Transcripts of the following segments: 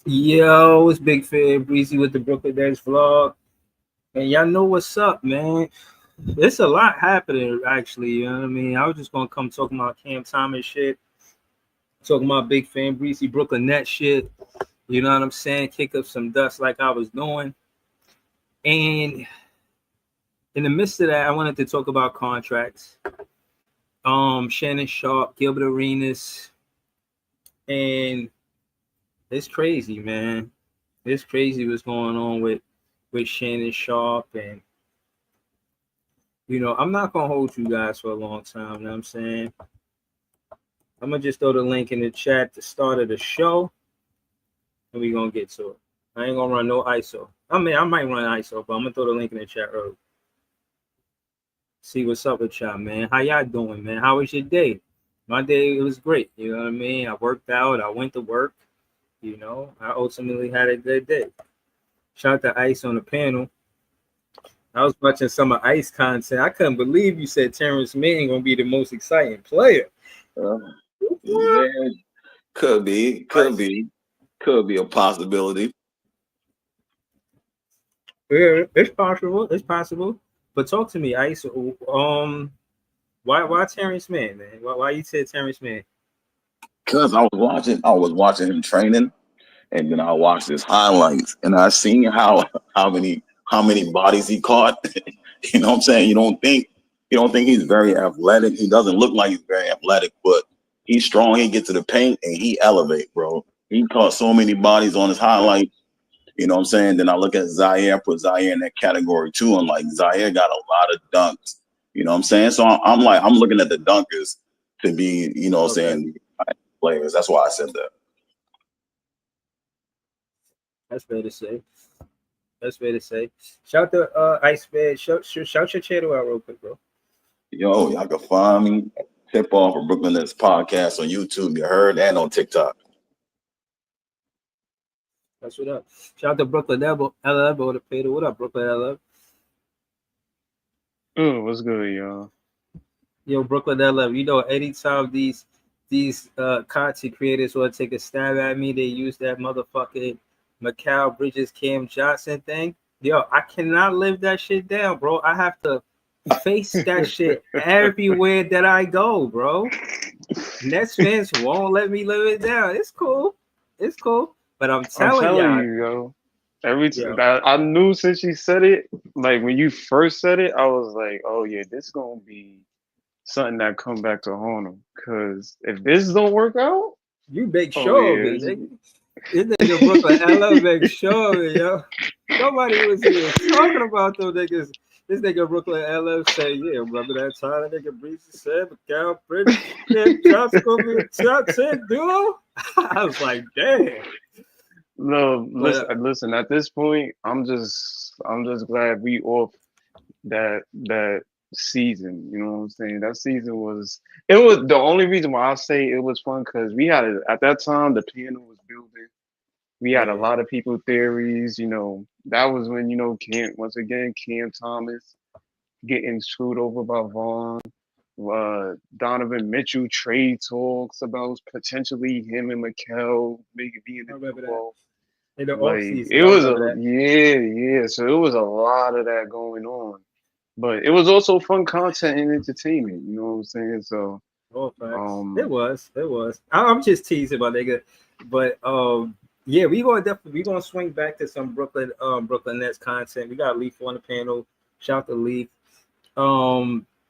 Yo, it's Big Fan Breezy with the Brooklyn Nets vlog. And y'all know what's up, man. It's a lot happening, actually. You know what I mean? I was just going to come talking about Cam Thomas shit, talking about Big Fan Breezy, Brooklyn Nets shit. You know what I'm saying? Kick up some dust like I was doing. And in the midst of that, I wanted to talk about contracts. Shannon Sharpe, Gilbert Arenas, and it's crazy, man. It's crazy what's going on with Shannon Sharpe. And I'm not gonna hold you guys for a long time. You know what I'm saying? I'm gonna just throw the link in the chat at the start of the show, and we're gonna get to it. I ain't gonna run no ISO. I mean, I might run ISO, but I'm gonna throw the link in the chat early. See what's up with y'all, man. How y'all doing, man? How was your day? My day, it was great. You know what I mean? I worked out. I went to work. I ultimately had a good day. Shout out to Ice on the panel. I was watching some of Ice content. I couldn't believe you said Terrence Mann gonna be the most exciting player. Uh, yeah, could be a possibility. Yeah, it's possible. It's possible. But talk to me, Ice. Why Terrence Mann, man? Why you said Terrence Mann? Cause I was watching him training, and then I watched his highlights, and I seen how many bodies he caught. You know what I'm saying? You don't think he's very athletic. He doesn't look like he's very athletic, but he's strong. He gets to the paint and he elevate, bro. He caught so many bodies on his highlight. You know what I'm saying? Then I look at Zaire, put Zaire in that category too, and like Zaire got a lot of dunks. You know what I'm saying? So I'm looking at the dunkers to be, what I'm Okay, saying, players. That's why I said that. that's fair to say. That's fair to say. Shout to Ice Man. Shout your channel out real quick, bro. Yo, y'all can find me, Tip Off of Brooklyn Nets podcast on YouTube. You heard, and on TikTok. That's what up. Shout out to Brooklyn LL or the Peter. What up, Brooklyn LL? Oh, what's good, y'all? Yo, Brooklyn LL. Anytime these content creators want to take a stab at me, they use that motherfucking Macau Bridges Cam Johnson thing. Yo, I cannot live that shit down, bro. I have to face that shit everywhere that I go, bro. Nets fans won't let me live it down. It's cool. It's cool. But I'm I'm telling telling y'all, you, yo. Every yo, I knew since you said it, like when you first said it, I was like, oh yeah, this gonna be something that come back to haunt him. Cause if this don't work out, you make oh sure of yeah, me, nigga. This nigga Brooklyn LL make sure of me, yo. Nobody was even talking about those niggas. This nigga Brooklyn LL say, yeah, remember that time that nigga Breezy said McCall Bridges, Cam Johnson gonna be a top 10 duo? I was like, damn. no, But listen. At this point, I'm just glad we off that season. You know what I'm saying? That season it was the only reason why I say it was fun because we had at that time the piano was building. We had a yeah, lot of people theories. That was when once again Cam Thomas getting screwed over by Vaughn. Donovan Mitchell trade talks about potentially him and Mikel maybe being I in remember that. football. In the off Like season, it I was remember a that. yeah. So it was a lot of that going on. But it was also fun content and entertainment, you know what I'm saying? So All facts. It um was. It was. I'm just teasing my nigga. But yeah, we gonna swing back to some Brooklyn Nets content. We got Leaf on the panel. Shout out to Leaf.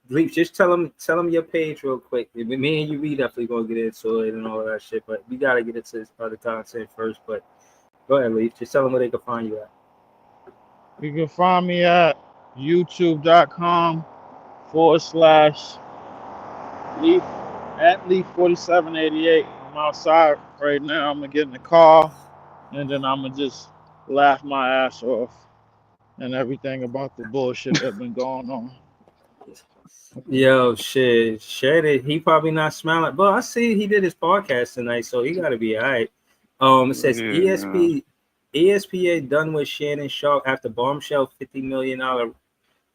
Leaf, just tell them your page real quick. Me and you, we definitely gonna get into it and all that shit. But we gotta get into this other content first. But go ahead, Leaf. Just tell them where they can find you at. You can find me at youtube.com/leaf at leaf4788. I'm outside right now. I'm gonna get in the car and then I'm gonna just laugh my ass off and everything about the bullshit that's been going on. Yo, shit, Shannon, he probably not smiling, but I see he did his podcast tonight, so he got to be all right. It says yeah, ESPA done with Shannon Sharpe after bombshell $50 million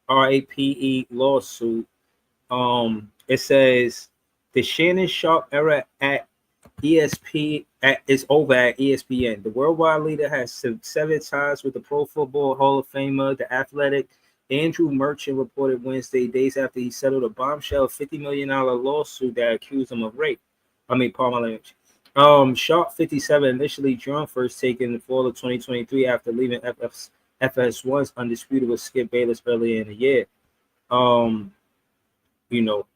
RAPE lawsuit. It says the Shannon Sharpe era at ESP is over at ESPN. The worldwide leader has severed ties with the Pro Football Hall of Famer, the athletic Andrew Merchant reported Wednesday, days after he settled a bombshell $50 million lawsuit that accused him of rape. Pardon my language. Sharpe 57 initially drunk, first taken in the fall of 2023 after leaving FS1's undisputed with Skip Bayless earlier in the year. You know,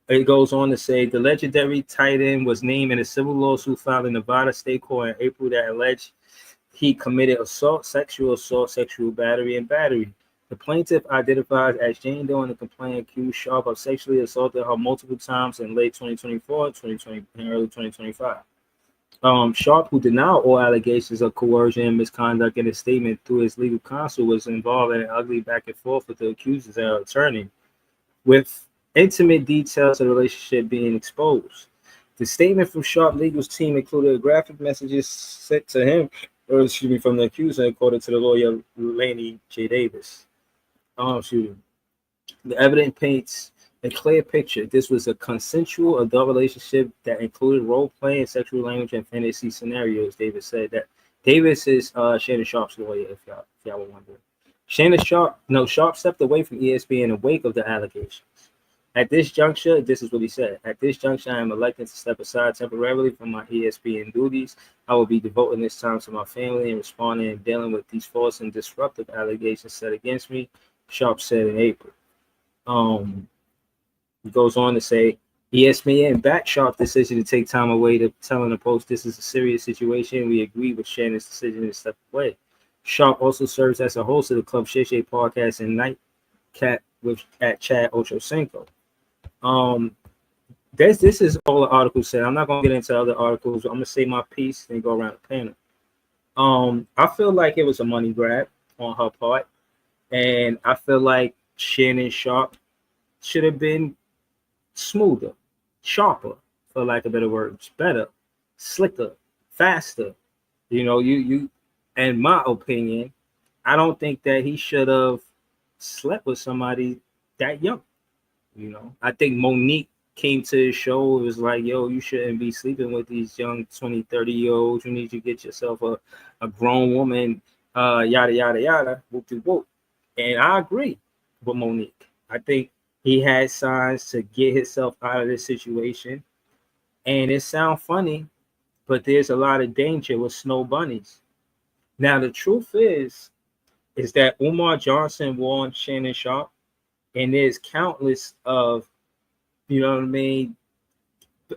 it goes on to say the legendary tight end was named in a civil lawsuit filed in Nevada State Court in April that alleged he committed assault, sexual battery, and battery. The plaintiff, identified as Jane Doe in the complaint, accused Sharpe of sexually assaulting her multiple times in late 2024, 2020, and early 2025. Sharpe, who denied all allegations of coercion and misconduct in a statement through his legal counsel, was involved in an ugly back and forth with the accusers and her attorney, with intimate details of the relationship being exposed. The statement from Sharpe Legal's team included graphic messages sent to him, from the accuser, according to the lawyer Laney J. Davis. The evidence paints a clear picture. This was a consensual adult relationship that included role playing, sexual language, and fantasy scenarios. Davis said that. Davis is Shannon Sharpe's lawyer, if y'all were wondering. Sharpe stepped away from ESPN in the wake of the allegations. At this juncture, this is what he said. At this juncture, I am electing to step aside temporarily from my ESPN duties. I will be devoting this time to my family and responding and dealing with these false and disruptive allegations set against me, Sharpe said in April. He goes on to say, ESPN backed Sharpe's decision to take time away, to telling the Post this is a serious situation. We agree with Shannon's decision to step away. Sharpe also serves as a host of the Club Shay Shay podcast and Nightcat at Chad Ochocinco. This is all the articles said. I'm not gonna get into other articles. I'm gonna say my piece and go around the panel. I feel like it was a money grab on her part, and I feel like Shannon Sharpe should have been smoother, sharper, for lack of better words, better, slicker, faster. You in my opinion, I don't think that he should have slept with somebody that young. I think Monique came to the show. It was like, yo, you shouldn't be sleeping with these young 20, 30-year-olds. You need to get yourself a grown woman, yada, yada, yada, whoop-de-whoop. And I agree with Monique. I think he had signs to get himself out of this situation. And it sounds funny, but there's a lot of danger with snow bunnies. Now, the truth is that Umar Johnson warned Shannon Sharpe, and there's countless of,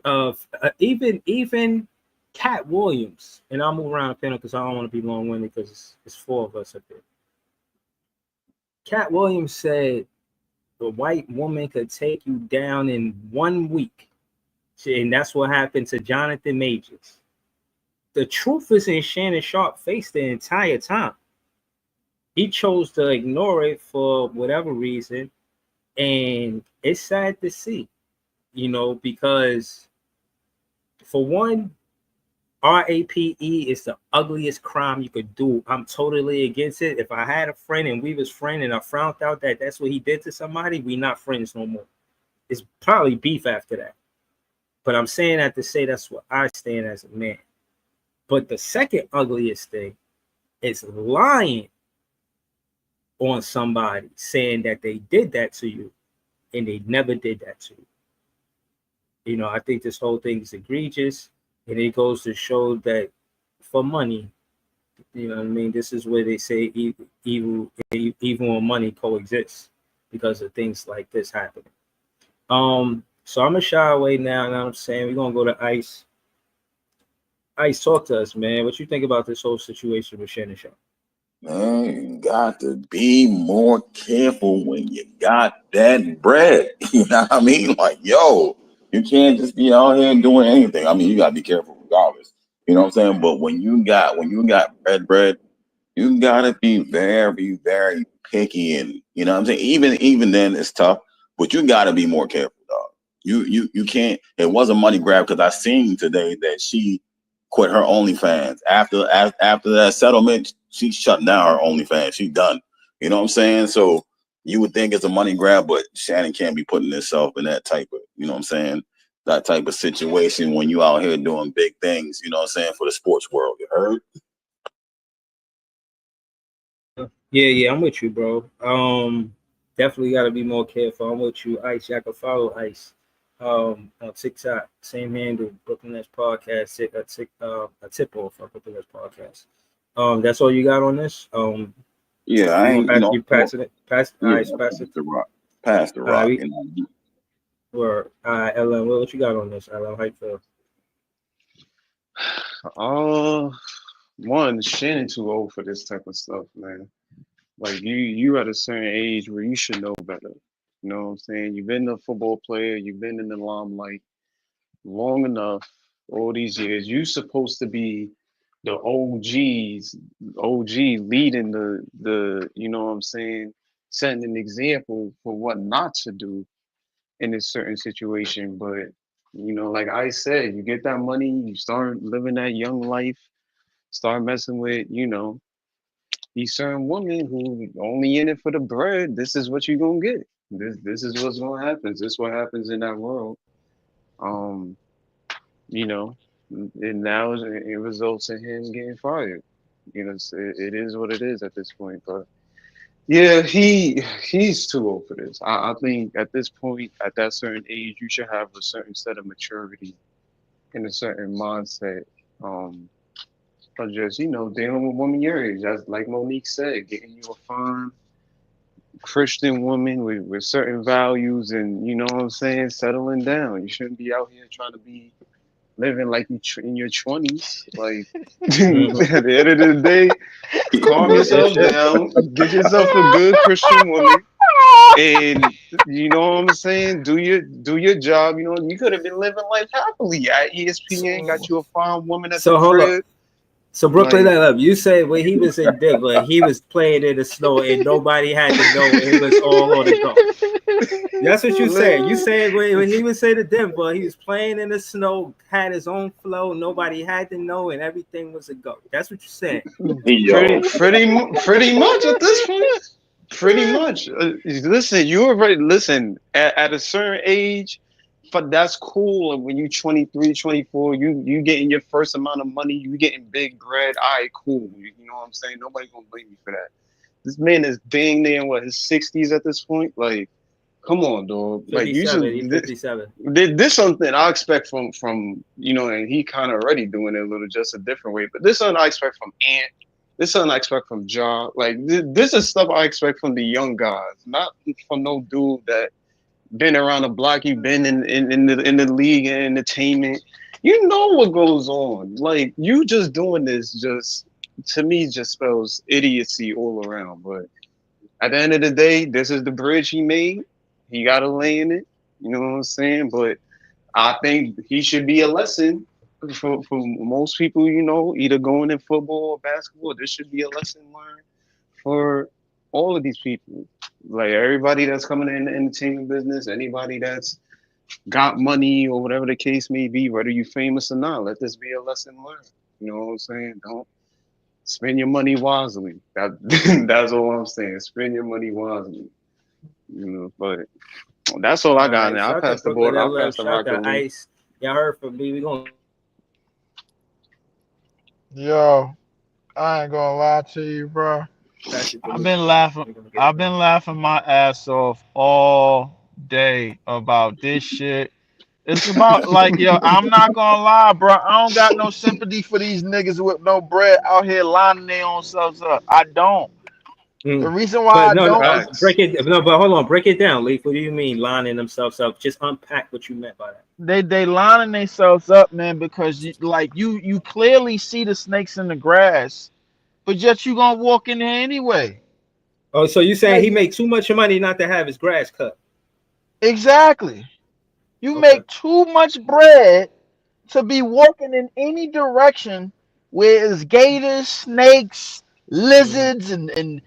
of even Cat Williams, and I'll move around the panel because I don't want to be long-winded because it's four of us up there. Cat Williams said the white woman could take you down in 1 week, and that's what happened to Jonathan Majors. The truth is in Shannon Sharpe face the entire time. He chose to ignore it for whatever reason. And it's sad to see, because for one, RAPE is the ugliest crime you could do. I'm totally against it. If I had a friend and we was friends and I found out that that's what he did to somebody, we not friends no more. It's probably beef after that. But I'm saying that to say that's what I stand as a man. But the second ugliest thing is lying on somebody, saying that they did that to you and they never did that to you. I think this whole thing is egregious, and it goes to show that for money, this is where they say evil and money coexist because of things like this happening. So I'm gonna shy away now. You know what I'm saying? We're gonna go to Ice. Ice, talk to us, man. What you think about this whole situation with Shannon Sharpe? Man, you got to be more careful when you got that bread. You know what I mean? Like, yo, you can't just be out here doing anything. I mean, you gotta be careful regardless. You know what I'm saying? But when you got bread, you gotta be very, very picky, and you know what I'm saying? Even then it's tough, but you gotta be more careful, dog. You can't. It was a money grab because I seen today that she quit her OnlyFans after that settlement. She shut down her OnlyFans. She done. You know what I'm saying? So you would think it's a money grab, but Shannon can't be putting herself in that type of, you know what I'm saying, that type of situation when you out here doing big things, you know what I'm saying, for the sports world. You heard? Yeah, I'm with you, bro. Definitely got to be more careful. I'm with you, Ice. Y'all can follow Ice on TikTok, same handle, Brooklyn Nets Podcast. A tip off of Brooklyn Nets Podcast. That's all you got on this. Yeah, I ain't, you know, You passing it, pass. yeah, Ice, pass pass it. the rock. Pass the All right, rock, you know. or Ellen, what you got on this? Ellen, how you feel? Uh, one, Shannon too old for this type of stuff, man. Like you at a certain age where you should know better. You know what I'm saying? You've been a football player, you've been in the limelight long enough, all these years. You supposed to be the OG leading the you know what I'm saying, setting an example for what not to do in a certain situation. But you know, like I said, you get that money, you start living that young life, start messing with, you know, these certain women who only in it for the bread. This is what you're gonna get. This is what's gonna happen. This is what happens in that world. Um, you know, and now it results in him getting fired. You know, it is what it is at this point. But yeah, he's too old for this. I think at this point, at that certain age, you should have a certain set of maturity and a certain mindset. Um, of just, you know, dealing with women your age. That's like Monique said, getting you a fine Christian woman with certain values and, you know what I'm saying, settling down. You shouldn't be out here trying to be living like you in your 20s. Like, at Mm-hmm. the end of the day, calm It's yourself true. down, get yourself a good Christian woman, and you know what I'm saying, do your job. You know, you could have been living life happily at ESPN, got you a fine woman at the So hold up. crib. So Brooklyn, Like, that up. You said when he was in Denver, he was playing in the snow and nobody had to know it was all on the go. That's what you said. You said when he was in Denver, he was playing in the snow, had his own flow, nobody had to know, and everything was a go. That's what you said. pretty, Yo, pretty much at this point. Pretty much. Listen, you already listen at a certain age. But that's cool. And when you 23, 24, you getting your first amount of money, you getting big bread. All right, cool. You know what I'm saying? Nobody's gonna blame you for that. This man is dang near in what his 60s at this point. Like, come on, dog. Like you 57, should. he 57. This something I expect from you know, and he kind of already doing it a little just a different way. But this something I expect from Ant. This something I expect from Ja. Like this is stuff I expect from the young guys, not from no dude that been around the block. You've been in the league and entertainment. You know what goes on. Like you just doing this just to me just spells idiocy all around. But at the end of the day, this is the bridge he made. He got to lay in it. You know what I'm saying? But I think he should be a lesson for most people, you know, either going in football or basketball. This should be a lesson learned for all of these people. Like everybody that's coming in the entertainment business, anybody that's got money or whatever the case may be, whether you famous or not, let this be a lesson learned. You know what I'm saying? Don't spend your money wisely. That that's all I'm saying. Spend your money wisely. You know, but that's all I All got right, now. I'll shout out to pass the Brooklyn, board. I'll LL. pass the Shout out rock to to Lee. Ice. Y'all heard from me. We gonna Yo, I ain't gonna lie to you, bro. pass it to I've Lee. been laughing. We're gonna get it I've going. been laughing my ass off all day about this shit. It's about like, yo, I'm not gonna lie, bro. I don't got no sympathy for these niggas with no bread out here lining their own selves up. I don't. The Mm. reason why But I don't is Facts. break it. No, but hold on, break it down, Leaf. What do you mean lining themselves up? Just unpack what you meant by that. they lining themselves up, man, because you clearly see the snakes in the grass, but yet you gonna walk in there anyway. Oh, so you saying Like he made too much money not to have his grass cut? exactly. You Okay. make too much bread to be walking in any direction where it's gators, snakes, Mm-hmm. lizards, and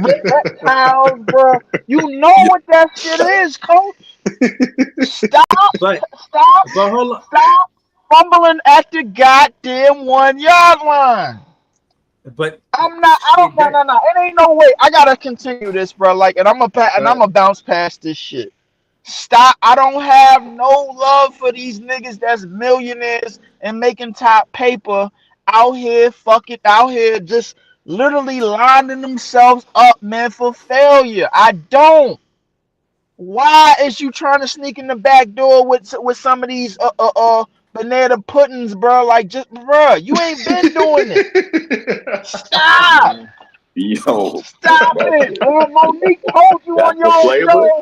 reptiles, bro. You know what that shit is, coach. Stop, But stop, hold on. stop fumbling at the goddamn 1 yard line. But I'm not. I don't. shit, No, that no, no. It ain't no way. I gotta continue this, bro. Like, and I'm gonna uh, bounce past this shit. Stop. I don't have no love for these niggas that's millionaires and making top paper out here, fucking out here, just literally lining themselves up, man, for failure. I don't. Why is you trying to sneak in the back door with some of these banana puddings, bro? Like, just bro, you ain't been doing it. Stop. Mm. Yo, Stop it, bro. Monique told you that's on the your flavor.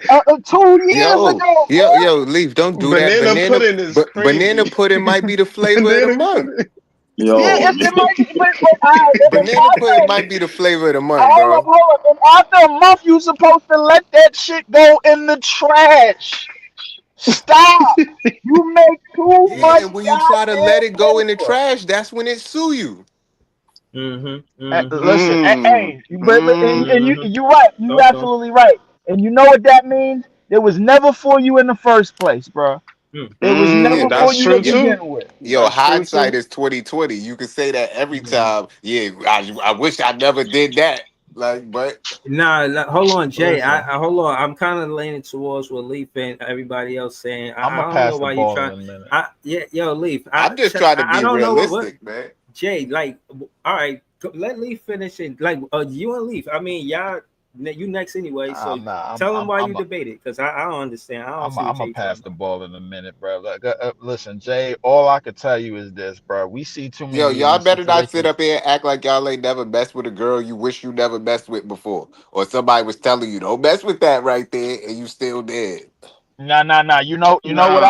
show 2 years Yo, ago, yo, bro. yo, Leaf, don't do that. Banana pudding is Banana crazy. pudding might be the flavor of the Banana month. pudding. Yeah, Yo, it might be, but and Banana pudding might be the flavor of the month, bro. hold up. And after a month, you supposed to let that shit go in the trash. Stop. You make too Yeah, much and when you try to let it goddamn go in the paper. trash, that's when it sue you. Mm-hmm. Mm-hmm. Listen, Mm, hey, and mm. Mm-hmm. you right. You Talk to him. absolutely right. And you know what that means? It was never for you in the first place, bro. Mm. It was Yeah, never for That's you to true yo, too. begin with. yo, That's true hindsight too. is 2020. You can say that every Mm-hmm. time. Yeah, I wish I never did that. Like, but Hold on, Jay. Listen, I hold on. I'm kind of leaning towards what Leaf and everybody else saying. I'm I gonna don't know pass the why you ball try. in a minute. Yo, Leaf. I'm just trying to I be don't know what realistic, man. Jay like. All right, let Leaf finish it. Like you and Leaf. I mean, y'all. You next anyway. So I'm not. tell them why you debated because I don't understand. I don't see what I'm gonna Jay pass talking the about. ball in a minute, bro. Like, listen, Jay. All I could tell you is this, bro. We see too Yo, many of y'all these better not sit situations. up here and act like y'all ain't never messed with a girl you wish you never messed with before. Or somebody was telling you, don't mess with that right there, and you still did. Nah. Nah, nah. You know what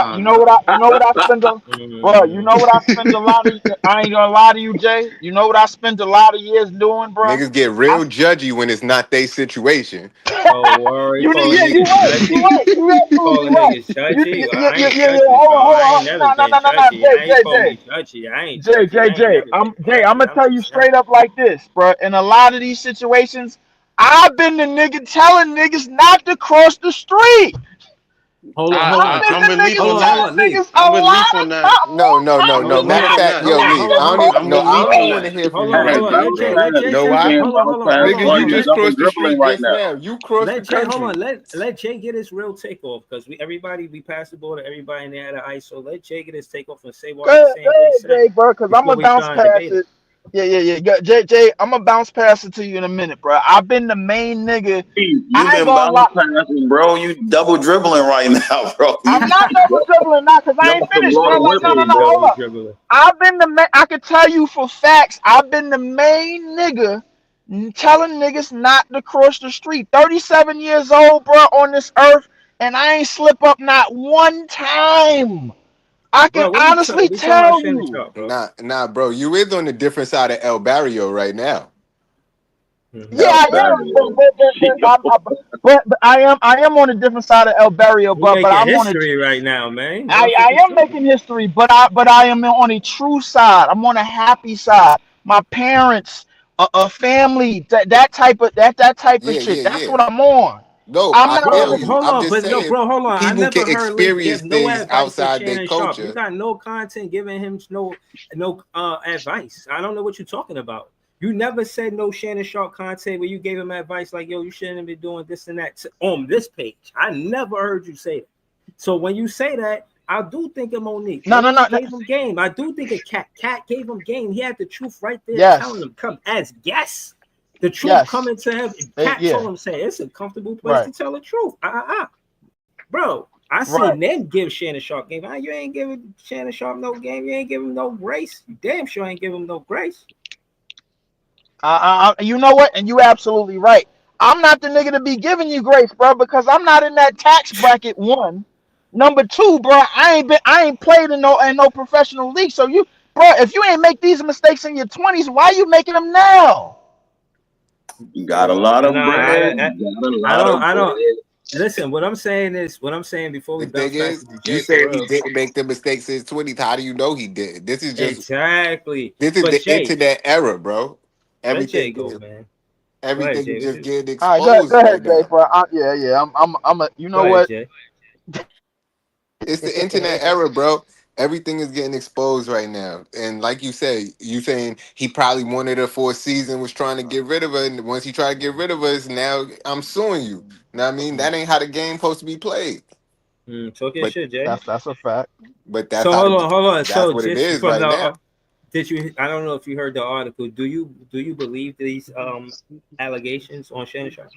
I spend on, bro. You Mm, know what I spend a lot of. I ain't gonna lie to you, Jay. You know what I spent a lot of years doing, bro. Niggas get I real judgy when it's not their situation. oh, worry, calling yeah, you niggas right. You judgy. right. You absolutely calling right. niggas judgy. Well, I ain't Yeah. judgy, bro. I Hold ain't on. never been No. judgy. I ain't call me judgy. I ain't judgy. I ain't never been Jay. I'm judgy. gonna I'm tell you just straight up like this, bro. In a lot of these situations, I've been the nigga telling niggas not to cross the street. hold I've on, been I'm Jay. the relief nigga on Hold that. telling on, leave. niggas a I'm relief lot on of that. time, more I'm No. Hold Matter of relief on, on fact, that. yo, hold on, Leaf. hold on, I don't hold even. on, I'm No, hold I on, relief don't hold on even on. want to that. hear from Hold you on, hey, right hold on. now, bounce bro. Let No, passes, Jay. I. again, bounce Hold on. pass, Nigga, Hold you on. Jordan is just double crossed the dribbling street right just now. now. You crossed the Hold country. on. Let Jay get his real takeoff because we passed the ball to everybody in there at the ice. So let Jay get his takeoff and say Go why he's ahead, saying what he's saying Jay, bro, because I'm before gonna we bounce try and past debate it. it. Yeah. Jay, I'm gonna bounce past it to you in a minute, bro. I've been the main nigga. You I ain't been gonna bounce lie. passing, bro. You double dribbling right now, bro. I'm not double dribbling now because I Y'all ain't some finished, bro. Lord Like, no. He Whippers, bro. Hold double up. dribbling. I've been the I can tell you for facts. I've been the main nigga telling niggas not to cross the street. 37 years old, bro, on this earth, and I ain't slip up not one time. I can Bro, what are you honestly talking? We talking about tell Shannon you. Sharpe, bro. Nah, bro. You is on the different side of El Barrio right now. Yeah, Mm-hmm. El I am, Barrio. but I am on a different side of El Barrio, You but making I'm on a history right now, man. I Motherfuckers am tripping. making history, but I am on a true side. I'm on a happy side. My parents, a family, that type of shit. That's Yeah. what I'm on. No, I'm I not feel Bro, on you. hold I'm on, just but no, saying, bro, hold on. I people never can heard Leaf experience give no things advice to outside their Shannon Sharpe. You culture. got no content giving him no advice. I don't know what you're talking about. You never said no Shannon Sharpe content where you gave him advice like, yo, you shouldn't be doing this and that on this page. I never heard you say that. So when you say that, I do think of Monique. Monique no. gave him game. I do think of Cat gave him game. He had the truth right there telling Yes, him, come as guess. The truth yes, coming to him. Cat told yeah, him, say, it's a comfortable place right, to tell the truth. Bro, I right. seen them give Shannon Sharpe game. You ain't giving Shannon Sharpe no game. You ain't giving him no grace. You damn sure ain't giving him no grace. You know what? And you absolutely right. I'm not the nigga to be giving you grace, bro, because I'm not in that tax bracket. One, number two, bro. I ain't played in no professional league. So you, bro, if you ain't make these mistakes in your 20s, why you making them now? You got a Bro, lot and of bread. You got a lot of I don't. bread. Listen, what I'm saying before we The bounce thing past is, to you DJ for said he real. didn't make the mistakes in his 20s. How do you know he did? Exactly. This is But the Jay, internet era, bro. let Everything Jay go, man. Go ahead, everything Jay. is just getting All right, exposed go right ahead, Jay. now. Bro, yeah. I'm a. You Go know ahead, what? Jay. It's the internet era, bro. Everything is getting exposed right now. And like you say, you saying he probably wanted her for a season, was trying to get rid of her, and once he tried to get rid of us, now I'm suing you. Know what I mean? That ain't how the game supposed to be played. Talk your But shit, Jay. That's a fact. but So hold on. that's So what it just is from right the now. did you? I don't know if you heard the article. Do you believe these allegations on Shannon Sharpe?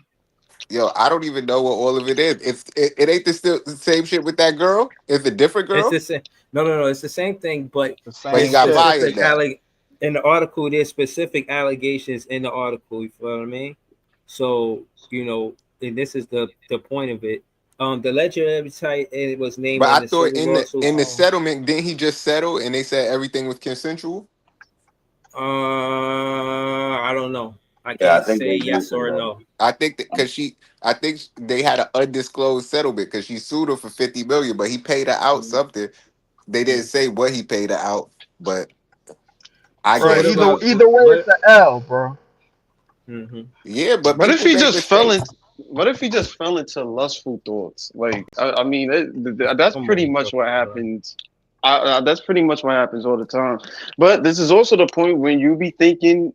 Yo, I don't even know what all of it is. It ain't the same shit with that girl. It's a different It's girl, the same. No. It's the same thing, but The but he same there's got shit. fired specific now. in the article. There's specific allegations in the article. You feel what I mean? So and this is the point of it. The ledger website it was named But in I the thought civil lawsuit. in the settlement, didn't he just settle and they said everything was consensual? I don't know. I Yeah, I can't think say they did yes say or that. no. I think that I think they had an undisclosed settlement because she sued him for 50 million, but he paid her out Mhm. something. They didn't say what he paid her out, but I So Bro, what guess about either way it's what? an L, bro. Mm-hmm. yeah. But What if people he make just fell in? mistakes. What if he just fell into lustful thoughts? Like, I mean, that's Come pretty on, much bro. what happens. That's pretty much what happens all the time. But this is also the point when you be thinking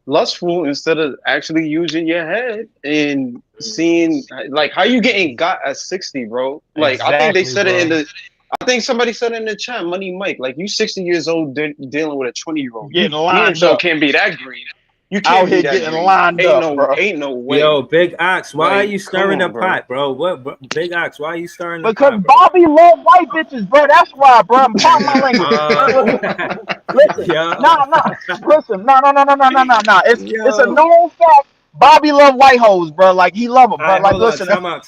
lustful instead of actually using your head and seeing like how you getting got at 60, bro. Like I think they Exactly, said it in bro. the. I think somebody said it in the chat, Money Mike. Like you 60 years old dealing with a 20-year-old. You Getting damn lined sure up. can't be that green. You Out can't be here that getting green. lined up, bro. Ain't no way. Yo, Big Ox, why are Like, you come stirring the on, bro. pot, bro? Big Ox, why are you stirring the Because pot, bro? Bobby love white bitches, bro. That's why, bro. I'm pardon my Yeah. language. Listen, Yeah. nah, nah. Listen, no. It's a Yo. known fact. Bobby love white hoes, bro. Like he love them, All bro. right, Like hold on. listen, Time out.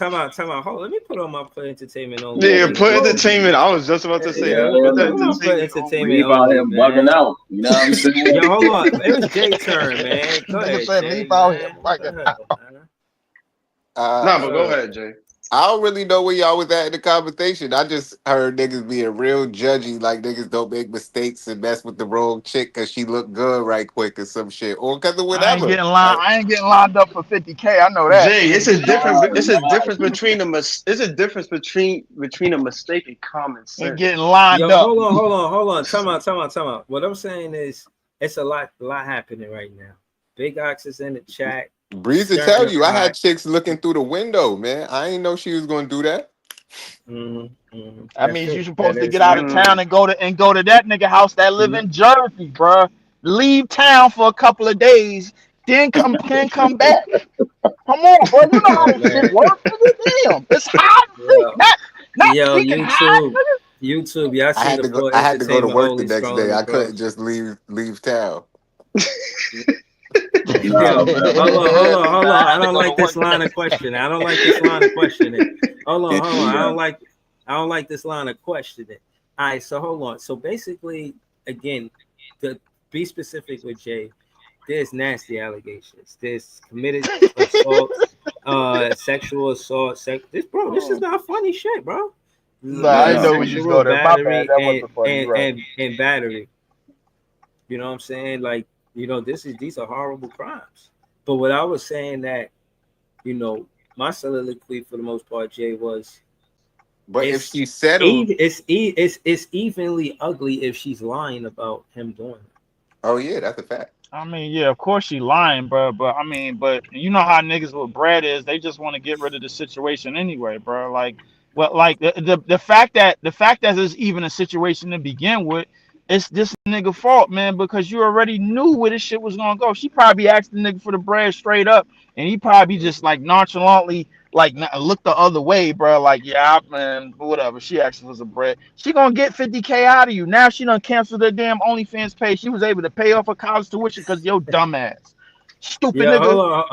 Hold on. Let me put on my play entertainment only, Yeah, man. put entertainment. I was just about to say Yeah, that. Put the put my play entertainment only. entertainment Leave out only, here bugging man. out. You know what I'm saying? Yo, hold on. It was Jay turn, man. Go nigga ahead, said Jay, leave out here man. Go fucking. ahead, man. Nah, Uh, but go Uh, ahead, Jay. I don't really know where y'all was at in the conversation. I just heard niggas being real judgy, like niggas don't make mistakes and mess with the wrong chick because she looked good right quick or some shit, or because of whatever. Like, I ain't getting lined up for 50K. I know that. Jay, I ain't getting lined up. it's a difference between it's a difference between a mistake and common Ain't sense. getting lined yo, up. hold on. Time out. What I'm saying is, it's a lot happening right now. Big Ox is in the chat, Breeze to stirring tell the you, I had pot. chicks looking through the window, man. I ain't know she was gonna do that. That That's means you true. That supposed to is get out of true. Mm. town and go to that nigga house that live No, in Jersey, bro. Leave town for a couple of days, then come back. Come on, bro. You know how oh this shit man, works, nigga. Damn, it's hot and freak. yo, Not yo, freaking hot, nigga. YouTube. Y'all I see had the to go. poor I had to go to entertainment work the only next day. scrolling, I bro. couldn't just leave town. Nah, Yo, man. hold on. I I had to don't go to like this work the line of next. questioning. I don't like this line of questioning. Hold on. Yeah. I don't like this line of questioning. All right, so hold on. So basically, again, to be specific with Jay, there's nasty allegations. There's committed assault, sexual assault. This is not funny shit, bro. Nah, I didn't Yeah. know we just Sexual go there. My bad. battery That wasn't funny. You're right. and battery. You know what I'm saying? Like, these are horrible crimes. But what I was saying that, my soliloquy for the most part, Jay, was But if it's she settled, it's evenly ugly if she's lying about him doing it. oh yeah, that's a fact. I mean, yeah, of course she lying, bro. But I mean, but you know how niggas with bread is, they just want to get rid of the situation anyway, bro. Like, well, like the fact that there's even a situation to begin with, it's this nigga fault, man, because you already knew where this shit was gonna go. She probably asked the nigga for the bread straight up, and he probably just like nonchalantly like look the other way, bro. Like, yeah, man, whatever. She asked for some bread. She gonna get 50K out of you. Now she done canceled her damn OnlyFans page. She was able to pay off her college tuition because your dumb ass, stupid Yeah, nigga.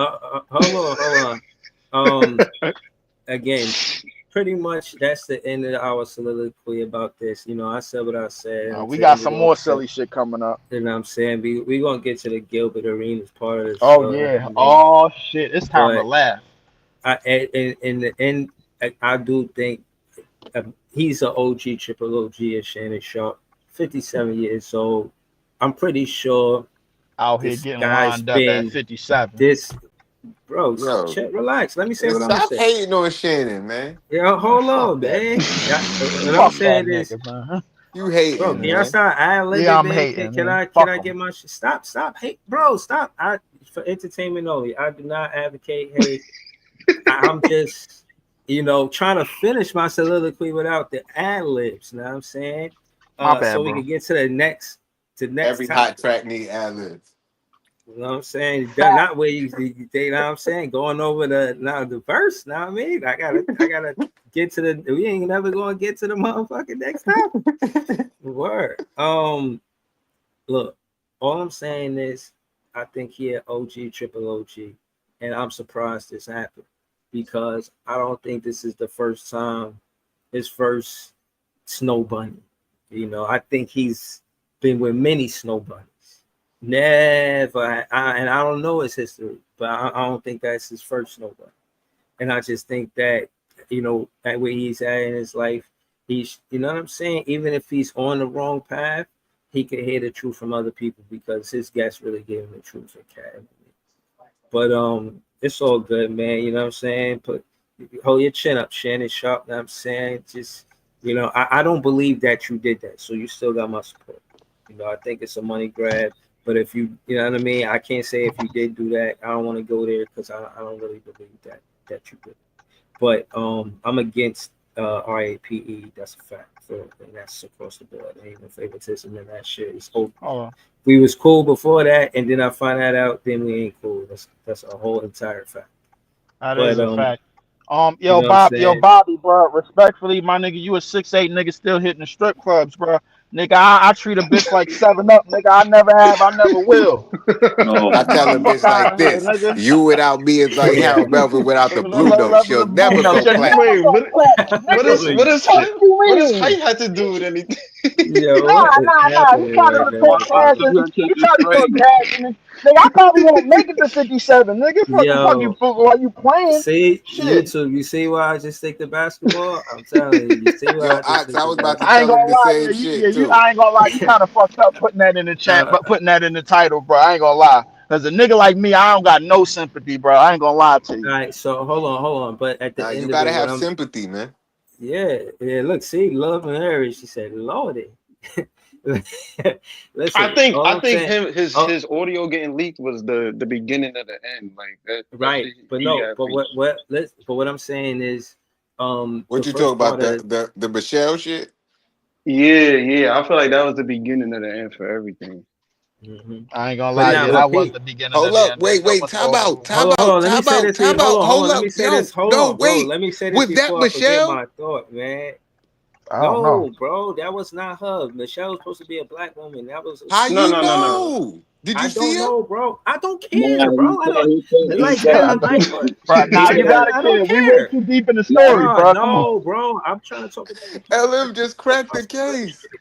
hold on. Again, pretty much that's the end of our soliloquy about this. I said what I said, and I'm We got saying we're some gonna more say, silly shit coming up. and I'm saying we gonna get to the Gilbert Arenas part of the Oh story. yeah. Oh shit. It's time to But laugh. in the end, I do think he's an OG, triple OG, of Shannon Sharpe, 57 years old. I'm pretty sure Out here this getting guy's lined up at been 57. this. Bro, Yo, relax. Let me say what I'm gonna stop say. hating on Shannon, man. Yeah, Man, hold fuck on, that man. nigga. What I'm Fuck that saying is, nigga, man. You bro, hating, can y'all man. stop ad Yeah, libbing, I'm man? hating, Can man. I Fuck him. get my shit? Stop, hate, bro, stop. For entertainment only. I do not advocate hate. I'm just trying to finish my soliloquy without the ad libs. You know what I'm saying? My bad, So we bro. can get to the next Every hot topic. track need ad-libs. You know what I'm saying? Not where you know what I'm saying? Going over the verse. Know what I mean? I gotta get to the. We ain't never gonna get to the motherfucking next topic. Word. Look, all I'm saying is, I think he had OG, triple OG, and I'm surprised this happened because I don't think this is the first time, his first snow bunny. I think he's been with many snow bunnies. Never, and I don't know his history, but I don't think that's his first snow bunny. And I just think that, at where he's at in his life, he's, you know what I'm saying? Even if he's on the wrong path, he can hear the truth from other people because his guests really gave him the truth in Cat. But it's all good, man. You know what I'm saying? But hold your chin up, Shannon Sharpe. You know what I'm saying? Just, I don't believe that you did that. So you still got my support. I think it's a money grab. But if you know what I mean? I can't say if you did do that. I don't want to go there because I don't really believe that you did. But I'm against RAPE. That's a fact. And that's across the board. Ain't no favoritism in that shit. It's open. Oh, We was cool before that, and then I find that out, then we ain't cool. That's a whole entire fact. that But is a fact. you Yo, know what I'm saying? Bobby, bro. Respectfully, my nigga, you a 6'8" nigga still hitting the strip clubs, bro. Nigga, I treat a bitch like 7 Up, nigga. I never have, I never will. No, I tell a Fuck bitch out like of here, this: nigga. you without me is like Yeah. Harold Melvin without the blue note. She'll Blue never note. go You're never platinum. Wait, going platinum, nigga. what Holy is Fuck shit. you what does mean? height have to do with anything? Yo, Nah, what is nah, nah. You happening trying to right record now, I cash thought bro? you and had kept you it trying to record straight. cash and nigga, I probably won't make it to 57, nigga. Fuck you Yo, while you playing. see Shit. YouTube. You see why I just stick to basketball? I'm telling you. You see why Yo, I just Ox, stick I to was about to I ain't tell basketball? him gonna the lie, same shit I too. ain't gonna lie, you kind of fucked up putting that in the chat, uh, but putting that in the title, bro. I ain't gonna lie, cause a nigga like me, I don't got no sympathy, bro. I ain't gonna lie to all you. right. So hold on. But at the Nah, you end of gotta it, what have I'm sympathy, man. yeah. Look, see, love and Harry. She said, "Lordy." I Listen, think all I I'm think saying. him Oh, his audio getting leaked was the beginning of the end. Like that right, shit but he no, had but reached. what I'm saying is, the What you talking first about? part The of the Michelle shit? Yeah. I feel like that was the beginning of the end for everything. mhm. I ain't gonna But lie, now, yeah, but that was Pete, the beginning of Hold the up, end. There's wait, no wait, other time way. out, time hold out, on. Let me time say out, this. time out. Hold Hold on. Let up, me say yo, this. Hold no, on, bro. wait. Let me say this Was that before I forget Michelle? my thought, man. I don't know. No, bro, that was not her. Michelle was supposed to be a black woman. That was How No, you no, no, no. know? Did I you see don't her? know, bro. I don't Nah, care, bro. I don't he said he like. said Yeah, he I said bro. he Nah, you said gotta I don't care. We way care. too deep in the nah, story, bro. Come on. No, bro. I'm trying to talk about the LM just cracked the real case. shit,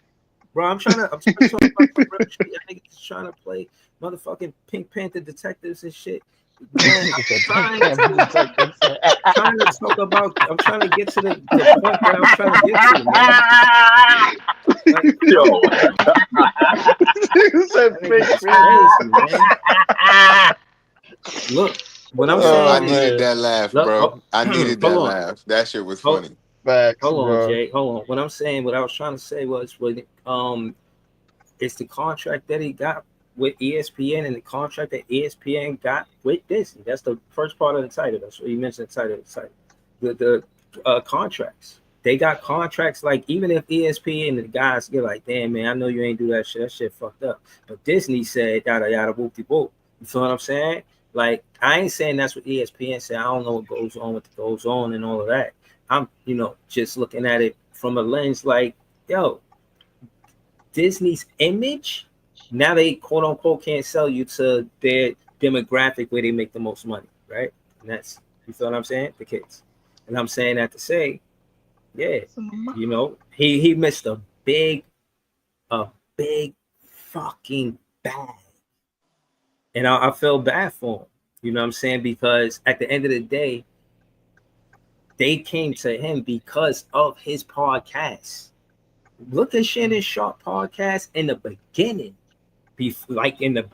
bro. I'm trying to talk about the real shit. Y'all niggas trying to play motherfucking Pink Panther detectives and shit. Man, I'm He said Pink trying Panther to detectives. trying to talk about. I'm trying to get to the point that I'm trying to get to, man. Like, yo, no, bro. He said That nigga fake is fan. crazy, man. Look, what I'm Yo, I saying Oh is, needed man, that laugh, look, bro. I needed hold that on, laugh. That shit was hold, funny. facts, hold on, bro. Jay, hold on. What I'm saying, what I was trying to say was, it's the contract that he got with ESPN and the contract that ESPN got with Disney. That's the first part of the title. That's what you mentioned. The title of the title. The contracts. They got contracts like even if ESPN and the guys get like, damn man, I know you ain't do that shit. That shit fucked up. But Disney said yada yada whoop de whoop. You feel what I'm saying? Like I ain't saying that's what ESPN said. I don't know what goes on, what goes on, and all of that. I'm just looking at it from a lens like, yo, Disney's image. Now they quote unquote can't sell you to their demographic where they make the most money, right? And that's you feel what I'm saying? The kids. And I'm saying that to say, yeah, he missed a big fucking bag. And I feel bad for him. You know what I'm saying? Because at the end of the day, they came to him because of his podcast. Look at Shannon Sharpe podcast in the beginning, like in the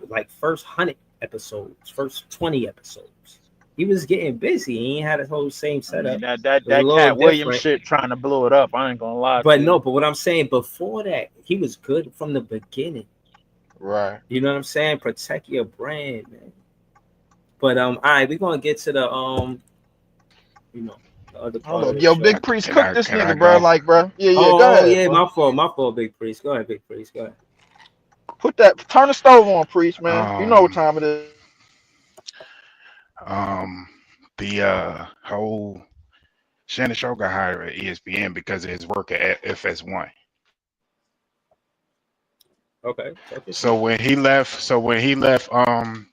first 100 episodes, first 20 episodes. He was getting busy. He ain't had his whole same I mean setup. that It was a that little Cat Williams different. shit trying to blow it up. I ain't gonna lie But to no, you. but what I'm saying before that, he was good from the beginning. Right. You know what I'm saying? Protect your brand, man. But all right, we're gonna get to the you know the other Hold part of up, the yo, show. Big Priest, Can cook I this can I nigga, bro. go? Like, bro. Yeah, yeah. Go Oh ahead, yeah, bro. my fault, Big Priest. Go ahead, Big Priest. Go ahead. Turn the stove on, Priest, man. You know what Um time it is. um the whole Shannon Sharpe got hired at ESPN because of his work at FS1. Okay, talk your So shit. when he left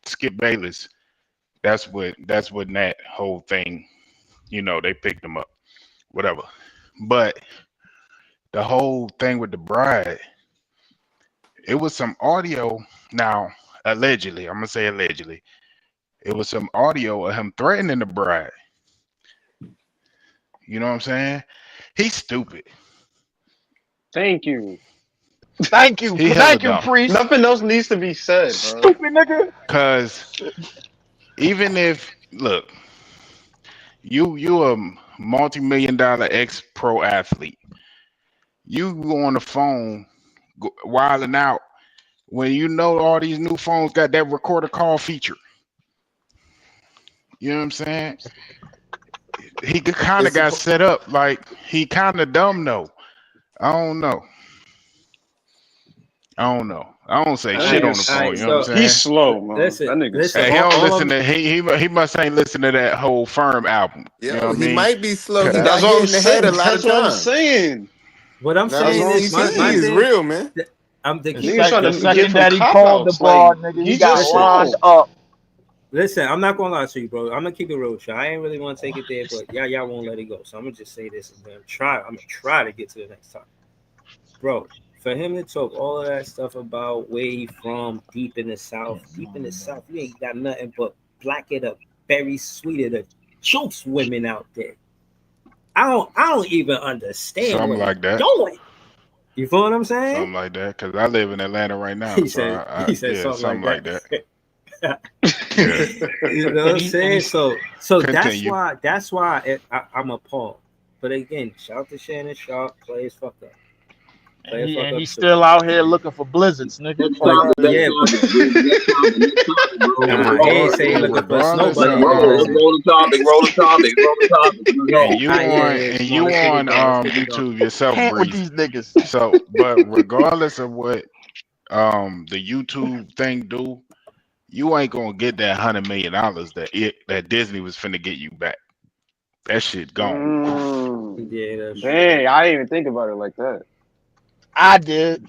Skip Bayless, that's what that whole thing, they picked him up. Whatever. But the whole thing with the bride, it was some audio. Now, allegedly, I'm gonna say allegedly, it was some audio of him threatening the bride. You know what I'm saying? He's stupid. Thank you. He hella Thank you, dumb. Priest. Nothing else needs to be said, bro. Stupid nigga. Cause even if look, you a multi-million-dollar ex-pro athlete, you go on the phone wilding out when you know all these new phones got that recorder call feature. You know what I'm saying? He kind of It's got supposed. set up like he kind of dumb though. I don't know. I don't know. I don't say That All shit right, nigga on the all phone. right. You know what I'm slow. So He's saying? slow, man. listen, That nigga listen. Hey, he slow. don't All listen I'm to he must ain't listen to that whole Firm album. You know Yo, what I he mean? might be slow. He Cause That's got what hit I'm in the head a saying. lot of That's what I'm times. saying. what I'm That That's saying what I'm is ADHD my is saying. thing. real, man. I'm to keep Niggas it. trying The to give second him that he cop called the outs. Like broad, nigga, he he got just Listen, lined slow. up. listen. I'm not gonna lie to you, bro. I'm gonna keep it real with you. I ain't really want to take it there, but y'all won't let it go. So I'm gonna just say this and then I'm gonna try to get to the next topic, bro. For him to talk all of that stuff about where he from, deep in the South, you ain't got nothing but blacker the berry sweeter the juice women out there. I don't even understand something what he like that. doing. You feel what I'm saying? Something like that. Cause I live in Atlanta right now, He so said I he said yeah, something like something like that. that. Yeah. You know what And I'm he and saying? he So Continue. that's why I'm appalled. But again, shout out to Shannon Sharp, play his fuck up. and Play his he fuck and up he's too. still out here looking for blizzards, nigga. Next Fuck But topic, out of next here. yeah, topic, Breezy. Next topic, next topic, bro. And Let's nah, he roll ain't it. say he looking for snow regardless Let's bunnies of in the roll it. Let's blizzard. roll the topic. Roll the topic. Roll the topic. Let's Yeah, go. yeah, and come on, you let's keep it on going. Let's keep it going. YouTube yourself, Can't with Breezy. these niggas. So, but regardless of what the YouTube thing do, you ain't gonna get that $100 million that Disney was finna get you back. That shit gone. Yeah, that's true. Dang, I didn't even think about it like that. I did.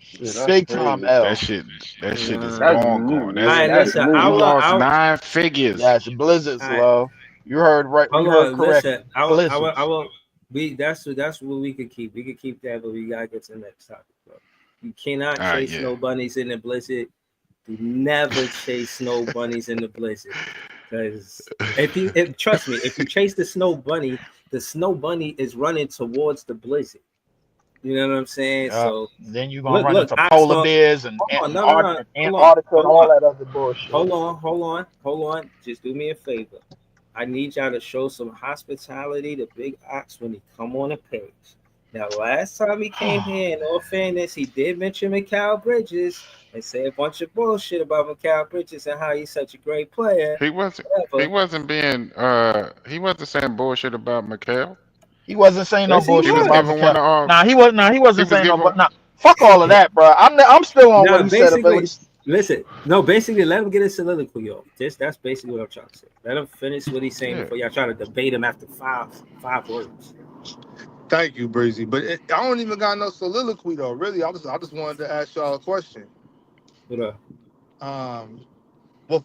Shit, that's Big time crazy. That L. shit that shit is Nah. That's gone. All yeah, right, that's listen. I You new. will. lost I'll. 9 figures. Yes, blizzards, All right, love. You heard right. hold You heard on. correct. Listen. I will. I will. I Blizzards. will. That's what we could keep. We could keep that, but we gotta get to the next topic, bro. You cannot chase Yeah. snow bunnies in the blizzard. Do never chase snow bunnies in the blizzard, because if trust me, if you chase the snow bunny is running towards the blizzard. You know what I'm saying? Yeah. So Then you're gonna look, run look, into I polar saw. bears and Hold on, and, no, no, no, and hold on, Antarctica and hold all on. that other bullshit. Hold on. Just do me a favor. I need y'all to show some hospitality to Big Ox when he come on the page. Now, last time he came here, in all fairness, he did mention Mikal Bridges and say a bunch of bullshit about Mikal Bridges and how he's such a great player. He wasn't he Whatever. wasn't being he wasn't saying bullshit about Mikhail. He wasn't saying no Yes, he He bullshit was was. about giving one McCall. of our Nah, he was. Nah, he he wasn't was saying no. But giving nah, fuck all of that, bro. I'm still on what Now, he said about what basically, he. listen. No, basically, let him get his soliloquy off. That's basically what I'm trying to say. Let him finish what he's saying yeah. before y'all try to debate him after five words. Thank you, Breezy. But I don't even got no soliloquy though. Really, I just wanted to ask y'all a question. What up? Um, well,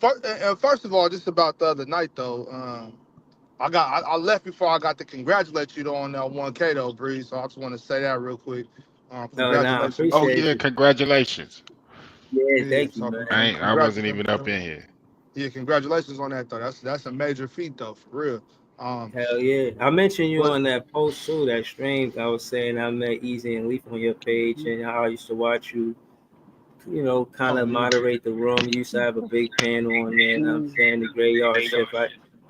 first of all, just about the other night though. I left before I got to congratulate you though on that 1K though, Breeze. So I just want to say that real quick. No, no, I Congratulations. Oh appreciate yeah, you. congratulations. Yeah, Yeah, thank you, so man. I congrats. wasn't even up in here. Yeah, congratulations on that though. That's a major feat though, for real. Um, Hell yeah. I mentioned you but on that post too, that stream. I was saying I met Easy and Leaf on your page and how I used to watch you, kind oh of yeah, moderate the room. You used to have a big panel on there, and I'm saying the graveyard shift.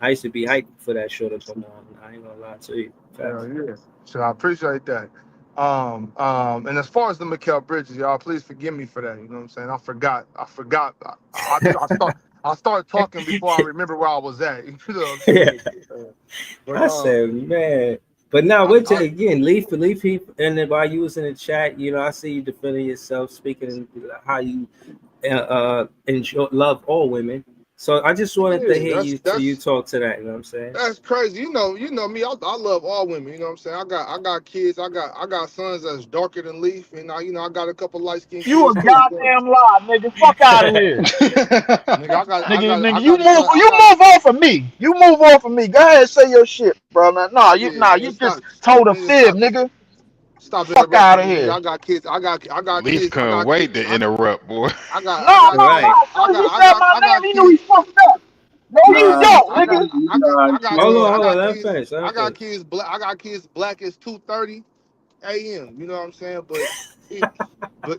I used to be hyped for that show to come on. I ain't gonna lie to you. Facts. hell yeah. So I appreciate that. And as far as the Mikael Bridges, y'all, please forgive me for that. You know what I'm saying? I forgot. I I start talking before I remember where I was at. You know what I'm Yeah, saying? But I said, man. But now, I, which I again, leaf, and then while you was in the chat, I see you defending yourself, speaking how you enjoy love all women. So I just wanted to yeah, hear you talk to that. You know what I'm saying? that's crazy. You know me. I love all women. You know what I'm saying? I got kids. I got sons that's darker than Leaf, and I got a couple light skinned You a kids too. So, goddamn lie, nigga. Fuck out of here. nigga, Nigga, I you got a move son. I you got move on from me. You move on from me. Go ahead, say your shit, bro, man. yeah, You nigga. just Stop, told a nigga. fib, nigga. Stop Fuck out interrupting of me, nigga. here. I got kids. I got Leaf kids. I couldn't got kids. wait to interrupt, boy. No, Right. As soon as you said my I name, got he knew kids. he fucked up. No, you Nah, don't, I got nigga. nah, Hold yeah. on, I hold on. got Let him kids. finish. Let him I got finish. kids black. I got kids black as 2:30 a.m. You know what I'm saying?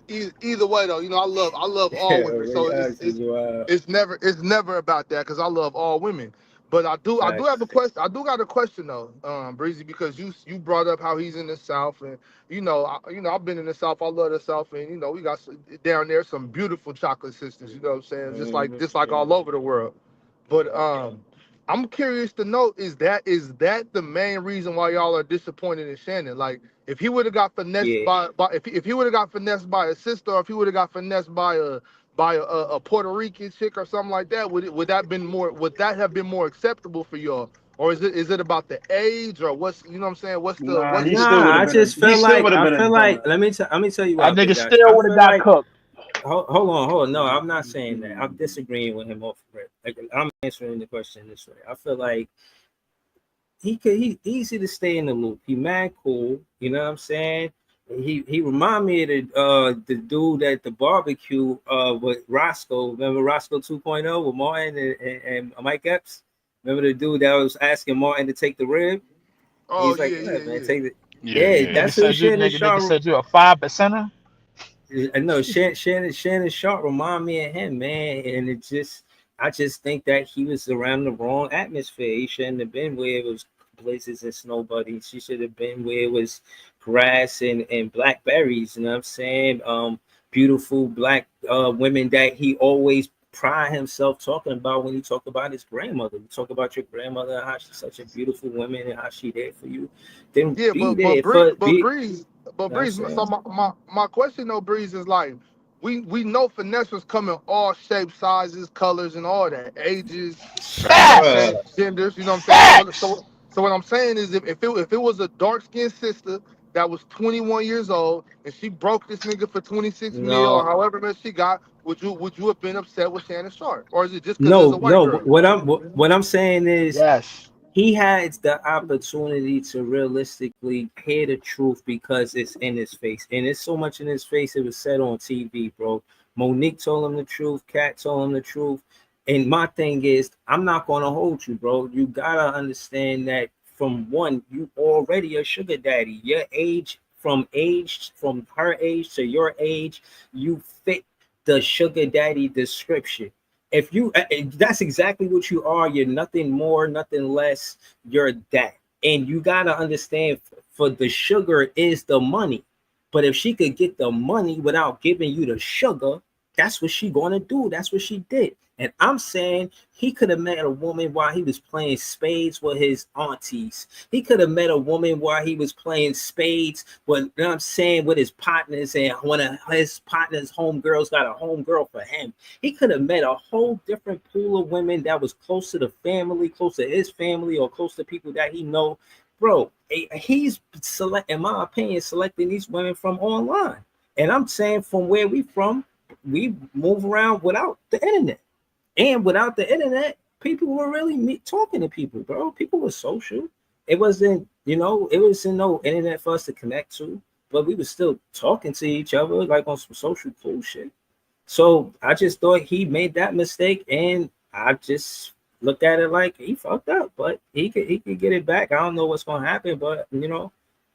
E- either way though, I love all Yeah, women. So reactions. Wow. it's never about that because I love all women. But I do have a Facts. question. I do got a question though, Breezy, because you brought up how he's in the South, and I've been in the South. I love the South, and we got down there some beautiful chocolate sisters. You know what I'm saying? Just like all over the world. But I'm curious to know, is that the main reason why y'all are disappointed in Shannon? Like, if he would have got finessed Yeah. by if he would have got finessed by a sister, or if he would have got finessed by a Puerto Rican chick or something like that, would that have been more acceptable for y'all? Or is it about the age, or what's what I'm saying? Nah, What's he the still would Nah, have I been a just he feel still like would have been a dumbass. let me tell you That what, big nigga guy. still I would have feel got like cooked. hold on. No, I'm not saying that. I'm disagreeing with him off rip. Like, I'm answering the question this way. I feel like he's easy to stay in the loop. He mad cool, you know what I'm saying? He remind me of the dude at the barbecue with Roscoe. Remember Roscoe 2.0 with Martin and Mike Epps? Remember the dude that was asking Martin to take the rib? Oh He's like, yeah, yeah, yeah, man, yeah. take it. Yeah, Yeah, yeah. Nigga that's who said you Shannon nigga Sharp. said you a 5%er. I know Shannon Sharp remind me of him, man, and I just think that he was around the wrong atmosphere. He shouldn't have been where it was blizzards and snow buddies. She should have been where it was grass and blackberries. You know what I'm saying? Beautiful black women that he always pride himself talking about when he talk about his grandmother. You talk about your grandmother, how she's such a beautiful woman and how she there for you. Then Yeah, be but there Bree, for but be. Breeze, but You know what I'm Breeze. So saying? my question though, Breeze, is like, we know finessers come in all shapes, sizes, colors, and all that, ages. You know what I'm Facts. saying? Facts. Genders. You know what I'm saying? So Facts. so so what I'm saying is, if it was a dark skinned sister that was 21 years old and she broke this nigga for 26 mil or No, however much she got, would you have been upset with Shannon Sharp, or is it just because it's a no, white no. girl? What I'm saying is Yes. he has the opportunity to realistically hear the truth because it's in his face, and it's so much in his face. It was said on TV, bro. Monique told him the truth. Kat told him the truth. And my thing is, I'm not gonna hold you, bro. You gotta understand that from one, you already a sugar daddy. Your age, from her age to your age, you fit the sugar daddy description. If you that's exactly what you are. You're nothing more, nothing less. You're that. And you got to understand, for the sugar is the money. But if she could get the money without giving you the sugar, that's what she going to do. That's what she did. And I'm saying he could have met a woman while he was playing spades with his aunties. He could have met a woman while he was playing spades with, you know what I'm saying, with his partners, and one of his partners' homegirls got a homegirl for him. He could have met a whole different pool of women that was close to the family, close to his family, or close to people that he know. Bro, he's in my opinion, selecting these women from online. And I'm saying from where we from, we move around without the internet. And without the internet, people were really talking to people, bro. People were social. It wasn't, it wasn't no internet for us to connect to, but we were still talking to each other like on some social cool shit. So I just thought he made that mistake, and I just looked at it like he fucked up, but he could get it back. I don't know what's gonna happen, but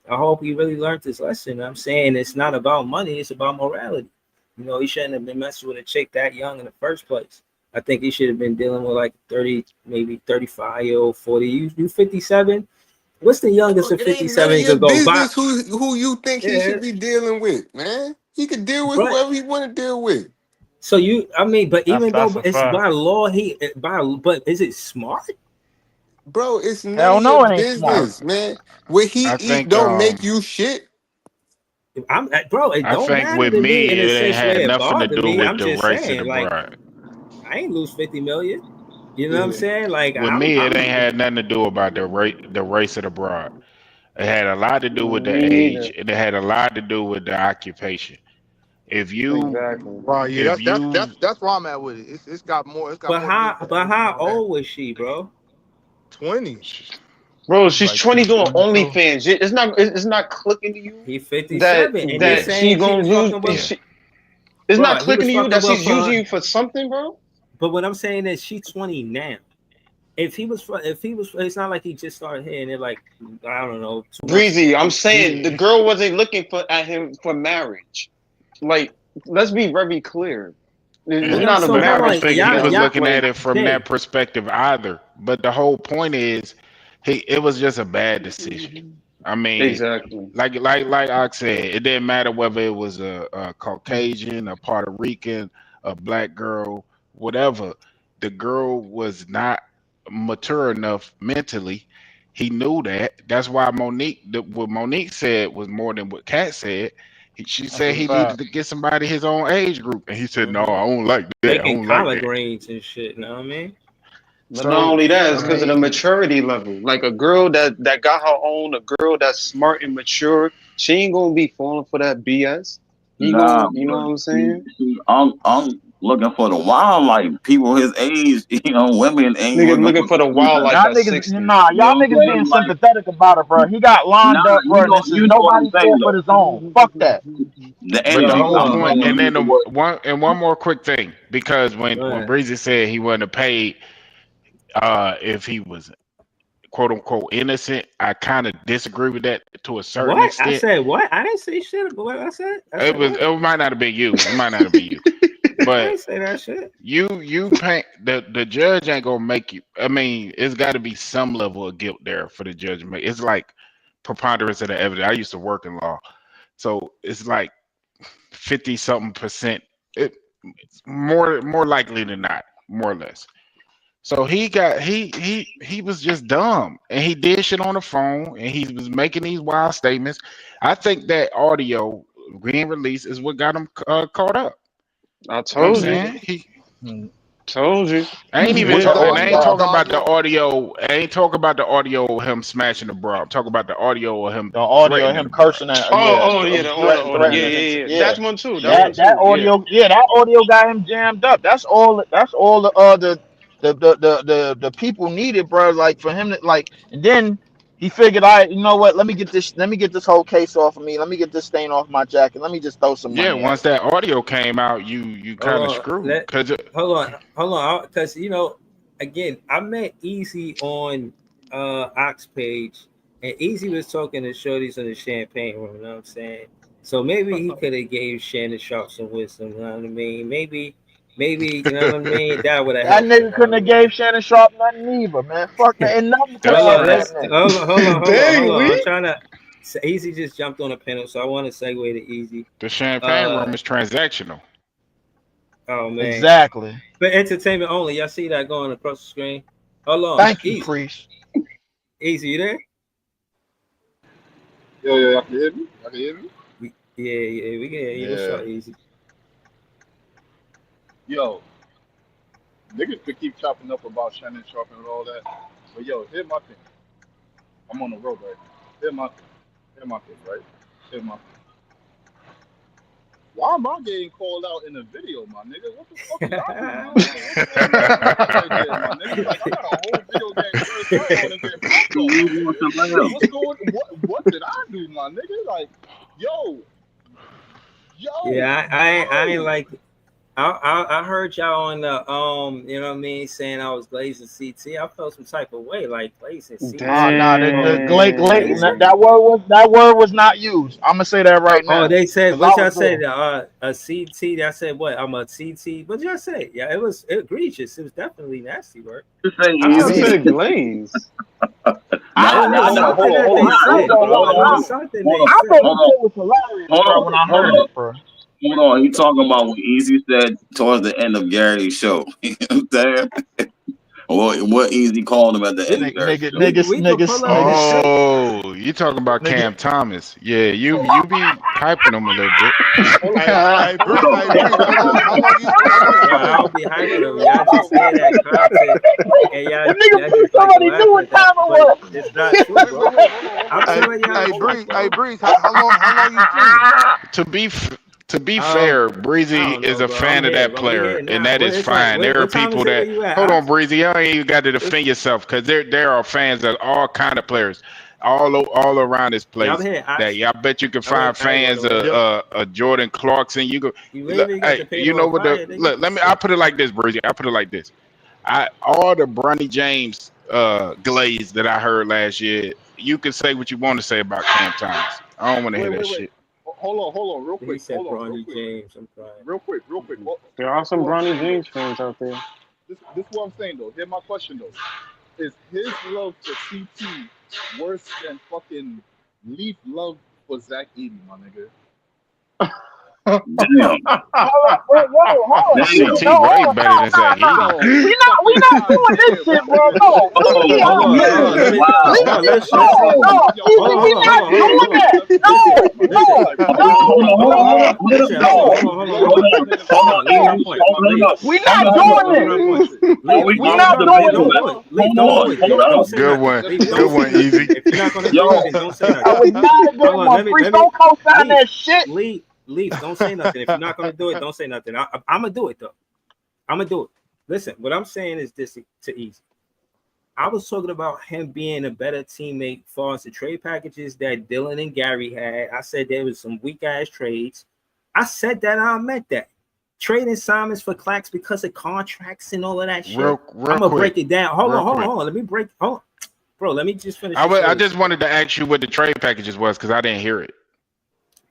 I hope he really learned his lesson. I'm saying it's not about money, it's about morality. He shouldn't have been messing with a chick that young in the first place. I think he should have been dealing with like 30, maybe 35-year-old, 40. You 57? What's the youngest Bro, of it ain't none of 57 your could go by? business who you think he Yeah, should be dealing with, man. He could deal with but whoever he want to deal with. So you, I mean, but even though That's a it's fact. by law, but is it smart? Bro, it's none Hell of your no, it ain't smart. business, man. What he I eat think don't make you shit. Bro, it I don't think matter with to me me in a it ain't sense where had it nothing to bothered do me. with I'm the just race of saying, the like, bride. I ain't lose 50 million. You know what I'm Yeah. saying? Like, With me, it ain't had nothing to do about the race of the bride. It had a lot to do with the Me neither. age, and it had a lot to do with the occupation. If you, Exactly. Right. Yeah. if That's that's you, that's that's where I'm at with it. It's got more. It's got but more meat how, to but it how than that. old was she, bro? 20. Bro, She's she's like 20 doing 22. OnlyFans. It's not clicking to you He that 57, and you that yeah, she saying she gonna was use. fucking with, yeah. It's not bro? He clicking was to you fucking that with she's using her. you for something, bro. But what I'm saying is, she 20 now. If he was, it's not like he just started hitting it like I don't know 2 months ago. Breezy, I'm He, saying the girl wasn't looking for at him for marriage. Like, let's be very clear. It's And not a so and I hold don't on, marriage think thing he y'all, now. was y'all, looking Like, at it from Jay. that perspective either. But the whole point is, it was just a bad decision. I mean, exactly. like I said, it didn't matter whether it was a Caucasian, a Puerto Rican, a black girl, whatever. The girl was not mature enough mentally. He knew that. That's why what Monique said was more than what Kat said. She That's said a Mhm, he needed fact. to get somebody his own age group, and he said, "No, mhm. I don't like that. I Making don't like collard that." greens and shit. You know what I mean? But not So only that, I it's because of the mean, maturity level. Like a girl that got her own, a girl that's smart and mature, she ain't gonna be falling for that BS. He Nah, gonna, you know but what I'm see, saying? I'm looking for the wildlife. People his age, women ain't Nigga looking looking for for the the wildlife nah, female. at 60. You know y'all what I'm niggas being saying? Like, sympathetic about it, bro. He got lined nah, up, bro, and this is you know what I'm nobody's saying fault but though. his own. Fuck that. The But the Yo, energy hold whole on, coming point, hold from the and on. then people was one more quick thing, because Go when ahead. Breezy said he wouldn't have paid if he was quote unquote innocent, I kind of disagree with that to a certain What I extent. said? What I didn't say shit. But what I said? I It said was what? it might not have been you. It might not have been you. I But didn't say that shit. you paint the judge ain't gonna make you. I mean, it's got to be some level of guilt there for the judge to make. It's like preponderance of the evidence. I used to work in law, so it's like 50 something percent. It's more likely than not, more or less. So he was just dumb, and he did shit on the phone, and he was making these wild statements. I think that audio being released is what got him caught up. I You know what I'm told you. saying? He Told you. I ain't even What's the talk, and I ain't audio of the talking about the audio? audio. I ain't talking about the audio of him smashing the bra. I'm talking about the audio of him the audio of threatening him the bra. Mm. cursing at Oh, yeah, the order, order. Yeah, threatening yeah, and yeah. yeah. That's one too. That one That too. Yeah. audio, yeah, that audio got him jammed up. That's all the people needed, bro. Like for him to like, and then he figured, all right, you know what? Let me get this whole case off of me. Let me get this stain off my jacket. Let me just throw some Mm. money Yeah, at once it. that audio came out, you Hold kind of on. screwed because Hold on. Because again, I met Easy on Ox page, and Easy was talking to Shorties in the champagne room. You know what I'm saying? So maybe he could have gave Shannon Sharpe some wisdom. You know what I mean? Maybe you know what I mean. That would have that helped him. nigga You know couldn't what I have mean? gave Shannon Sharp nothing either, man. Fuck that, and nothing could have Hold helped on. that Let's nigga. Dang, hold on. I'm we. trying to. So Easy just jumped on a panel, so I want to segue to Easy. The champagne Uh room is transactional. oh man. Exactly. But entertainment only. Y'all see that going across the screen? Hold on. Thank you, Easy. priest. Easy, you there? Yo, yo, y'all can hear me? Y'all can hear me? Yeah, we can hear you. What's Yeah. up, Easy? Yo, niggas could keep chopping up about Shannon Sharpe and all that. But yo, here's my thing. I'm on the road right now. Here's my thing. Here's my thing, right? Here's my thing. Why am I getting called out in the video, my nigga? What the fuck did I do, my nigga? What's going on right there, my nigga? Like I got a whole video game cursed out on and getting popped so off, you my want nigga. somebody else. What's going what did I do, my nigga? Like, yo, Yeah, I ain't yo. like. I heard y'all on the you know what I mean, saying I was glazing CT. I felt some type of way, like glazing Oh CT, no, bro. Glazing. that word was not used. I'm gonna say that right Oh, now they said because I what y'all was said? there. A CT. I said what? I'm a CT. What y'all say? Yeah, it was egregious. It was definitely nasty work. Just say I I Nigga felt easy. some. said mean, glaze. Now It hold was on, hold on, hold something on, that hold they on, I ain't said, gonna bro. lie. It hold was on, something hold they on, I said. thought the hold on, shit was hilarious, hold bro, on, when I hold heard on. it, bro. hold on. He talking about what Easy said towards the end of Gary's show. You know what I'm saying? What Easy called him at the end We of Gary's show. we could pull up the Niggas, tape. Oh, you talking about nigga. Cam Thomas? Yeah, you be hyping him a little bit. Hold on, Bree, hold on, hey, Bree, how long Yeah, I don't be wait, hyping wait, them. wait, Y'all hold on, just hear that content and The nigga y'all Bree, just like somebody knew laughing what at that, time it but was. it's not true, wait, bro. wait, hold on, I'm Hey, telling y'all the truth, Hey, bro. Breeze, how long you streaming? To be to be Um, fair, I Breezy don't is know, a bro. I'm fan of here, that bro. We player, here and now. that What is it's like? fine. There are What time people is it? Where that you at? hold on, Ox? Breezy. You ain't even got to defend yourself because there are fans of all kind of players, all around this Yeah, I'm place. here, That Ox. I bet you can find I ain't going fans nowhere. Yo, of Jordan Clarkson. You go, You ain't look, even got hey, the paper you on know what the fire, nigga. look? Let me. I Shit. put it like this, Breezy. I put it like this. I all the Bronny James glaze that I heard last year. You can say what you want to say about Cam Thomas. I don't want to hear wait, that wait, wait. shit. Hold on, real He quick. said Hold on, real Bronny quick. James. I'm crying. Real quick. There are This is some what I'm Bronny saying though. James fans out there. This is what I'm saying though. Here's my question though. Is his love for CT worse than fucking Leaf love for Zach Eady, my nigga? Damn, Hold on. damn. CT No, way hold on. better than Zach Eady. Yo, We fucking not doing this goddamn, my shit, bro. nigga. No, Oh, Hold on, hold on. Let me wow. Leave, no. Yo, Let's Oh, listen. no, yo, Hold Easy, on, we hold on, hold not on, hold on, doing hold on. that. Listen, No, listen. no, hold on, hold on, hold on. no, Listen, no, Hold hold on. on, niggas hold on Hold on, some on. Let me hey, get my goofy point. shit, my hold nigga. Leave. up, we hold not up, hold Leave. up. doing Let me get this. my Niggas on point. shit. Leave. We Leave. off No, the no, break, no. man. Hold on. Leave. Hold Don't on, do it. hold Don't up. say Good nothing. one, Leave. Don't good say one, nothing. easy. If you're not gonna do it, Yo, then don't say I nothing. would not give Hold him on. a free. Let me. Don't co-sign Leave. that shit. Leave. Don't say nothing. If you're not gonna do it, don't say nothing. I'm gonna do it though. I'm gonna do it. Listen. What I'm saying is this to Easy. I was talking about him being a better teammate for us the trade packages that Dylan and Gary had. I said there was some weak ass trades. I said that I meant that. Trading Simons for Clax because of contracts and all of that shit. Real I'm gonna quick, break it down. real quick. Hold on. Let me break. Hold on, bro. Let me just finish this I story just to you, bro. wanted to ask you what the trade packages was because I didn't hear it.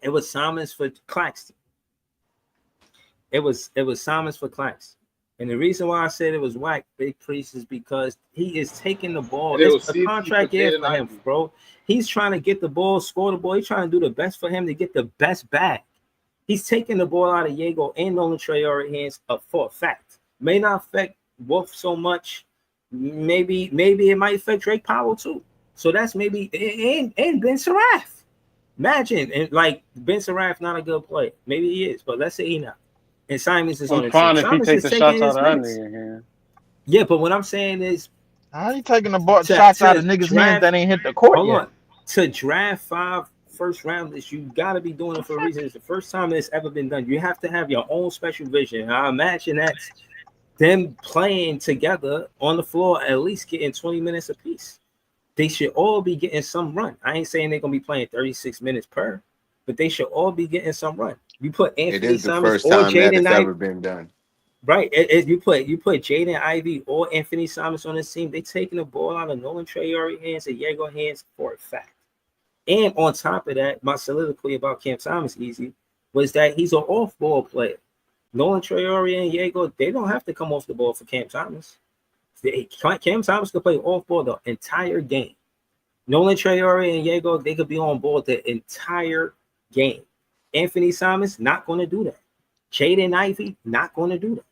It was Simons for Claxton. It was Simons for Claxton. And the reason why I said it was whack, Big Priest, is because he is taking the ball. And it It's was a CT for contract year Jaden for him, Ivey. bro. He's trying to get the ball, score the ball. He's trying to do the best for him to get the best bag. He's taking the ball out of Diego and Nolan Traore hands for a fact. May not affect Wolf so much. Maybe it might affect Drake Powell too. So that's maybe and Ben Sarath. Imagine and like Ben Sarath not a good player. Maybe he is, but let's say he not. And Simons is on I'm the team. fine if he Simons take is the taking shots out his of that minutes. nigga here. Yeah, but what I'm saying is How you taking the ball, to shots out of to niggas' hands draft. that ain't hit the court Hold yet? on. To draft 5 first rounders, you got to be doing it for a reason. It's the first time it's ever been done. You have to have your own special vision. I imagine that's them playing together on the floor, at least getting 20 minutes apiece. They should all be getting some run. I ain't saying they're gonna be playing 36 minutes per, but they should all be getting some run. You put It Anthony is the Simons first or time that Jaden it's Ivey, ever been done. right? You put Jaden Ivey or Anthony Simons on this team. They taking the ball out of Nolan Traore hands and Diego hands for a fact. And on top of that, my soliloquy about Cam Thomas easy was that he's an off-ball player. Nolan Traore and Diego, they don't have to come off the ball for Cam Thomas. Cam Thomas could play off ball the entire game. Nolan Traore and Diego, they could be on board the entire game. Anthony Simons not going to do that. Jaden Ivey not going to do that.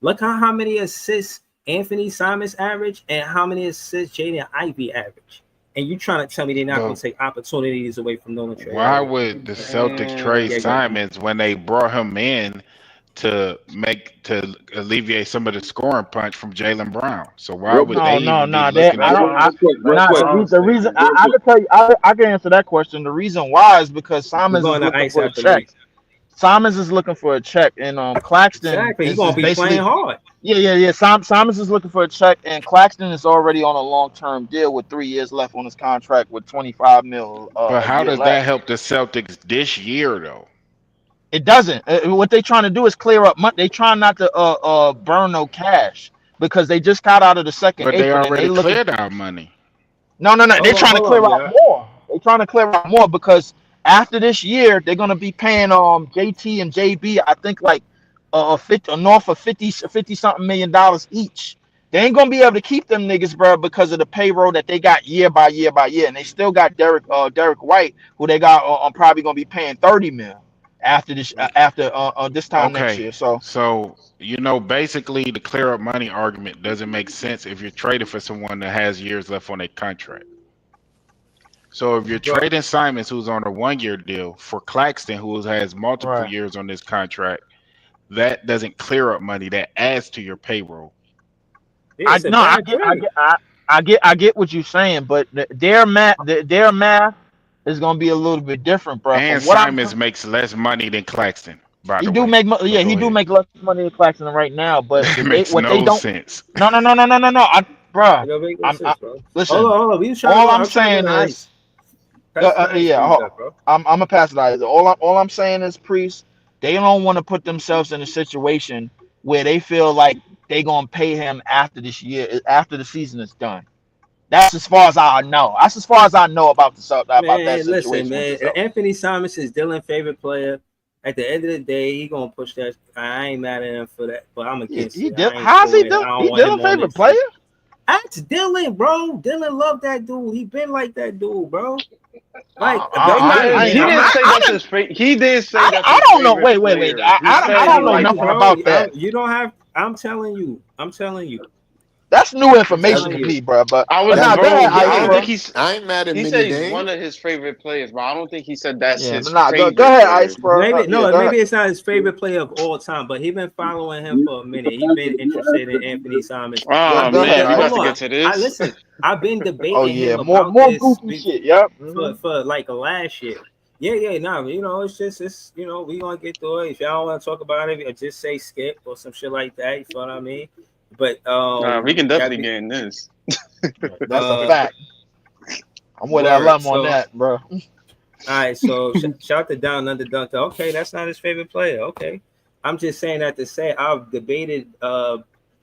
Look how many assists Anthony Simons average and how many assists Jaden Ivey average. And you trying to tell me they're not going But to take opportunities away from Nolan why Traore would the Celtics and trade Diego? Man, Simons when they brought him in to alleviate some of the scoring punch from Jalen Brown? So why real would quick, they No. even be That looking I at? don't. real quick, The honestly, reason real I quick. can tell you, I can answer that question. The reason why is because We're Simons is going to looking ice for a after check. Lee. Simons is looking for a check, and Claxton Exactly. He's is going to be playing basically hard. yeah. Simons is looking for a check, and Claxton is already on a long term deal with 3 years left on his contract with 25 mil But a how year does that left. help the Celtics this year though? It doesn't. What they trying to do is clear up money. They trying not to burn no cash because they just got out of the second But they apron and they already looking. cleared our money. No. They're trying to Hold clear on, out yeah. more. They're trying to clear out more because after this year, they're gonna be paying JT and JB. I think like 50 north of 50 something $1 million each. They ain't gonna be able to keep them niggas, bro, because of the payroll that they got year by year by year, and they still got Derek White, who they got. I'm probably gonna be paying 30 mil. after this this time next Okay, year. So so basically the clear up money argument doesn't make sense if you're trading for someone that has years left on their contract. So if you're Bro, trading Simons, who's on a 1 year deal, for Claxton, who has multiple right. years on this contract, that doesn't clear up money. That adds to your payroll. yeah, it's a bad trade. I get what you're saying, but their math is gonna be a little bit different, bro. And From what I'm Simons makes less money than Claxton, by he the do way. make But he go do ahead. make less money than Claxton right now, but That makes what they no don't sense. no. It Bruh, don't make no I sense, bro. Hold listen. on, hold on. We trying to All go. I'm I'm trying to go saying to is ice. Pass the ice. yeah. What you got, bro? I'm gonna pass it out. All I'm saying is, priest, they don't want to put themselves in a situation where they feel like they gonna pay him after this year, after the season is done. That's as far as I know. That's as far as I know about about that Man, listen, situation with the man. Celtics. Anthony Simons is Dylan's favorite player. At the end of the day, he gonna push that. I ain't mad at him for that, but I'm against He it. did. I ain't How's for it. I don't he want him Dylan on favorite this player? team. That's Dylan, bro. Dylan love that dude. He been like that dude, bro. Like, No, I'm not he even. I'm didn't not. say that's his favorite. He did say that's I his don't know. favorite Wait. player. He I said I'm he don't know telling likes you, nothing him. bro. about that. You don't have. I'm telling you. I'm telling you. That's new I'm information telling to you. me, bro. I But was, now That's go bro. ahead, I Ice, don't yeah. think bro. I ain't mad at he Mini said he's Dame. one of his favorite players, but I don't think he said that's Yeah, his nah, go favorite ahead, Ice, player. bro. Maybe Yeah, no. go ahead. Maybe it's not his favorite player of all time, but he been following him for a minute. He been interested in Anthony Simons. Go, I've go been. ahead, We Ice. about Hold to on. get to I this. listen. I've been Oh debating yeah, him about more this goofy shit. Yep. for like last year. Yeah. No, it's we gonna get through it. If y'all don't want to talk about it, or just say skip or some shit like that. You feel what I mean? But Nah, we can that definitely be get in this. That's a fact. I'm with word. LM on So that, bro. all right, so shout the down under dunker. Okay, that's not his favorite player. Okay, I'm just saying that to say I've debated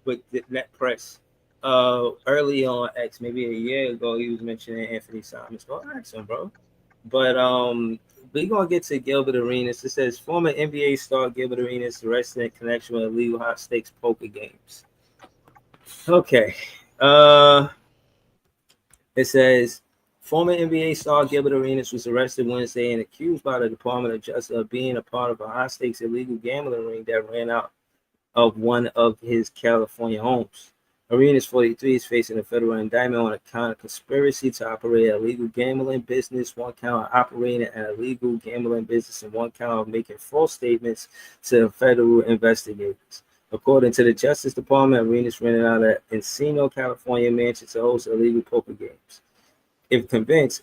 with the net press early on X, maybe a year ago. He was mentioning Anthony Simons. Go ask him, bro. But we gonna get to Gilbert Arenas. It says former NBA star Gilbert Arenas arrested in connection with illegal high stakes poker games. Okay, uh, it says former NBA star Gilbert Arenas was arrested Wednesday and accused by the Department of Justice of being a part of a high stakes illegal gambling ring that ran out of one of his California homes. Arenas, 43, is facing a federal indictment on account of conspiracy to operate a legal gambling business, one count of operating an illegal gambling business, and one count of making false statements to federal investigators. According to the Justice Department, Arenas rented out an Encino, California mansion to host illegal poker games. If convicted,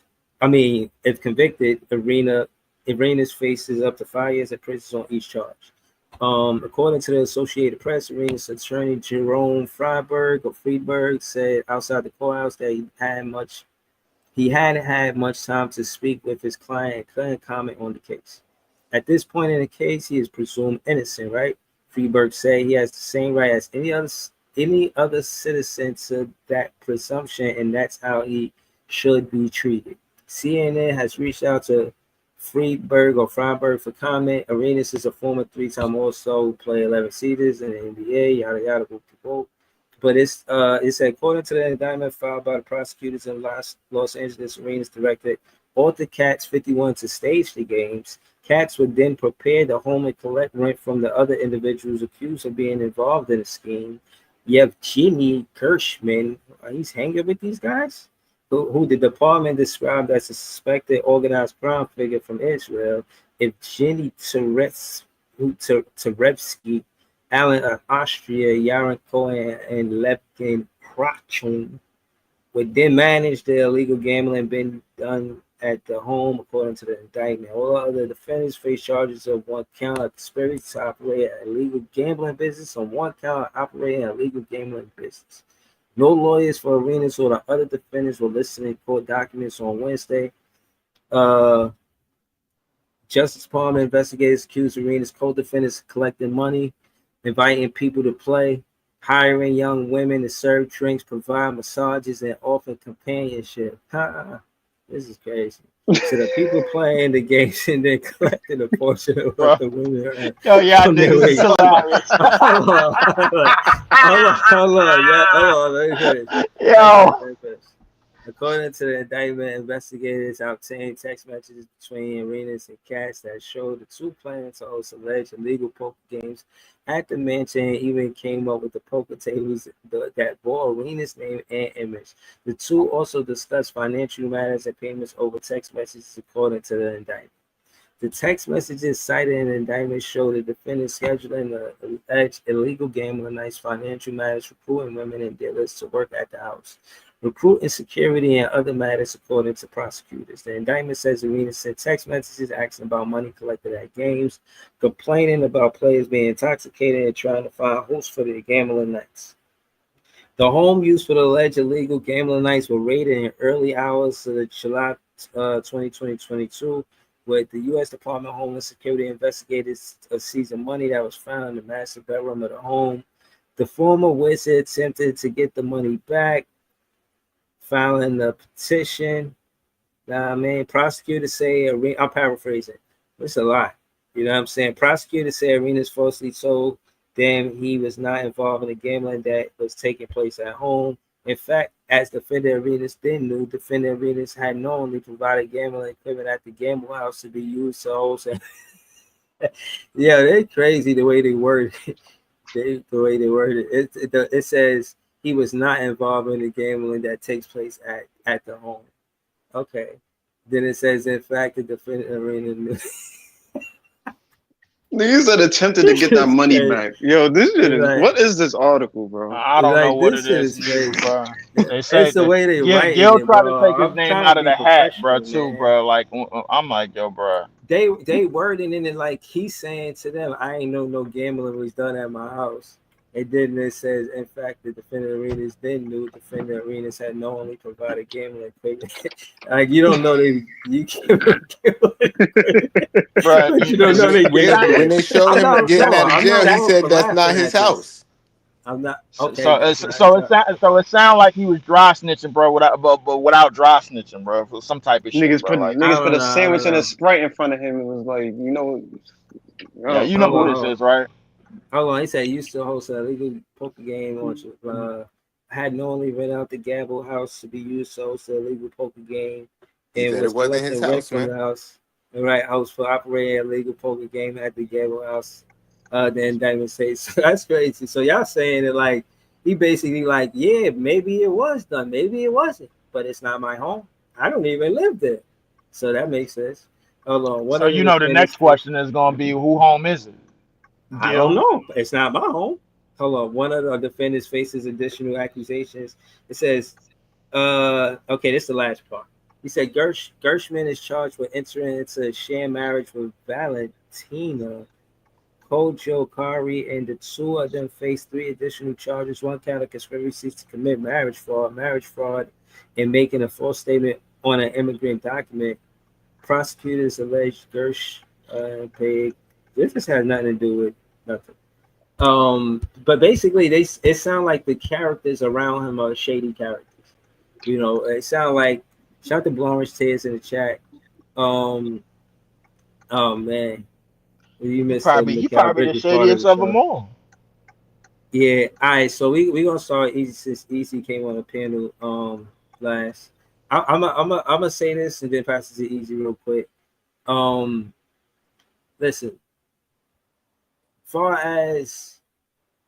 Arenas faces up to 5 years of prison on each charge. According to the Associated Press, Arenas attorney Jerome Friedberg said outside the courthouse that he hadn't had much time to speak with his client and couldn't comment on the case. At this point in the case, he is presumed innocent, right? Friedberg said he has the same right as any other citizen to that presumption, and that's how he should be treated. CNN has reached out to Friedberg for comment. Arenas is a former three-time All-Star, played 11 seasons in the NBA, yada yada, boop. But it said according to the indictment filed by the prosecutors in Los Angeles, Arenas directed Arthur Katz 51 to stage the games. Katz would then prepare the home and collect rent from the other individuals accused of being involved in the scheme. Yevgeny Kirschman, he's hanging with these guys, who the department described as a suspected organized crime figure from Israel. Evgeny Terevsky, Alan of Austria, Yaron Cohen, and Levkin Krachun would then manage the illegal gambling been done at the home, according to the indictment. All other defendants face charges of one count of conspiracy to operate an illegal gambling business and one count of operating an illegal gambling business. No lawyers for Arenas or the other defendants were listed in court documents on Wednesday. Justice Department investigators accused Arenas co-defendants of collecting money, inviting people to play, hiring young women to serve drinks, provide massages, and offer companionship. This is crazy. So the people playing the games and then collecting a portion of what Bro. the women earn Yo, y'all from their niggas is wages. hilarious. Hold on. Yeah, hold on. Let me finish. Yo. According to the indictment, investigators obtained text messages between Arenas and Katz that showed the two planning to host alleged illegal poker games at the mansion and even came up with the poker tables that bore Arenas' name and image. The two also discussed financial matters and payments over text messages, according to the indictment. The text messages cited in the indictment show the defendant scheduling the alleged illegal gambling nights, financial matters, recruiting women and dealers to work at the house, recruiting security and other matters, according to prosecutors. The indictment says Arena sent text messages asking about money collected at games, complaining about players being intoxicated, and trying to find hosts for the gambling nights. The home used for the alleged illegal gambling nights were raided in early hours of July 2022, with the U.S. Department of Homeland Security investigators seizing money that was found in the master bedroom of the home. The former wizard attempted to get the money back, filing the petition. Nah, I mean, prosecutors say, I'm paraphrasing. It's a lot. You know what I'm saying? Prosecutors say Arenas falsely told them he was not involved in the gambling that was taking place at home. In fact, as defendant Arenas then knew, defendant Arenas had knowingly provided gambling equipment at the gamble house to be used to host. Yeah, they're crazy the way they word it. The way they word it. It says he was not involved in the gambling that takes place at the home. Okay. Then it says, in fact, the defendant Arena knew. Nigga said attempted to This get that is money crazy. back. Yo, this shit It's is. like, What is this article, bro? I don't know what this it shit is is either, crazy. bro. They say It's the that way they writing Gil it, tried to bro. take his I'm name trying to out of be the hat, bro, professional, too, man. bro. Like I'm like, yo, bro. They wording it like he's saying to them, I ain't know no gambling was done at my house. And then it says, in fact, the defendant Arenas then knew defendant Arenas had knowingly provided gambling equipment. Like you don't know you give them gambling equipment, Bro, but you don't know they When gambling. they showed I'm him not getting no, out of I'm not jail, he wrong said for that's not laughing his at this. house. I'm not so okay. so That's it's, not his so it sound like he was dry snitching, bro, but without dry snitching, bro, for some type of shit, bro. Like, I Niggas put don't a know. I don't sandwich and a know. Sprite in front of him and was like, yeah, oh, you know Hold who on, cool. this hold on. is, right? Hold on. He said he used to host a legal poker game on had knowingly rent out the gamble house to be used to host a legal poker game He and said it was wasn't his collecting rent house, from man. the house. The right house for operating a legal poker game at the gamble house. The indictment says so that's crazy. So y'all saying it like he basically like, yeah, maybe it was done, maybe it wasn't, but it's not my home. I don't even live there. So that makes sense. Hold on. One So of the you know the defendants next question is gonna be who home is it? I don't Gil. know. It's not my home. Hold on. One of the defendants faces additional accusations. It says, okay, this is the last part. He said Gershman is charged with entering into a sham marriage with Valentina Kojo Kari, and the two of them face three additional charges. One count of conspiracy to commit marriage fraud, and making a false statement on an immigrant document. Prosecutors allege Gersh paid. This just has nothing to do with nothing. But basically, it sound like the characters around him are shady characters. You know, it sound like shout to Blowing Tears in the chat. Um, oh man, you He missed the probably he Mikal probably the Bridges part of shadiest the of them show. all. Yeah, all right. So we gonna start easy since Easy came on the panel last. I'm gonna say this and then pass it to Easy real quick. Um, listen, far as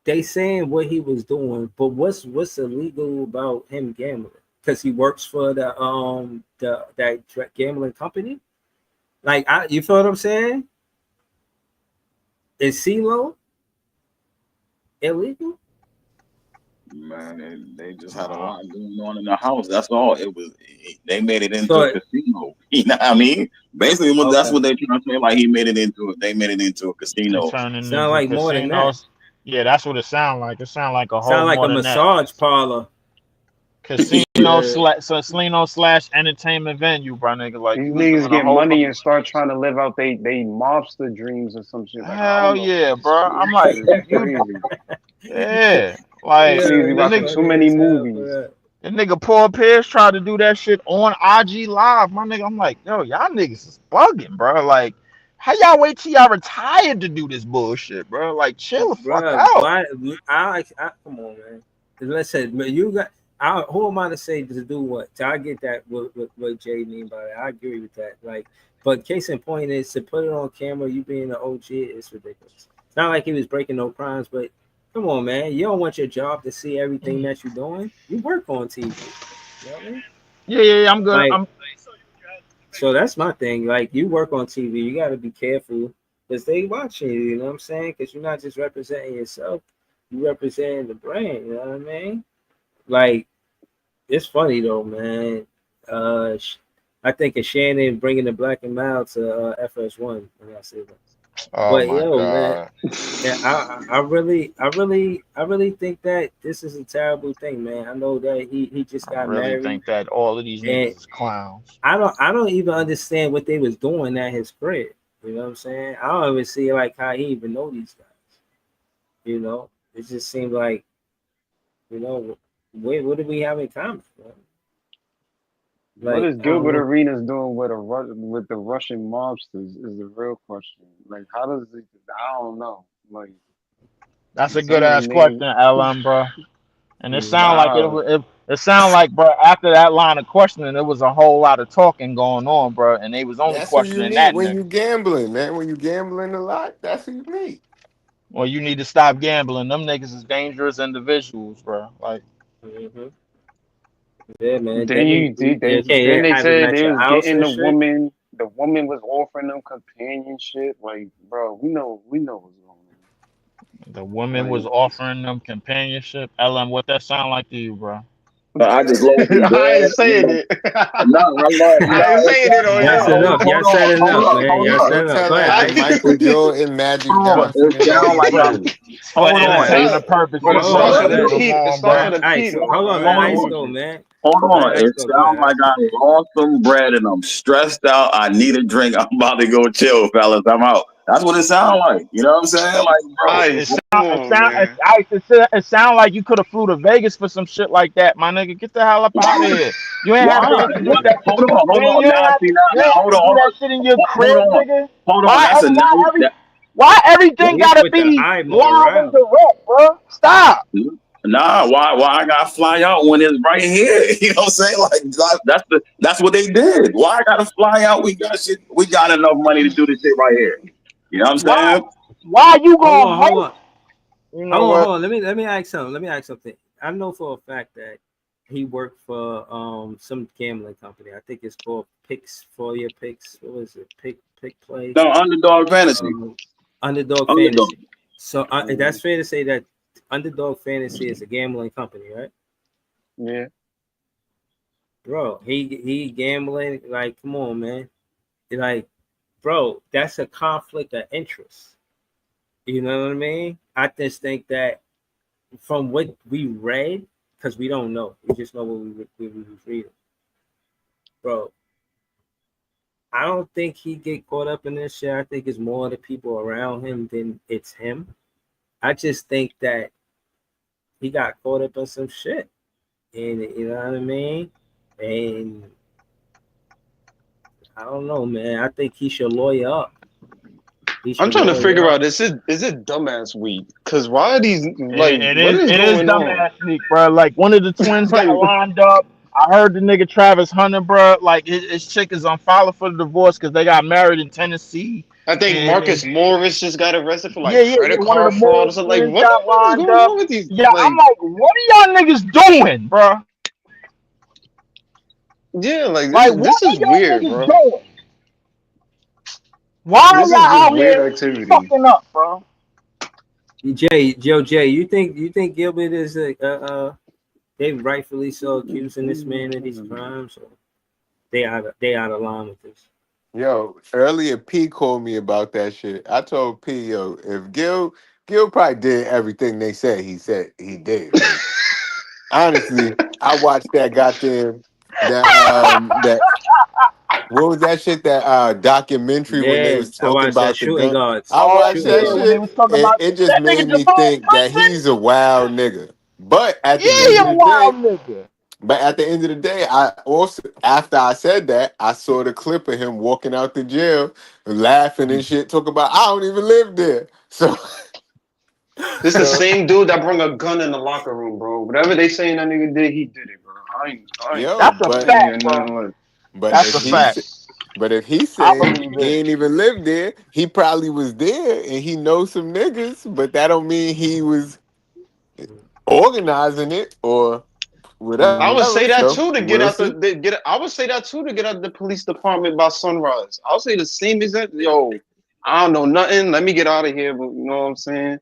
they saying what he was doing, but what's illegal about him gambling? Because he works for that gambling company. Like you feel what I'm saying? Is CeeLo illegal? Man, they just had a lot going on in the house. That's all. They made it into a So casino. You know what I mean? Basically, that's okay, what they trying to say. Like they made it into a It casino. turning sound into like more than that. casinos. Yeah, that's what it sound like. It sound like a whole Sound like more a than that. massage parlor. Yeah, Casino slash entertainment venue, bro, nigga. Like These you was niggas doing a get whole money bunch and of start shady trying shit. to live out they mobster dreams or some shit. Like, I don't Hell know. yeah, This bro. I'm like, shit is you crazy. yeah. Like yeah, Niggas be the that's watching nigga too funny many as hell for movies. that. the nigga Paul Pierce tried to do that shit on IG Live. My nigga, I'm like, yo, y'all niggas is bugging, bro. Like, how y'all wait till y'all retired to do this bullshit, bro? Like, chill the fuck Bruh, out. why? I come on, man. Listen, you got. who am I to say to do what? So I get that what Jay mean by that. I agree with that. Like, but case in point is to put it on camera. You being an OG, it's ridiculous. It's not like he was breaking no crimes, but come on, man. You don't want your job to see everything that you're doing. You work on TV. You know what I mean? Yeah. I'm good. Like, I'm so that's my thing. Like, you work on TV, you got to be careful because they watching you. You know what I'm saying? Because you're not just representing yourself, you representing the brand. You know what I mean? Like, it's funny though, man. I think of Shannon bringing the black and mild to FS1 when I say that. oh But my yo, man, god. yeah, I really think that this is a terrible thing, man. I know that he just I got really married, think that all of these and niggas is clowns. I don't even understand what they was doing at his crib. You know what I'm saying? I don't even see like how he even know these guys. You know, it just seemed like what do we have in common? Man? What Like is I don't Gilbert know. Arenas doing with with the Russian mobsters is the real question. Like, how does it? I don't know. Like, That's a good some of the ass niggas, question, LM, bro. And it sound like Mhm. it sound like, bro, after that line of questioning, there was a whole lot of talking going on, bro, and they was only That's who you questioning meet that when nigga. you gambling, man. When you gambling a lot, that's who you meet. Well, you need to stop gambling. Them niggas is dangerous individuals, bro. Like, Mhm. Yeah, man. then Then you you then can't they have him said at they your was house getting and the shit. woman. The woman was offering them companionship. Like, bro, we know what's going the on. woman was Like, offering them companionship. LM, what that sound like to you, bro? I just lost some I ain't bread. saying it. No, I love no. I ain't It's saying it sound on That's like here. enough. Y'all said enough, man. Y'all said Don't enough. tell Go her ahead, I that Ice. Michael Jordan, Magic It Johnson, and all sound these like I brothers. It's for hold it on. entertainment sounds, purposes, but it Hold bro. starts on. with a Let P. It Come on, starts bro. with a P Ice. though. Hold on. I Let ain't gonna Ice Hold hold go, you. man. on. Let Ice It go. Go sounds ahead, like Ice. I lost some bread and I'm stressed out. I need a drink. I'm about to go chill, fellas. I'm out. That's what it sounds like. You know what I'm saying? Like, bro. Ice, come on, man. It sound like you could have flew to Vegas for some shit like that, my nigga. Get the hell up out of Why? here. You ain't have to Why? introduce What? that. Hold on. Hold on. You ain't Now, have see, to. now, You ain't have hold to on. do that shit in your Hold crib, on. nigga. Hold on. Why? That's a nice. Why every? That, Why everything He gotta put the be eye more live and around. direct, bro? Stop. nah. Why? I gotta fly out when it's right here? You know what I'm saying? That's what they did. Why I gotta fly out? We got shit. We got enough money to do this shit right here. You know what I'm Why? saying? Why you Hold gonna on. Hold host? on. You know Hold on. what? Hold on. Let me ask something. Let me ask something. I know for a fact that he worked for some gambling company. I think it's called Picks for your picks. What was it? Pick play. No, underdog fantasy. Um, Underdog Underdog. Fantasy. So Mhm. that's fair to say that Underdog Fantasy is a gambling company, right? Yeah. Bro, he gambling. Like, come on, man. Like, bro, that's a conflict of interest. You know what I mean? I just think that from what we read, because we don't know, we just know what we was reading, bro. I don't think he get caught up in this shit. I think it's more the people around him than it's him. I just think that he got caught up in some shit, and you know what I mean. And I don't know, man. I think he should lawyer up. He I'm should trying to lawyer figure up. out is it dumbass week? Cause why are these like It what is. is It is going on? dumbass week, bro. Like one of the twins got Like, lined up. I heard the nigga Travis Hunter, bro. Like his chick is on file for the divorce because they got married in Tennessee. I think And Marcus Morris just got arrested for like yeah. credit One of the card fraud or Morris something. Like, twins what the got fuck is lined going up. on with these? Yeah, I'm Like, like, what are y'all niggas doing, bro? yeah, like Like, what this are is y'all weird, niggas bro. doing? Why are This is y'all just out weird here activity. fucking up, bro? Jay, you think Gilbert is they rightfully so accusing this man of these crimes, or they out of line with this? Yo, earlier P called me about that shit. I told P, yo, if Gil probably did everything they said he did. Like honestly, I watched that goddamn that what was that shit that documentary when they Yeah, was I talking watched that about the shooting gun. guards. I Oh watched Shooting that yeah, when guards. they shit was talking and about it just that made nigga me Javon think that Franklin. he's a wild nigga. But at the Yeah, end you of a the wild day, nigga. I also after I said that, I saw the clip of him walking out the jail, laughing and shit, talking about I don't even live there. So This the same dude that brought a gun in the locker room, bro. Whatever they saying that nigga did, he did it, bro. Yo, That's a I but ain't fact, hear bro. nothing like. but That's if a he fact. but if he I say believe he it. ain't even lived there, he probably was there and he knows some niggas, but that don't mean he was organizing it or whatever. I would say that So too to get we'll out see. I would say that too to get out the police department by sunrise. I'll say the same exact. Yo, I don't know nothing. Let me get out of here. But you know what I'm saying?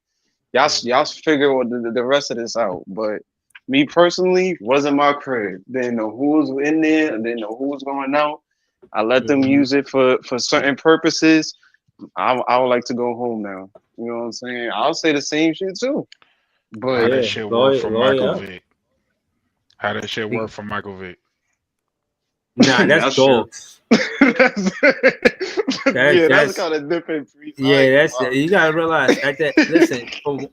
Y'all figure what the rest of this out. But me personally, wasn't my crib. Didn't know who was in there. Didn't know who was going out. I let them use it for certain purposes. I would like to go home now. You know what I'm saying? I'll say the same shit too. How But that Yeah, shit work for Michael lawyer up. Vick? How that shit work for Michael Vick? Nah, that's that's true. dogs. that's, That yeah, that's that's kind of different. Priest. I ain't yeah, gonna that's you gotta realize at that. lie. Listen,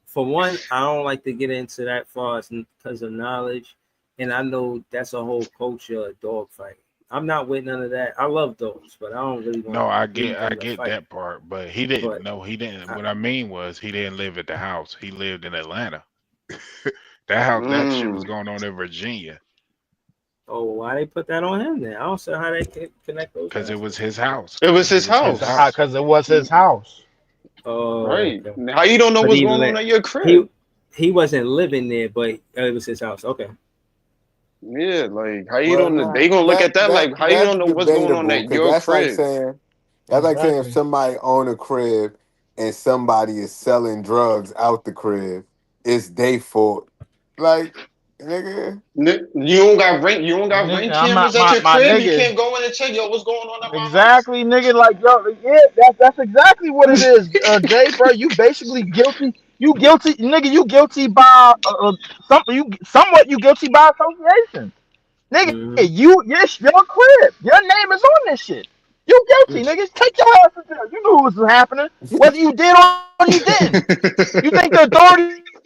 for one, I don't like to get into that far because of knowledge, and I know that's a whole culture of dog fighting. I'm not with none of that. I love dogs, but I don't really want No, to I breed them to get fight. that part, but he didn't. But No, he didn't. I, What I mean was he didn't live at the house. He lived in Atlanta. That house, that shit was Mm. going on in Virginia oh, why they put that on him then? I don't see how they can connect those because it dots. was his house. It was It his was his house, house. Because it was his house. Oh, right? okay. How you don't know But what's he going on let at your he crib? he wasn't living there, but it was his house. Okay. Yeah, like how you Well, don't know? nah, They gonna look that at that that like how you that's don't know what's going on debatable at because your crib? that's like saying if Exactly. somebody own a crib and somebody is selling drugs out the crib, it's they fault. Like, nigga, You don't got Nigga, ring I'm not cameras at your my crib. You nigga. can't go in and check yo what's going on at my house. Exactly, nigga. Like, yo, yeah, that's exactly what it is, Jay, bro. You basically guilty. You guilty, nigga. You guilty by somewhat. You guilty by association, nigga. Mm-hmm. Yes, your crib. Your name is on this shit. You guilty, niggas. Take your ass to jail. You knew what was happening. Whether you did or you didn't. You think the authorities gonna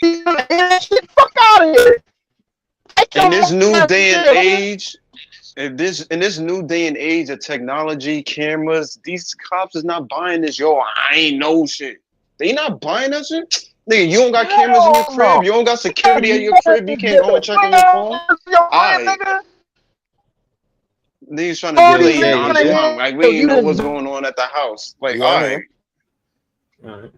hear that shit? Fuck out of here. Take your In monkey this ass new to day and jail, nigga. age, in this new day and age of technology, cameras, these cops is not buying this. Yo, I ain't know shit. They not buying that shit. Nigga, you don't got cameras in your Hell crib. no. You don't got security at You your crib. You can't go and check on your phone. your crib, Alright, nigga. niggas trying to Yeah, play Authorities yeah, ain't yeah. gonna nonchalant, hear like we ain't you know what's didn't going on at the house. Like, yeah, I'm alright, here. All right.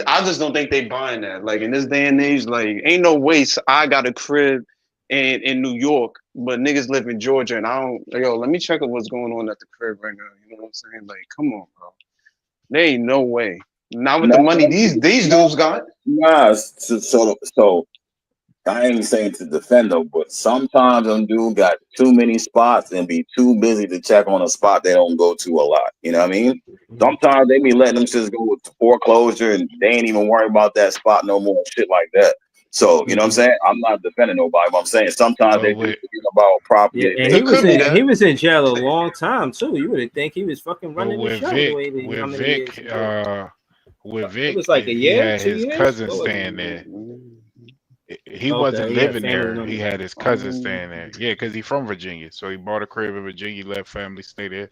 I just don't think they buying that. Like in this day and age, like ain't no way I got a crib in New York, but niggas live in Georgia, and I don't. Yo, let me check out what's going on at the crib right now. You know what I'm saying? Like, come on, bro. There ain't no way. Not with the No, money these no, dudes got. nah. So I ain't saying to defend them, but sometimes them dude got too many spots and be too busy to check on a spot they don't go to a lot. You know what I mean? Mm-hmm. Sometimes they be letting them just go with foreclosure and they ain't even worry about that spot no more, shit like that. So, you know what I'm Mm-hmm. saying? I'm not defending nobody, but I'm saying sometimes But they just with forget about Yeah, property that and they It could be own. that. he was in jail a long time too. You would think he was fucking but running the show the way that how with many years Vic, he did. with It Vic, was like a he year, had two his years. cousin What was it? staying there. He wasn't Okay, yeah, living family there. He members. had his cousin staying there. Yeah, because he's from Virginia, so he bought a crib in Virginia, let family stay there,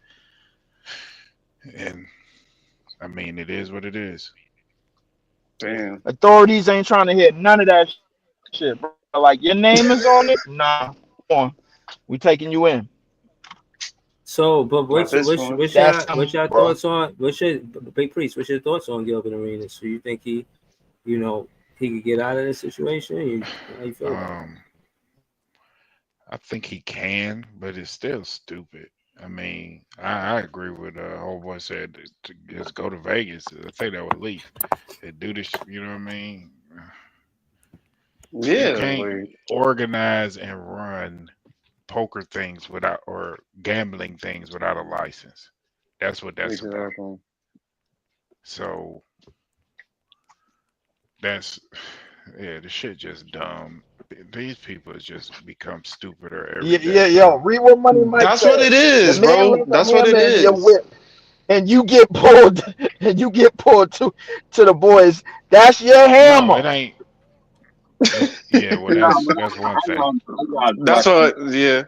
and I mean, it is what it is. Damn. authorities ain't trying to hear none of that shit, bro. Like your name is on it? Nah. Come on. We taking you in. So, but At this point. That's what's simple, your bro. thoughts on what's your big priest? What's your thoughts on Gilbert Arenas? So you think you know, he could get out of this situation? How you feel about it? Um, I think he can, but it's still stupid. I mean, I agree with homeboy said to just go to Vegas. I think that would leave and do this. You know what I mean? You Yeah, can't like organize and run poker things without or gambling things without a license. That's what that's about. exactly. So that's yeah, the shit just dumb. These people just become stupider every Yeah, yeah, day. yo, read what Money Mike That's what said. it The is, man bro. left a That's what it hammer in your is. whip, and you get pulled, and you get pulled to the boys. That's your No, it hammer. ain't. Yeah, well, No, but that's one thing. I got a That's question. what. Yeah.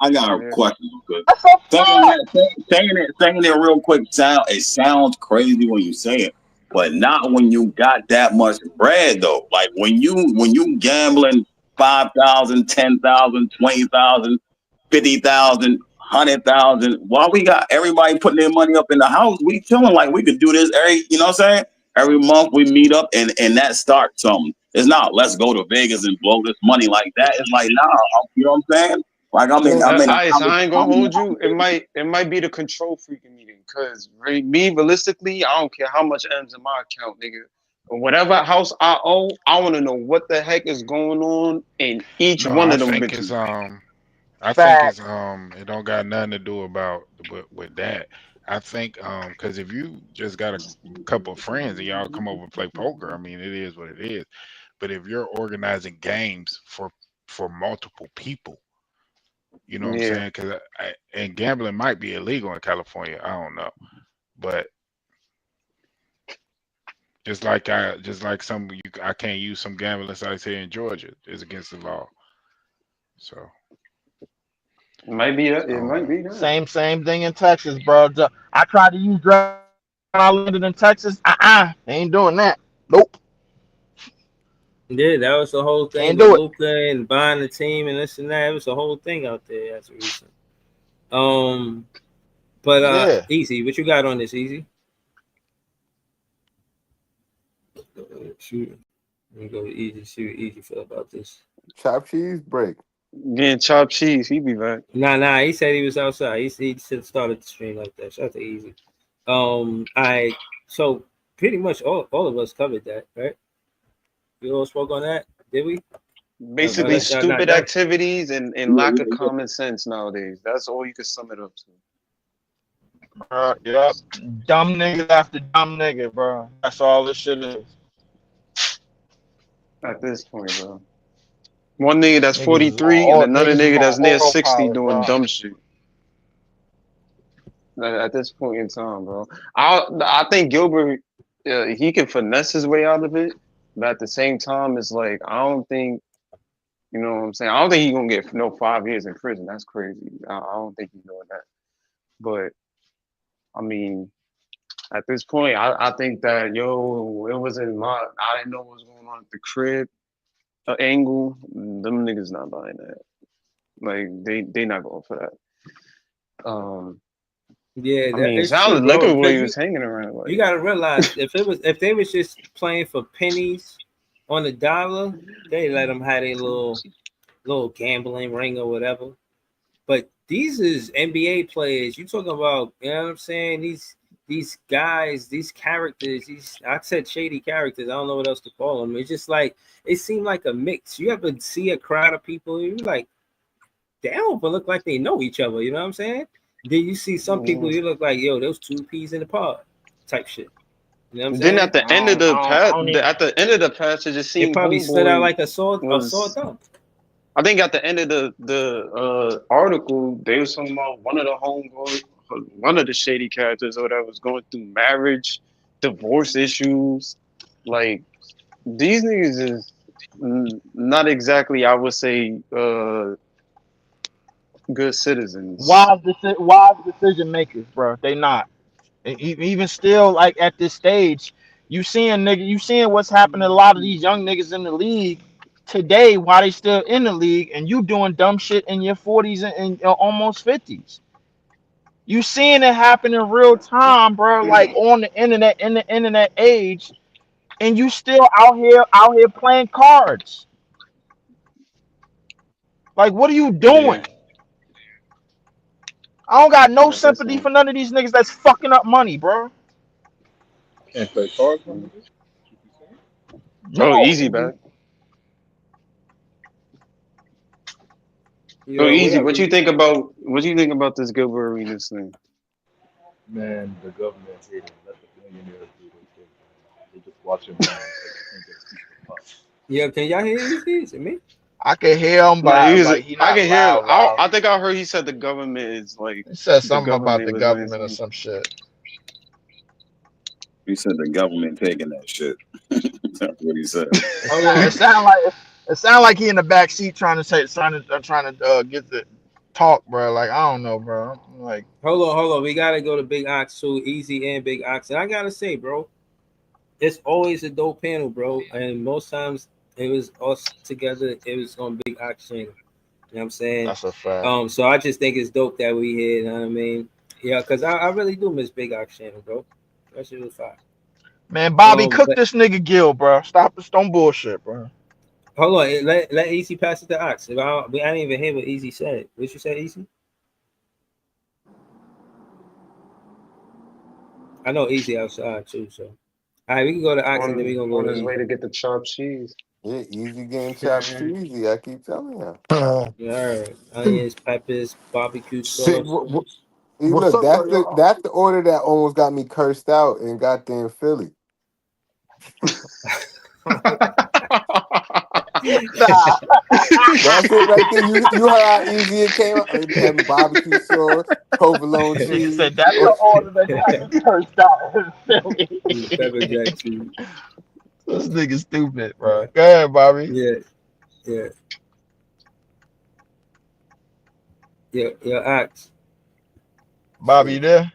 I got a Yeah. question. Because That's a saying fact. that, saying it real quick, it sounds crazy when you say it. but not when you got that much bread though. Like when you gambling 5,000, 10,000, 20,000, 50,000, 100,000. While we got everybody putting their money up in the house, we feeling like we could do this every, you know what I'm saying? Every month we meet up and that starts something. It's not let's go to Vegas and blow this money like that. It's like nah, you know what I'm saying? Like I'm in a Ice, I ain't gonna hold you. It might be the control freaking meeting. Cause me realistically, I don't care how much M's in my account, nigga. Whatever house I own, I want to know what the heck is going on in each No, one I of them think it's bitches. I think Fact. it's it don't got nothing to do about with that. I think because if you just got a couple of friends and y'all come over and play poker, I mean it is what it is. But if you're organizing games for multiple people, you know what I'm Yeah, saying? Because and gambling might be illegal in California. I don't know, but just like I can't use some gambling sites here in Georgia. It's against the law. So it might be that. It might um, be that. Same thing in Texas, bro. I tried to use draft when I landed in Texas. Ain't doing that. Nope, Yeah, that was the whole thing can't with do it. Luca and buying the team and this and that. It was a whole thing out there as a recent. Um, but Yeah. Easy, what you got on this, Easy? Shoot, let me go to Easy. See what Easy feel about this. Chopped cheese break. Getting chopped cheese, he be back. Nah. He said he was outside. He should have started the stream like that. Shout out to Easy. I so pretty much all of us covered that, right? We all spoke on that, did we? Basically, stupid activities and lack of common sense nowadays. That's all you can sum it up to. Yep. Dumb niggas after dumb nigga, bro. That's all this shit is. At this point, bro. One nigga that's Niggas is 43 and another niggas is nigga on that's near 60 autopilot, doing bro. dumb shit. At this point in time, bro. I think Gilbert, he can finesse his way out of it, but at the same time, it's like I don't think, you know what I'm saying. I don't think he's gonna get no 5 years in prison. That's crazy. I don't think he's doing that. But I mean, at this point, I think that it was in my. I didn't know what was going on at the crib. Angle, them niggas not buying that. Like they not going for that. Yeah, I that mean, it it's true, sounded like bro. the way Because he was hanging around. you Like, gotta realize if they was just playing for pennies on the dollar, they let them have a little gambling ring or whatever. But these is NBA players. You talking about, you know what I'm saying? These guys, these characters, these I said shady characters. I don't know what else to call them. It's just like it seemed like a mix. You ever see a crowd of people? You like they don't look like they know each other. You know what I'm saying? Then you see some people. You look like yo, those two peas in the pod type shit. You know what I'm then saying? at the end of the I pass, don't even. at the end of the passage, it It seemed probably slid out homeboy like a sore was. thumb. I think at the end of the article, they was talking about one of the homeboys, one of the shady characters or whatever was going through marriage, divorce issues. Like these niggas is not exactly, I would say, good citizens. Wise decision makers, bro. They not. Even still, like at this stage, you seeing what's happening to a lot of these young niggas in the league today while they still in the league, and you doing dumb shit in your 40s and almost 50s. You seeing it happen in real time, bro. Like on the internet, in the internet age, and you still out here playing cards. Like, what are you Yeah, doing? I don't got no at this sympathy one. for none of these niggas that's fucking up money, bro. Can't play cards, my nigga. What you saying? Oh, No. easy back. Oh, Yo, what easy. up, Easy? What you think about this Gilbert Arenas thing? Man, the government hating. Let the millionaires do their thing. Man. They just watching money so they can't get a piece of the pie. Yeah, can y'all hear Easy? Is it me? I can hear him, No, he but was. like he I not can hear. loud. I think I heard he said the government is like He said the something about government the was government or raising. some shit. He said the government taking that shit. That's what he said. Hold on. It sound like he in the back seat trying to get the talk, bro. Like I don't know, bro. I'm like Hold on. We gotta go to Big Ox too. Easy and Big Ox. And I gotta say, bro, it's always a dope panel, bro. And most times it was us together. It was on Big Action. You know what I'm saying? That's a fact. So I just think it's dope that we here. You know what I mean? Yeah, because I really do miss Big Action, bro. That shit was fire. Man, Bobby, cook But this nigga Gil, bro. Stop this, don't bullshit, bro. hold on, let Easy pass it to Ox. If I didn't even hear what Easy said. What you say, Easy? I know Easy outside too, so all right, we can go to Ox and then we gonna go On to his way Easy. to get the chopped cheese. Yeah, easy getting chopped cheesy. I keep telling you. Yeah, all right. Onions, peppers, barbecue Shit, sauce. See, what's look, up, y'all? that's the order that almost got me cursed out in goddamn Philly. Nah, That's it right there. You heard how easy it came out. Having barbecue sauce, provolone Nigga cheese. said that's the Or, order that got me cursed out in Pepper Philly. jack cheese. This nigga stupid, Yeah, bro. Go ahead, Bobby. yeah, yeah, yeah, yeah. Ox. Bobby, you shit, there?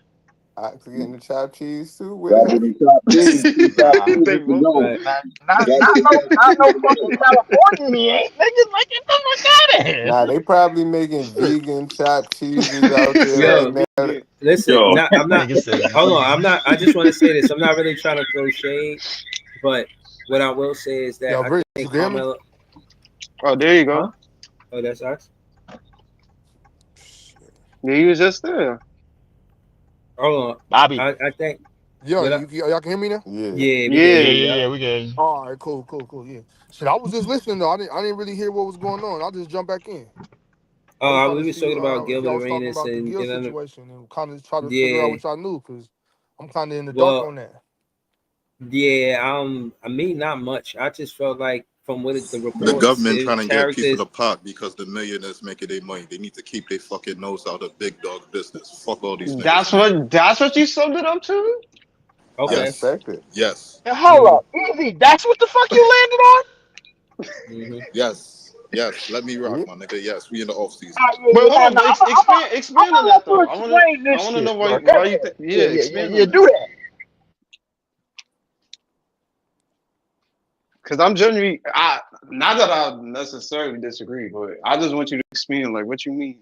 I was getting the chopped cheese too with That it. would be top cheese. The top Nah. cheese They is the both go. said, Right. Top cheese, top Not no cheese. fucking California. He ain't. Nigga, like get the fuck out of here. Nah, they probably making vegan chopped cheeses out he there said right Yo, now. vegan. listen. Yo, Not. I'm not. Nigga said Hold on. I'm vegan. not. I just want to say this. I'm not really trying to throw shade, but what I will say is that Yo, I Breeze, think you can hear me? Carmelo. Oh, there you Huh? go. Oh, that's Ox. Yeah, he was just there. Hold on. Bobby. I think. Yo, What? y'all can hear me now? Yeah. Yeah, we can hear Yeah. you. Yeah. We can. All right, cool, yeah. Shit, I was just listening though. I didn't really hear what was going on. I just jumped back in. I was trying We to was see talking about if Gilbert y'all was talking Arenas about the and Gill then situation and kind of try to figure out yeah. what y'all knew because I'm kind of in the dark Well, on that. yeah. I mean, not much. I just felt like from what the The reports, government it was trying to get a piece of characters. the pot because the millionaires making their money. They need to keep their fucking nose out of big dog business. Fuck all these niggas, man. That's what you summed it up to? I Okay. Yes, respect it. yes, And hold Mm-hmm. up, easy. That's what the fuck you landed on? Mm-hmm. yes, yes. Let me rock, Yeah. my nigga. Yes, we in the off season. Ah, yeah, Wait, yeah, hold on, but I'm expand on gonna that let you though. explain I this wanna know shit, bro. Go why you ahead. think Yeah, expand on yeah. that. Do that. Because I'm generally I not that I necessarily disagree, but I just want you to explain like what you mean.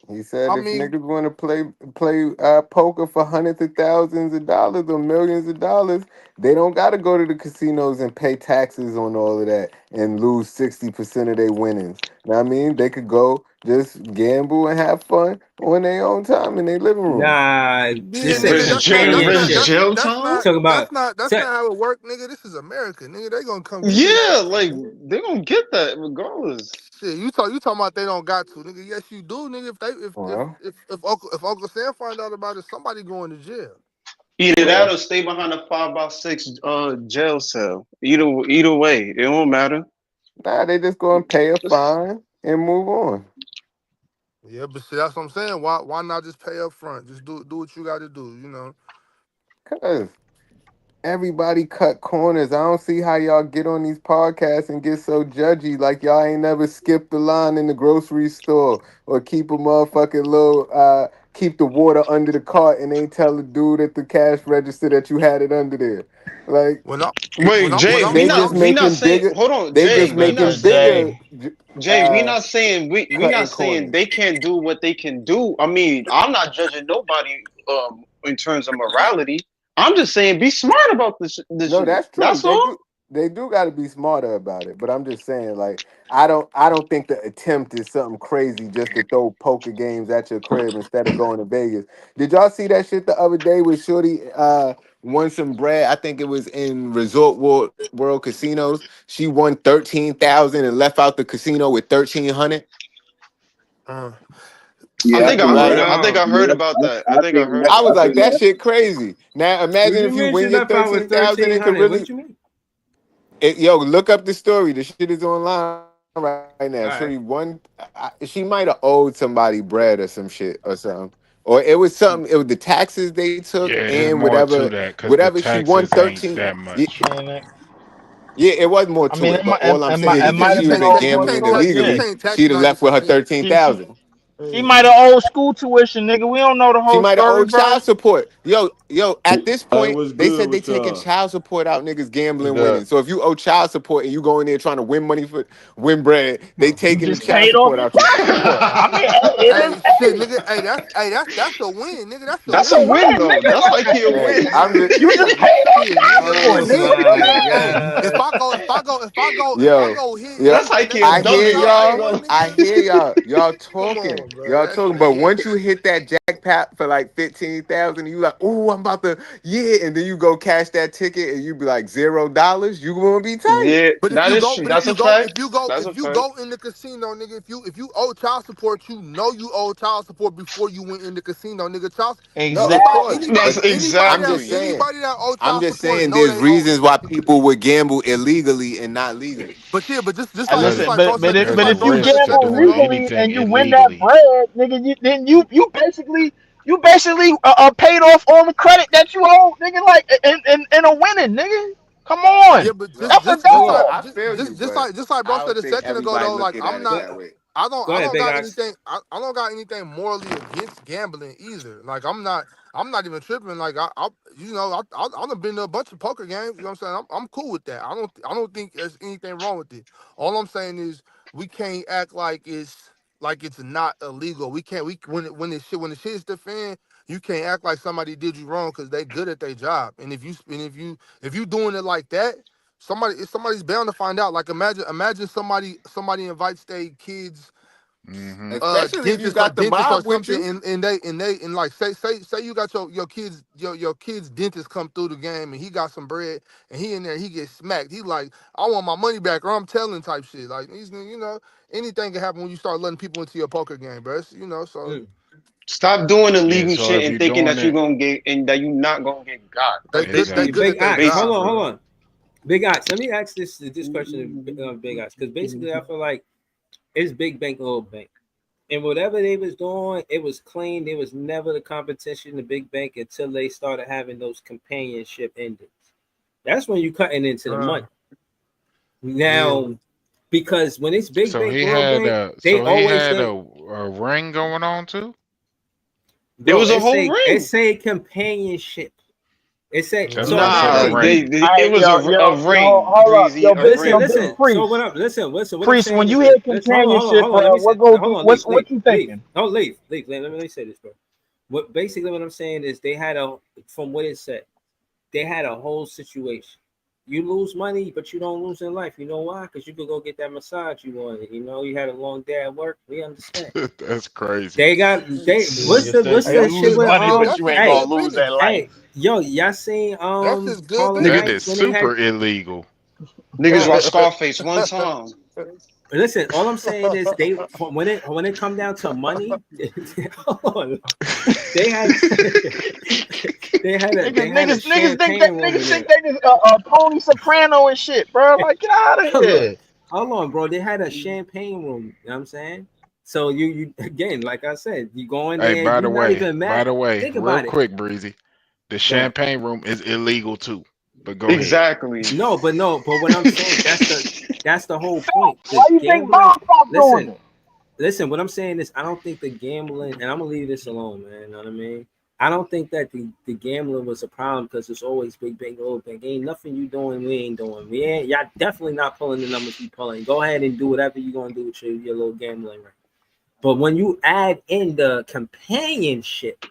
He said I if mean, niggas want to play poker for hundreds of thousands of dollars or millions of dollars, they don't got to go to the casinos and pay taxes on all of that and lose 60% of their winnings. Know what I mean, they could go just gamble and have fun on their own time in their living room. Nah, yeah, this is nigga, Versus Canadian shit. jail that's time? not Talk about. that's not how it work, nigga. This is America, nigga. They gonna come get their Yeah, taxes, like nigga. they gonna get that regardless. Shit, you talking about they don't got to, nigga? Yes, you do, nigga. If they Well, if Uncle Sam find out about it, somebody going to jail. Either that well, or stay behind a 5x6 jail cell. Either way, it won't matter. nah, they just gonna pay a fine and move on. Yeah, but see, that's what I'm saying. Why not just pay up front? Just do what you got to do. You know. Cause everybody cut corners. I don't see how y'all get on these podcasts and get so judgy like y'all ain't never skipped the line in the grocery store or keep a motherfucking little keep the water under the cart and ain't tell the dude at the cash register that you had it under there. Like When I Wait, Jay, when they just we not making saying bigger hold on, they just Jay, we not making saying bigger Jay. Jay, uh we not cutting saying corners. they can't do what they can do. I mean, I'm not judging nobody in terms of morality. I'm just saying be smart about this No, shit. that's true. That's all. They do got to be smarter about it. But I'm just saying, like, I don't think the attempt is something crazy just to throw poker games at your crib instead of going to Vegas. Did y'all see that shit the other day with Shorty won some bread? I think it was in World Casinos. She won 13,000 and left out the casino with 1,300. uh, I I Yeah, I mean, think seen Like I that. heard Yeah, about that. I I think I seen heard that. I was I about like, seen that. that that. shit crazy. Now what imagine you if you mean she win your left out with 13,000 and could 1,300? really What you mean? Yo, look up the story. The shit is online right now. Shorty All right. she might have owed somebody bread or some shit or something, or it was something. It was the taxes they took Yeah, there's and more to whatever, that because the whatever she won taxes ain't 13. that Yeah, much. Man, yeah, it was more I to mean, it. But all I'm saying yeah, is you if might can't have she you was been can't there all tax you sorts gambling can't of tax you illegally, yeah. can't tax she'd have left ninety with her percent. She 13,000. He might have owed school tuition, nigga. We don't know the She whole might have story, owed bro. child support. Yo, at this Hey, point, what's they good said they with taking y'all? child support out niggas It's gambling, winning. good. So if you owe child support and you go in there trying to win money for win bread, they You taking the just child paid off support your out you. child support. I mean, it is. Hey, shit, Hey, nigga. That's a win, nigga. That's a That's a win. win win, though. nigga. That's Like, like a Hey, win. I'm just you just Shit, paid off shit, child nigga. support, Oh Shit, nigga. nigga. my Hey, god. if I yo, go hit, yo. That's nigga, and like they a I give me hear W. child I ain't y'all. support, gonna. I nigga. hear y'all. Y'all Come talking. on, bro. Y'all That's talking. But hey, once you hit that jackpot for like 15,000, you like, oh, I'm about to, yeah, and then you go cash that ticket and you be like $0. You gonna be tight. Yeah, But if that you is go, true. That's a fact. That's a if you fact. go in the casino, nigga, if you owe child support, you know you owe child support before you went in the casino, nigga. No, of Anybody, course. Exactly. That's But exactly. anybody that owe I'm child just support saying know there's they owe it. reasons why people would gamble illegally and not legally. But yeah, but just I like But just it, listen, like bro but said, there's just a like if bro you said risk a to gamble second doing ago. legally anything and you win that illegally. bread, nigga, then you basically paid off all the credit that you owe, nigga. Like in a winning, nigga. Come Yeah, on, but No, just that's a just Hold just on. like dub. I feel you, but just like bro I said don't a think second ago everybody though. Like looking at I'm it not. that way. Go I ahead, don't big got ass. anything. I don't got anything morally against gambling either. Like I'm not even tripping. Like I done been to a bunch of poker games. You know what I'm saying? I'm cool with that. I don't think there's anything wrong with it. All I'm saying is we can't act like it's not illegal. We can't we when the shit is the fan, you can't act like somebody did you wrong because they good at their job. And if you doing it like that, somebody's bound to find out. Like imagine somebody invites their kids Hmm. Especially if you got the dentist or mob with something you. and like say you got your kids your kids dentist come through the game and he got some bread and he in there he gets smacked. He like, I want my money back or I'm telling type shit. Like these anything can happen when you start letting people into your poker game, bro. So Mm. Stop doing Yeah, illegal so shit if and you're thinking doing that you're it, gonna get and that you're not gonna get got. they That's good basically they Hey, what good you big at their axe. basically. Hold job, on, hold bro. on. Big axe. Let me ask this question of big axe because basically I feel like it's big bank, little bank. And whatever they was doing, it was clean. There was never the competition, the big bank, until they started having those companionship endings. That's when you cutting into the money. Yeah. Now, because when it's big so bank, he little had bank, a they so he always had say, a ring going on too. It bro, was a whole it ring. say companionship. It say That's so why I said a Nah, imagine ring. it Hey, was a ring, hold up, breezy, a listen, ring, listen. bro. So what up? Listen. What I'm priest. When saying is you this. hear Let's hold companionship, on. Let bro, me say. what go Hold through? on. What you Leave. thinking? No, leave. Let me say this, bro. What basically what I'm saying is they had from what it said, they had a whole situation. You lose money, but you don't lose in life. You know why? Because you could go get that massage you wanted. You had a long day at work. We understand. That's crazy. What's Hey, you the shit lose with money, but That's you just ain't gonna good lose business. that hey, life. yo, y'all seen That's just good Harlem That business. is Nights when they had super illegal. Niggas bro. watch Scarface one time. Listen, all I'm saying is when it come down to money, hold on, they had they had a champagne room Niggas in think there. they just Tony Soprano and shit, bro. Like, get out of Look, here. hold on, bro. They had a champagne room. You know what I'm saying? So you again, like I said, you go in Hey, there, you're not even by mad. the way, Think real about it. quick, Breezy, the Go ahead. champagne room is illegal too. But go ahead. Exactly. No, but what I'm saying, that's the whole point. Why The you think gambling. Bob stopped doing Listen, it? Listen, what I'm saying is, I don't think the gambling, and I'm gonna leave this alone, man. You know what I mean? I don't think that the gambling was a problem because it's always big, big, little big. Ain't nothing you doing, we ain't doing. We ain't, y'all definitely not pulling the numbers we pulling. Go ahead and do whatever you're gonna do with your little gambling, right? But when you add in the companionship,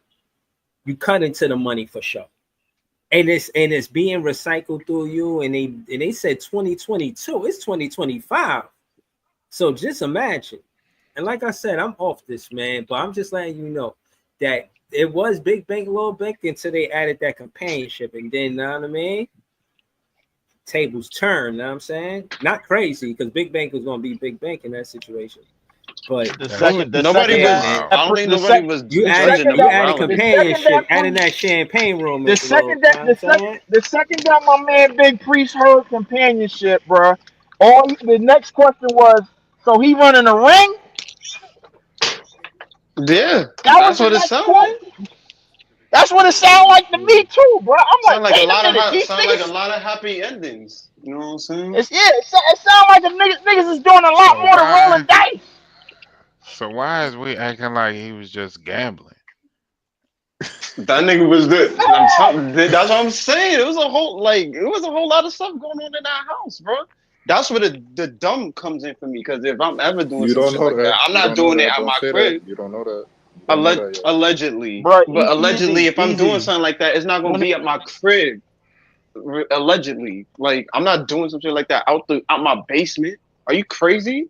you cut into the money for sure. And it's being recycled through you, and they said 2022, it's 2025. So just imagine. And like I said, I'm off this, man, but I'm just letting you know that it was big bank, little bank until they added that companionship. And then, you know what I mean? Tables turn, you know what I'm saying? Not crazy, because big bank was going to be big bank in that situation. But The That's second, the Nobody second yeah, that, was. wow. I don't think the nobody sec, was you the added judging second them you that, added around the it. second companionship, that, adding that champagne room, the little, second you that, know what I'm saying? the second that my man Big Priest heard companionship, bro. The next question was, so he running a ring? Yeah, That was that's the what it next sounded like. question. That's what it sounded like to me too, bro. I'm like, wait a minute, these Sound like a niggas. lot of happy endings. You know what I'm saying? It sounds like the niggas is doing a lot So more than why rolling dice. So why is we acting like he was just gambling? That nigga was good. That's what I'm saying. It was a whole lot of stuff going on in that house, bro. That's where the dumb comes in for me. Because if I'm ever doing You some don't shit know like that, that. I'm You not don't know doing it that. at Don't my say that. crib. You don't know that. You don't know that yet. Allegedly, bro. but allegedly, Easy, if I'm doing easy. something like that, it's not gonna When be at my crib. Allegedly, like I'm not doing some shit like that out my basement. Are you crazy?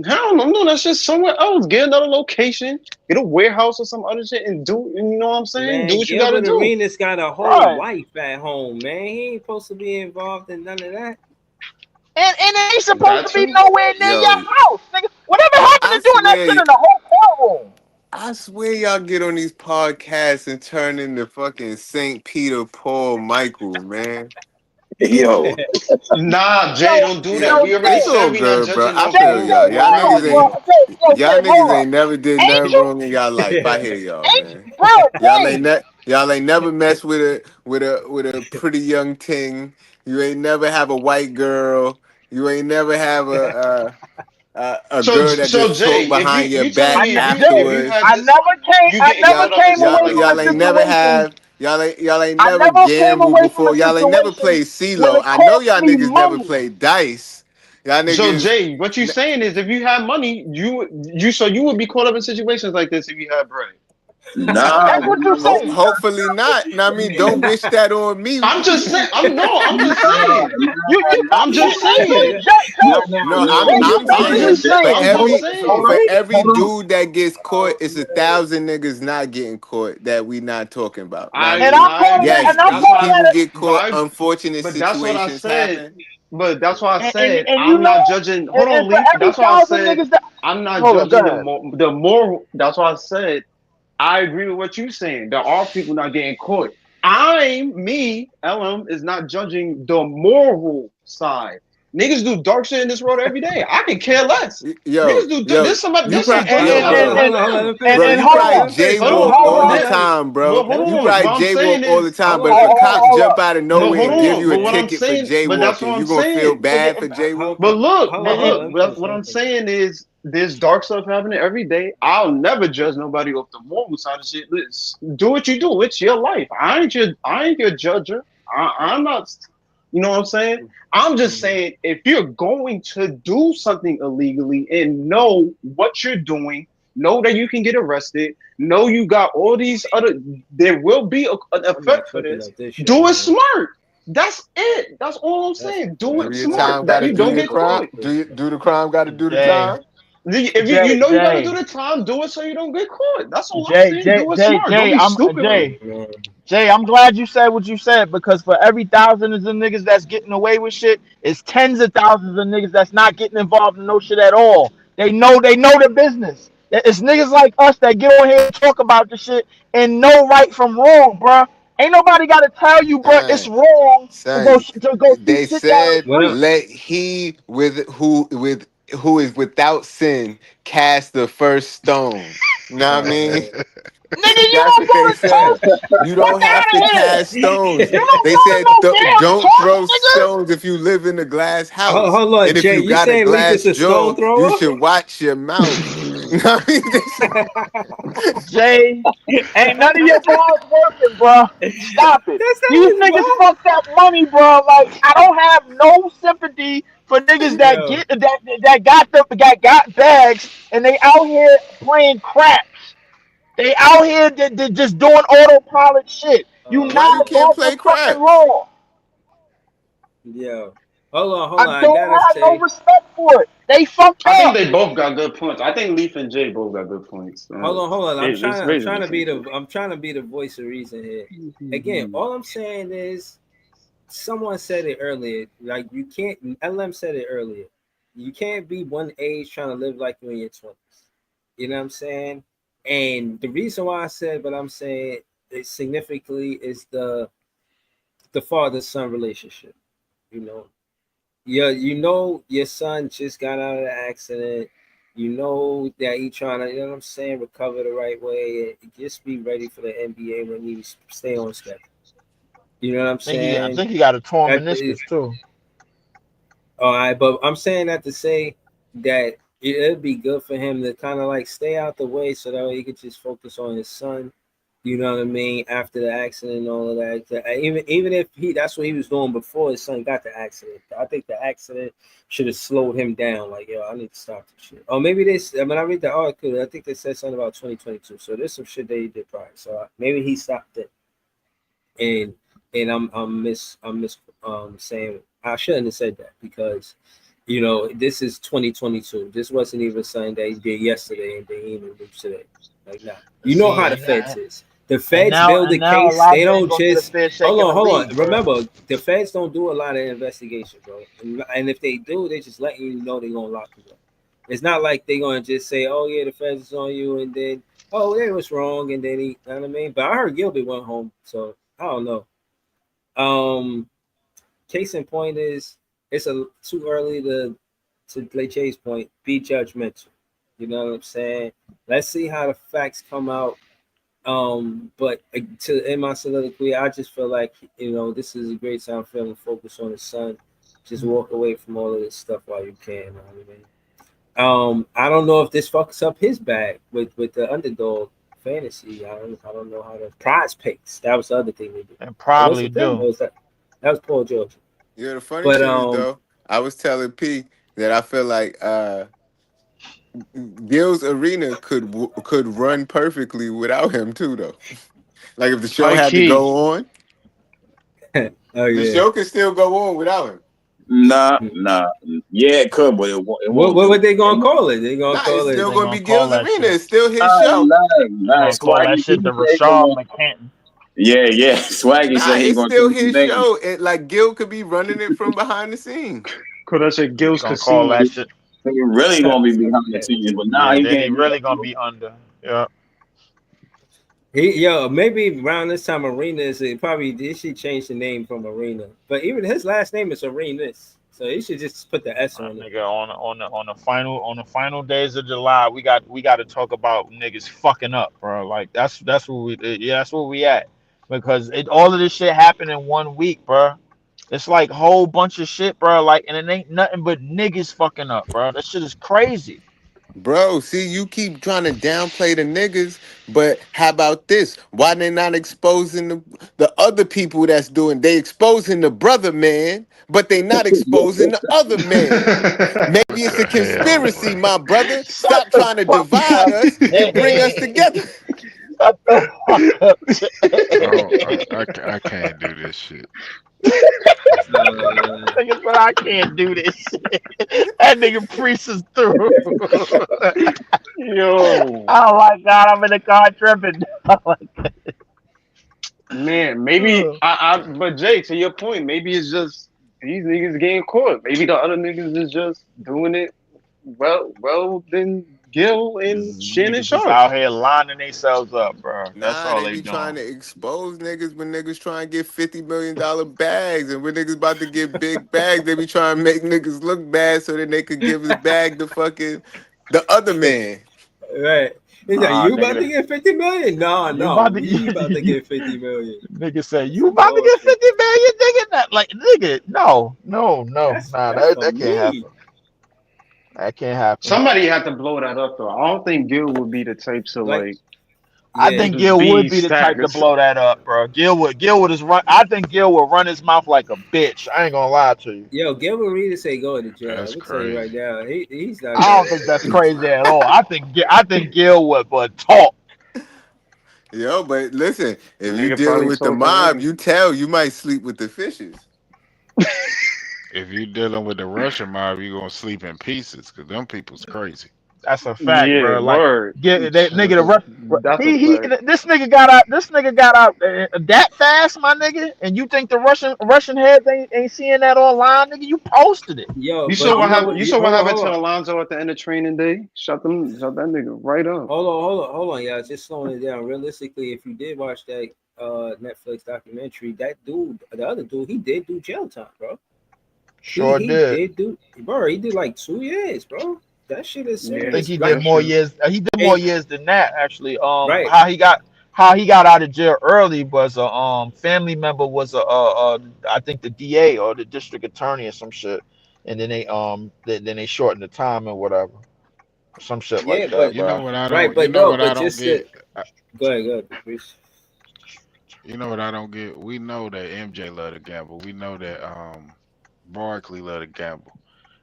Hell no, I'm doing that shit somewhere else. Get another location, get a warehouse or some other shit, and do. You know what I'm saying? Do Man, what you gotta Gilbert do. Arenas got a whole right, wife at home, man. He ain't supposed to be involved in none of that. and it ain't supposed to That be too. nowhere near Yo, your house, nigga. Whatever happened I to doing that shit swear, in the hotel room? I swear, y'all get on these podcasts and turn into fucking Saint Peter, Paul, Michael, man. Yo, Nah, Yo, Jay, don't do that. yo, We already It's Jay, said all we not good, bro. judging I no Jay, feel people y'all. Jay, Y'all hold already. on, niggas bro. ain't, We Jay, y'all hold niggas on. ain't never did Ain't nothing you, wrong in y'all life. I hear y'all, ain't, man. bro, Jay, Y'all ain't never messed with a pretty young ting. You ain't never have a white girl. You ain't never have a girl that so just talk Jay, if behind your you telling back me Jay, if you afterwards. had this, you I getting never Y'all caught up in came something away y'all like from a y'all that. ain't never situation. have y'all ain't I never never came gambled away from before. a Y'all ain't never situation played when CeeLo. it I know cost y'all me niggas never money. played dice. Y'all So niggas. Jay, what you saying is if you had money, you would be caught up in situations like this if you had bread. nah, That's what you're saying. Hopefully not. I mean, don't wish that on me. I'm just saying. I'm just saying. You I'm just saying. No, Jay, you I'm I'm basically saying just for saying, I'm hold just on, saying. every hold on. dude that gets caught, it's 1,000 niggas not getting caught that we not talking about. Know what I I and mean, I yes, agree. That's why. people get caught. But Unfortunate but that's what I situations said. happen. But that's why I said and you I'm know, not judging. Hold on, for Leaf. every That's why I thousand said niggas that I'm not hold on, go judging ahead. the moral. That's why I said I agree with what you're saying. There are people not getting caught. LM is not judging the moral side. Niggas do dark shit in this world every day. I can care less. Yo, Niggas do. yo, There's somebody. you There's some probably, dark yo, shit out there bro, right Hold on, let now. him finish. you Let him finish. probably Let him finish. Hold on, jaywalk hold on, all hold the on. Hold time, but bro. hold You on. probably What I'm jaywalk saying all the is, time. Hold But on, if a hold on. cop Hold jump up. out of but nowhere hold and give on. you a But what I'm ticket for saying, but that's what jaywalking, I'm you gonna feel saying. bad for Hold, jaywalking? hold But on, hold on. look. Let him finish. What Let him I'm finish. saying is, there's dark stuff happening every day. I'll never judge nobody off the moral side of shit. Do what you do. It's your life. I ain't your judger. I'm not. You know what I'm saying? I'm just Mhm. saying if you're going to do something illegally and know what you're doing, know that you can get arrested, know you got all these other. There will be an I'm not effect for tripping this. up this shit, Do it man. smart. That's it. That's all I'm That's saying. Do Do it your crazy. smart. time, That gotta you do don't your get crime. caught. Do the crime, gotta do the Jay, time. If you know you got to do Jay, the time, do it so you don't get caught. That's all I'm Jay, saying. Jay, Do it Jay, smart. Don't Jay, be I'm stupid with it. Jay. Man. Jay, I'm glad you said what you said because for every thousands of niggas that's getting away with shit, it's tens of thousands of niggas that's not getting involved in no shit at all. They know the business. It's niggas like us that get on here and talk about the shit and know right from wrong, bruh. Ain't nobody got to tell you, bruh, it's Son, wrong son, to go shoot they shit down the said, What street. up? let he who is without sin cast the first stone. Know what I Oh mean? man. Nigga, you That's don't what go they to said. church. You Fuck don't have out to of here. cast stones. You don't They go to said no damn don't church, throw nigga. stones if you live in a glass Oh, house. hold on, And if Jay. you You got a saying Leaf is glass a stone jaw, you thrower? should watch your mouth. You know what I mean? Jay, ain't none of your bars working, bro. Stop it. That's These not his niggas fault. fucked up money, bro. Like I don't have no sympathy for niggas that Yo, get that got bags and they out here playing craps. They out here just doing autopilot shit. You Why not you can't above the play fucking craps? law. yo. Hold on, I hold on. I don't gotta have no say, respect for it. They fucked I think up. they both got good points. I think Leaf and Jay both got good points. hold on. It's I'm basically trying the to be same the I'm trying to be the voice of reason here. Again, shit. all I'm saying is someone said it earlier. Like you can't LM said it earlier. You can't be one age trying to live like you in your 20s. You know what I'm saying? And the reason why I said what I'm saying is significantly is the father son relationship. You know, yeah, you know your son just got out of the accident. You know that he trying to, you know what I'm saying, recover the right way. And just be ready for the NBA when he stay on schedule. You know what I'm I saying? think he got a torn At the, meniscus too. all right, but I'm saying that to say that it'd be good for him to kind of like stay out the way so that way he could just focus on his son. You know what I mean? After the accident and all of that, even if that's what he was doing before his son got the accident. I think the accident should have slowed him down. Like, yo, I need to stop this shit. Or maybe this. I mean, I read the article. I think they said something about 2022. So there's some shit that he did prior. So maybe he stopped it. And I'm saying I shouldn't have said that because this is 2022. This wasn't even something that he did yesterday and then he even moved today. Like, nah. You know See, how the feds is. The and feds now build and a now a case. lot They of men don't gonna get a just fair shake in the hold on. league, bro. Remember, the feds don't do a lot of investigation, bro. And if they do, they just letting you know they're gonna lock you up. It's not like they're gonna just say, "Oh yeah, the feds is on you," and then, "Oh, they was wrong," and then you know what I mean. But I heard Gilbert went home, so I don't know. Um, Case in point is it's too early to play Chase point. Be judgmental. You know what I'm saying? Let's see how the facts come out. But to end my soliloquy, I just feel like this is a great time for him to focus on his son. Just walk away from all of this stuff while you can. You know what I mean? I don't know if this fucks up his bag with the underdog fantasy. I don't know how the prize picks. That was the other thing they did. And Or was probably it them? Or do. was that was Paul George? Yeah, the funny But shit is though, I was telling P that I feel like Gil's Arena could run perfectly without him too though. Like if the show High had to key. go on, oh the yeah. show could still go on without him. Nah, Hmm. nah. Yeah, it could, but it What won't what do. what they gonna And call it? They gonna Nah, it's call it still They gonna gonna be call Gil's that Arena. shit. It's still his nah, show. nah, They nah. gonna call that Swaggy shit the he said he Rashad gonna. McCann. Yeah, yeah. Swaggy Nah, said he it's gonna still change the his name. show. And like Gil could be running it from behind the scenes. Could I say They Gil's gonna call Casino? that He, shit. he really gonna be behind the scenes, but now Yeah, he then he can't do really that, gonna bro. be under. Yeah. maybe around this time Arenas probably they should change the name from Arena. But even his last name is Arenas. So he should just put the S on it. Nigga, on the final days of July, we got to talk about niggas fucking up, bro. Like that's where that's where we at because all of this shit happened in 1 week, bro. It's like whole bunch of shit, bro. Like, and it ain't nothing but niggas fucking up, bro. That shit is crazy. Bro, see, you keep trying to downplay the niggas, but how about this? Why they not exposing the other people that's doing? They exposing the brother man, but they not exposing the other man. What Maybe it's a the hell, bro? conspiracy, my brother. Shut Stop the trying to fuck divide up. us and bring us together. Shut the fuck up. Oh, I can't do this shit. Uh, Nigga said I can't do this shit. That nigga priest is through. Yo, Oh my god, I'm in the car tripping. man, maybe but Jay, to your point, maybe it's just these niggas getting caught. Maybe the other niggas is just doing it well than Gil and Shannon Niggas just Sharp. out here lining themselves up, bro. That's Nah, all they they be trying doing. to expose niggas when niggas trying to get $50 million bags, and when niggas about to get big bags, they be trying to make niggas look bad so that they could give his bag to fucking the other man. right. He's like, Nah, you about to nigga, get 50 million? No, you no, about to we about to you, get 50 million. nigga say That's you some about to get bullshit. 50 million, nigga. Not like nigga, no, no, no, nah, That's that, for that can't me. happen. That can't happen. Somebody had to blow that up though. I don't think Gil would be the type to Like, like I yeah, think just Gil would be be the type to stagnant. blow that up, bro. Gil would just run. I think Gil would run his mouth like a bitch. I ain't gonna lie to you. Gilbert Arenas say go to jail. I'm That's gonna tell you right crazy. now, he's not I going don't to think that's jail. crazy at all. I think Gil would talk. Yo, but listen, if you Nigga dealing probably with the talk mob, already. you tell you might sleep with the fishes. If you dealing with the Russian mob, you gonna sleep in pieces because them people's crazy. That's a fact, Yeah, bro. Like, word. get that nigga That's a he fact. this nigga got out. This nigga got out that fast, my nigga. And you think the Russian heads ain't seeing that online, nigga? You posted it. Yo, You saw but you what know happened. what? You saw what Hold on, happened hold to on. Alonzo at the end of training day. Shut that nigga right up. Hold on, y'all. Just slowing it down. Realistically, if you did watch that Netflix documentary, that dude, the other dude, he did do jail time, bro. He Sure he did. did do, bro. He did like 2 years, bro. That shit is I Yeah, think serious. he did Like, that's more true. years. He did more and years than that, actually. right, How he got out of jail early was a family member was I think the DA or the district attorney or some shit, and then they shortened the time or whatever. some shit Yeah, like that, but You know bro. what I right, don't. You but know no, what I but don't just to get. I, go ahead, Bruce. you know what I don't get. We know that MJ love to gamble. We know that Barkley love to gamble.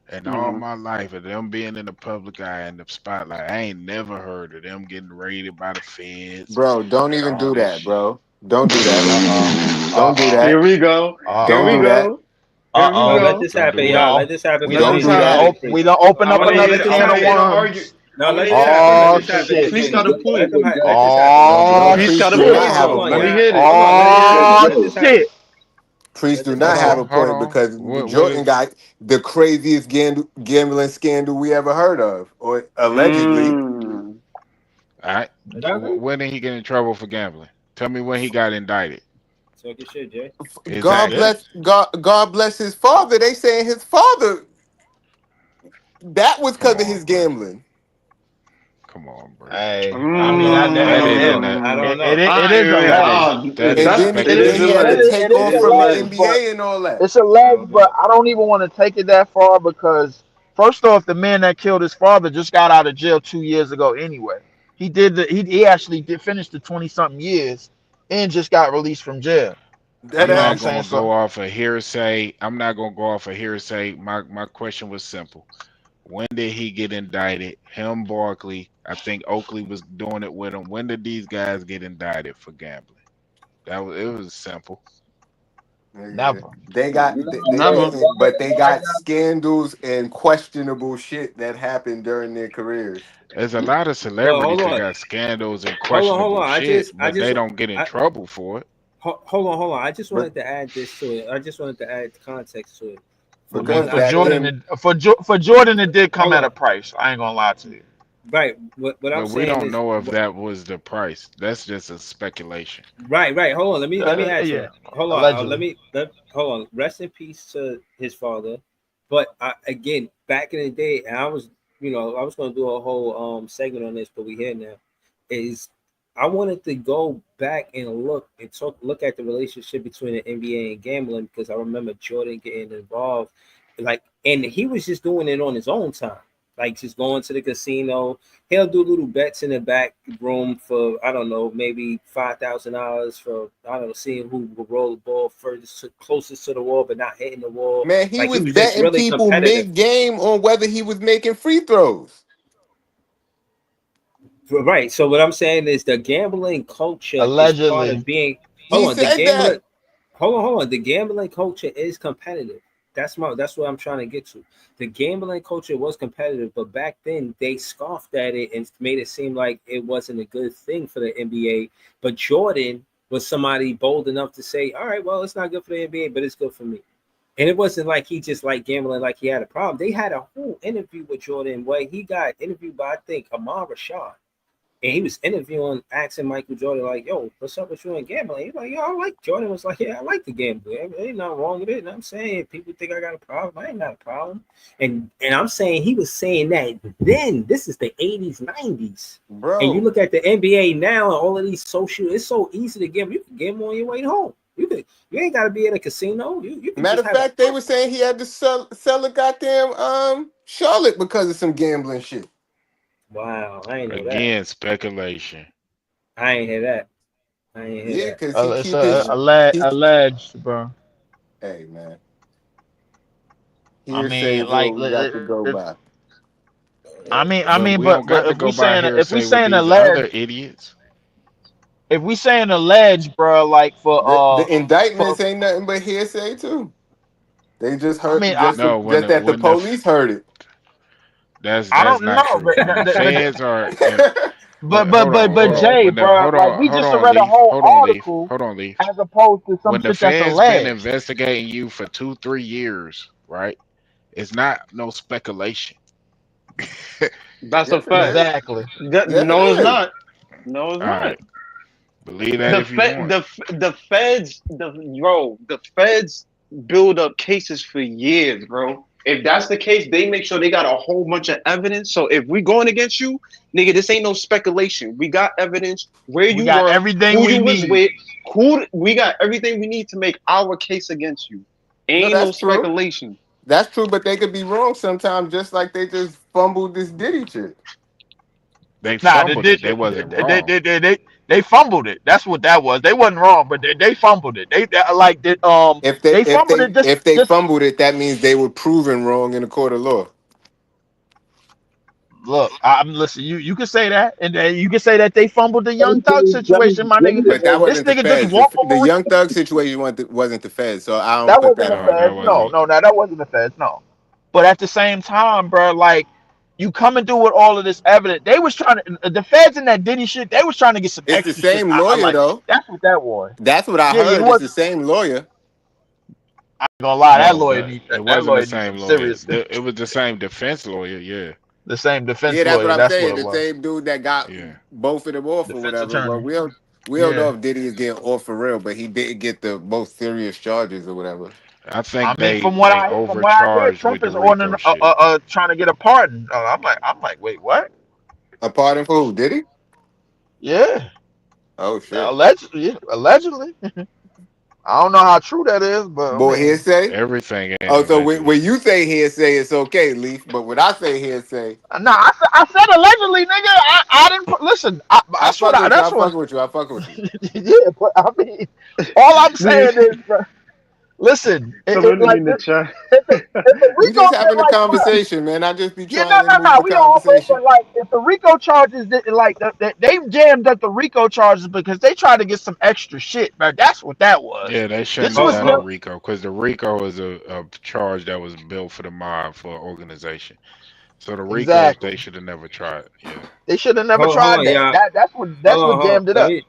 And all Hmm. my life of them being in the public eye in the spotlight, I ain't never heard of them getting raided by the feds Bro, don't and even all do this that, shit. bro. Don't do that. Uh oh. Uh Don't do oh. that. Here we go. Uh Here Don't we do oh. that. go. Uh Here we No, oh. let go. this Don't do happen, We what? y'all. don't. Let this happen We because Let I Don't this need do to we get happen. that. this open. free. We don't open I up want to Hold on, hear. another let I this can want to of hear happen. the worms. argue. No, I want let to this hear the happen. Let Oh this argument because happen. shit. Priest Wait, got a let point. them. Let this happen. No, Oh Priest Priest got do a not point have Hold a though. on, Let me point. y'all. hear it. Hold on. Let this happen. oh Let this happen. shit. Priest Let do this not Hold happen. have a on, hold point on. because What Jordan is? got the craziest gambling scandal we ever heard of, or allegedly. Mm. I. Whatever. When did he get in trouble for gambling? Tell me when he got indicted. Talk your shit, Jay. God Exactly. Shit. bless God bless his father. They saying his father that was Come because of his on, bro. gambling. Come on, bro. Hey, I I don't mean know. I That don't is know. in I a. don't Mm. know. it is That alleged. is that is And That's then it then is he speculation. had to alleged. take It is off It's from the alleged. alleged, but NBA and all that. it's I alleged. don't But know. I don't even want to take it that far because first off, the man that killed his father just got out of jail 2 years ago. Anyway, he actually did finish the 20 something years and just got released from jail. That I'm You know what I'm not ass. saying? gonna go So off of hearsay. I'm not gonna go off of hearsay. My question was simple. When did he get indicted? Him, Barkley. I think Oakley was doing it with him. When did these guys get indicted for gambling? It was simple. Nigga, never. they got No, Never. but they got scandals and questionable shit that happened during their careers. There's a lot of Well, celebrities hold that on. got scandals and Hold questionable on. shit, I but just, they don't get in I, trouble for it. hold on. I just But wanted to add this to it. I just wanted to add context to it. I From mean, what because for I back heard, Jordan, then, for Jordan, it did come hold at a on. price. I ain't gonna lie to you. Right. What I'm But we saying don't is, know if that was the price. That's just a speculation. right. Hold on. Let me add to Yeah, that. Hold on. allegedly. Hold on. Rest in peace to his father. But again, back in the day, and I was, I was going to do a whole segment on this, but we here now. Is I wanted to go back and look at the relationship between the NBA and gambling because I remember Jordan getting involved, like, and he was just doing it on his own time, like just going to the casino. He'll do little bets in the back room for I don't know, maybe $5,000 for I don't know, seeing who will roll the ball closest to the wall, but not hitting the wall. man, he Like he was was just betting really people competitive. mid game on whether he was making free throws. Right. So what I'm saying is the gambling culture is part of Allegedly, being. He Hold on, the said gambling. that. Hold on. The gambling culture is competitive. That's what I'm trying to get to. The gambling culture was competitive, but back then they scoffed at it and made it seem like it wasn't a good thing for the NBA. But Jordan was somebody bold enough to say, "All right, well, it's not good for the NBA, but it's good for me." And it wasn't like he just liked gambling, like he had a problem. They had a whole interview with Jordan where he got interviewed by I think Amar Rashad, and he was interviewing, asking Michael Jordan, like, yo, what's up with you and gambling? He's like, yo, I like Jordan was like, yeah, I like the gamble. Ain't nothing wrong with it. And I'm saying people think I got a problem. I ain't got a problem. And I'm saying he was saying that then this is the 80s, 90s. And you Bro. look at the NBA now and all of these social, it's so easy to gamble. You can gamble on your way home. You ain't gotta be at a casino. You can Matter just of have a fact, they were saying he had to sell a goddamn Charlotte because of some gambling shit. wow, I ain't know that. Again, speculation. I ain't hear that. I ain't hear Yeah, that. because he it's keep his he alleged, bro. hey man. I mean, Hearsay is like, all we got to go by. But we don't but got to go by if we hearsay with saying these other alleged, idiots. if we saying alleged, bro, like The for indictments ain't nothing but hearsay too. They just I heard mean, No, just that the police heard it. I that's don't not know, true. When the but feds are in, but hold on. Jay, bro, like we Hold just on, read a Leaf. whole Hold on, Leaf. article Hold on, Leaf. as opposed to some When the shit that's feds been alleged. investigating you for 2, 3 years, right? It's not no speculation. That's a Yes, it fact. is. Exactly. Yes, it No, it's is. not. No, it's All not. right, believe that if you want. The feds the feds build up cases for years, bro. If that's the case, they make sure they got a whole bunch of evidence. So if we going against you, nigga, this ain't no speculation. We got evidence where We you got were, everything who we you was need. with, who we got everything we need to make our case against you. No, Ain't no that's true. speculation. That's true, but they could be wrong sometimes, just like they just fumbled this Diddy shit. They Nah, fumbled it. They wasn't wrong. they fumbled it. That's what that was. They wasn't wrong, but they fumbled it. If they They if fumbled they it just if they just fumbled it, that means they were proven wrong in a court of law. look. I'm listen. You can say that, and then you can say that they fumbled the Young Thug Let me situation, my nigga. But that This wasn't the nigga just feds. walked The over. Young Thug situation wasn't the feds, so I don't That put wasn't that the on No, him. that feds. No, wasn't. no, no, that wasn't the feds. No. But at the same time, bro, like you coming through with all of this evidence, they was trying to the feds and that Diddy shit. They was trying to get some It's the extra shit. same I lawyer like though. that's what that was. That's what I Yeah, yeah, it heard. It's was. the same lawyer. I ain't gonna lie, No, but it that wasn't the lawyer needs same some lawyer. serious. It was the same defense lawyer. Yeah, The same Yeah, defense that's what lawyer. I'm That's what saying. it The was. same dude that got yeah. both of them off or Defense whatever. But attorney. we don't know Yeah. if Diddy is getting off for real, but he didn't get the most serious charges or whatever. I I think mean, they from what I hear, overcharged with Trump the is on Rico shit. trying to get a pardon. I'm like, wait, what? A pardon for who? Diddy? Yeah, Oh shit. allegedly, allegedly. I don't know how true that is, but I Boy, mean, hearsay. Everything ain't Oh, so when allegedly. you say hearsay, it's okay, Leaf. But when I say hearsay, no, I said allegedly, nigga. I didn't listen. I fuck with you. I That's what. fuck with you. I fuck with you. Yeah, but I mean, all I'm saying is, bro, listen, Somebody in the chat. if the We Rico just did having a like, bro, conversation, man. I just be yeah, trying to move the we all know, conversation. but like, if the Rico charges, like, they jammed up the Rico charges because they tried to get some extra shit, man. That's what that was. Yeah, they This shouldn't have was done the them. RICO because the RICO is a charge that was built for the mob for an organization. So the RICOs Exactly. they should have never tried. Yeah. They should have never Hold tried on, that. y'all. That's what jammed it Let up. me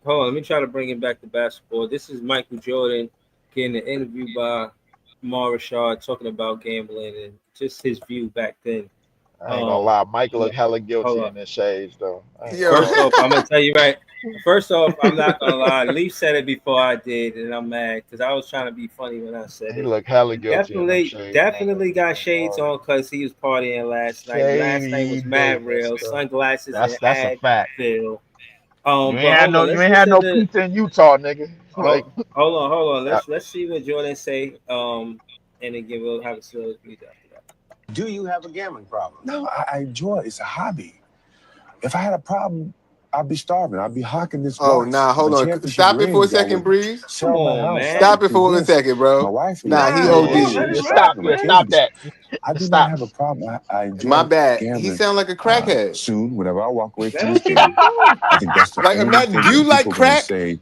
hold on. Let me try to bring it back to basketball. This is Michael Jordan getting an interview by Marshall talking about gambling and just his view back then. I ain't gonna Um, lie, Mike look hella hold guilty on. in this shades though. I ain't gonna Yo, First hold. off, I'm gonna tell you right. First off, I'm not gonna lie. Leaf said it before I did, and I'm mad because I was trying to be funny when I said He it. look hella And guilty in them shades, nigga. definitely got I ain't gonna shades hold you. on because he was partying last night. Last night Shady was mad business real, though. sunglasses and That's a fact. Advil. You But ain't had hold no on, you let's ain't had listen no to. pizza in Utah, nigga. Hold, Like hold on. uh, Let's see what Jordan say. And then we'll have a soliloquy after that. Do you have a gambling problem? No, I enjoy it. It's a hobby. If I had a problem, I'd be starving. I'd be hawking this oh watch. nah, My hold on. championship Stop it for a rings, I second, would Breeze. Come sell my on, house. I man. Stop would it do for a this. second, My bro. wife would Nah, left he me. Nah, Oh, just OD. let she'd be it stop, rock, starving. My yeah, man. kids stop would be. that. I do not Stop. have a problem. I My enjoy bad. He gambling. sound like a crackhead. Soon, whenever I walk away from Let this him keep it game, going. I think that's the Like only imagine, do thing you that like people are going to crack? say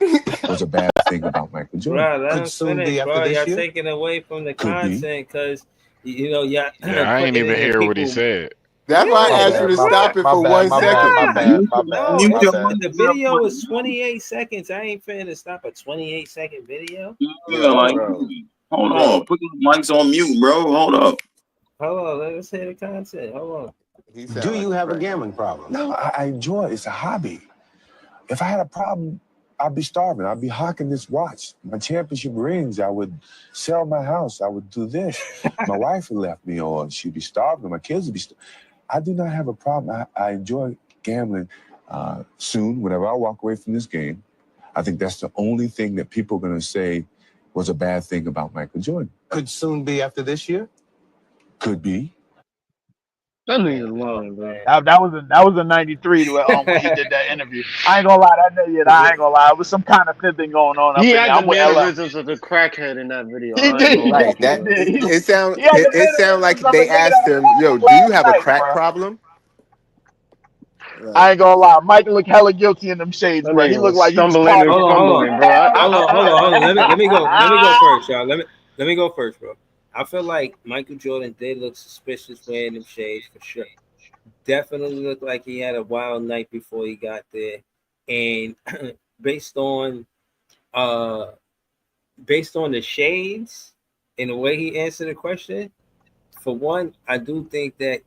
was a bad thing about Michael Jordan. Bro, let Could him soon be finish, after bro. this Y'all year. taking away from the Could be. content because y'all Yeah, I ain't putting even it in hear what he people. said. That's Yeah, why My I asked let you bad, it to my stop bad, rock. it my for bad, one my bad, second. my Nah, bad, my bad, no. my bad. The video is 28 seconds. I ain't finna stop a 28-second video. Yeah, Yo, like, bro. hold on, Bro. put the mics on mute, bro. Hold up. Hold on, let's hear the content. Hold on. He Do sound like you a have a crackhead. gambling problem? No, I enjoy it. It's a hobby. If I had a problem, I'd be starving. I'd be hawking this watch. My championship rings, I would sell my house. I would do this. My wife would left me, or she'd be starving. My kids would be I do not have a problem. I enjoy gambling. Soon, whenever I walk away from this game, I think that's the only thing that people are going to say was a bad thing about Michael Jordan. Could soon be after this year. Could be. That Man, nigga's oh, lying, bro. That was a '93 when he did that interview. I ain't gonna lie, I ain't gonna lie. It was some kind of fibbing going on up He in there. had the I'm with LL. mannerisms of the crackhead in that video. He I ain't did, gonna lie Right. to you, That bro. it sound He had the it sound like mannerisms of a they nigga that asked was him, yo, partying do you last have a night, crack bro. problem? I Like, ain't gonna lie, Michael look hella guilty in them shades, That bro. He nigga looked was like he was stumbling and partying. hold fumbling, bro. on. Let me go first, y'all. Let me go first, bro. I feel like Michael Jordan did look suspicious wearing them shades for sure. Definitely looked like he had a wild night before he got there. And based on uh based on the shades and the way he answered the question, for one, I do think that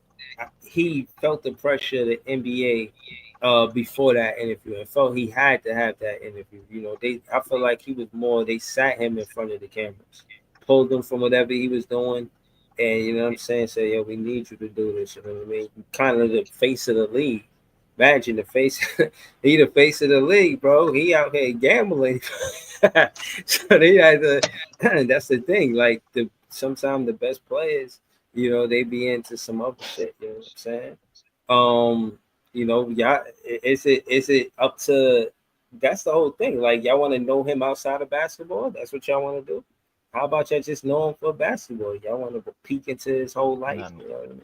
he felt the pressure of the NBA before that interview and felt he had to have that interview. I feel like he was more. They sat him in front of the cameras, pulled him from whatever he was doing, and you know what I'm saying. Say, yo, we need you to do this. You know what I mean? Kind of the face of the league. Imagine the face. He the face of the league, bro. He out here gambling. So they had to. That's the thing. Like sometimes the best players, they be into some other shit. You know what I'm saying? Y'all, is it up to? That's the whole thing. Like, y'all want to know him outside of basketball? That's what y'all want to do. How about y'all just know him for basketball? Y'all want to peek into his whole life. No, You know what I mean?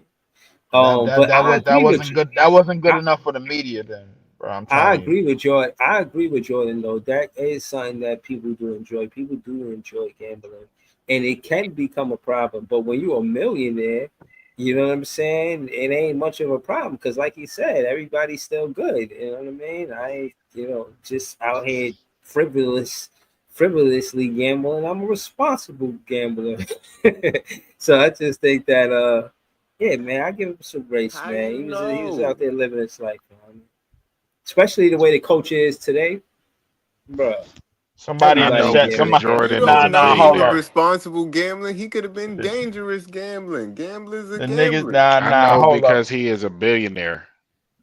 that that But that I was that agree with wasn't you. good. That wasn't good I, enough for the media, then, bro. I'm I telling you. agree with Jordan. I agree with Jordan though. That is something that people do enjoy. People do enjoy gambling, and it can become a problem. But when you're a millionaire, you know what I'm saying? It ain't much of a problem because, like you said, everybody's still good. You know what I mean? I ain't, just out here frivolously gambling. I'm a responsible gambler. So I just think that, yeah, man, I give him some grace, How man. you He was out know? there living his life, man. Especially the way the coach is today, bro. Somebody in I the Everybody know chat. because gambling. You Jordan is Nah, a don't know he hold was up. billionaire. responsible gambling. He could have been The, dangerous gambling. Gamblers are the niggas, gambling. I nah, know hold up. because he is a billionaire.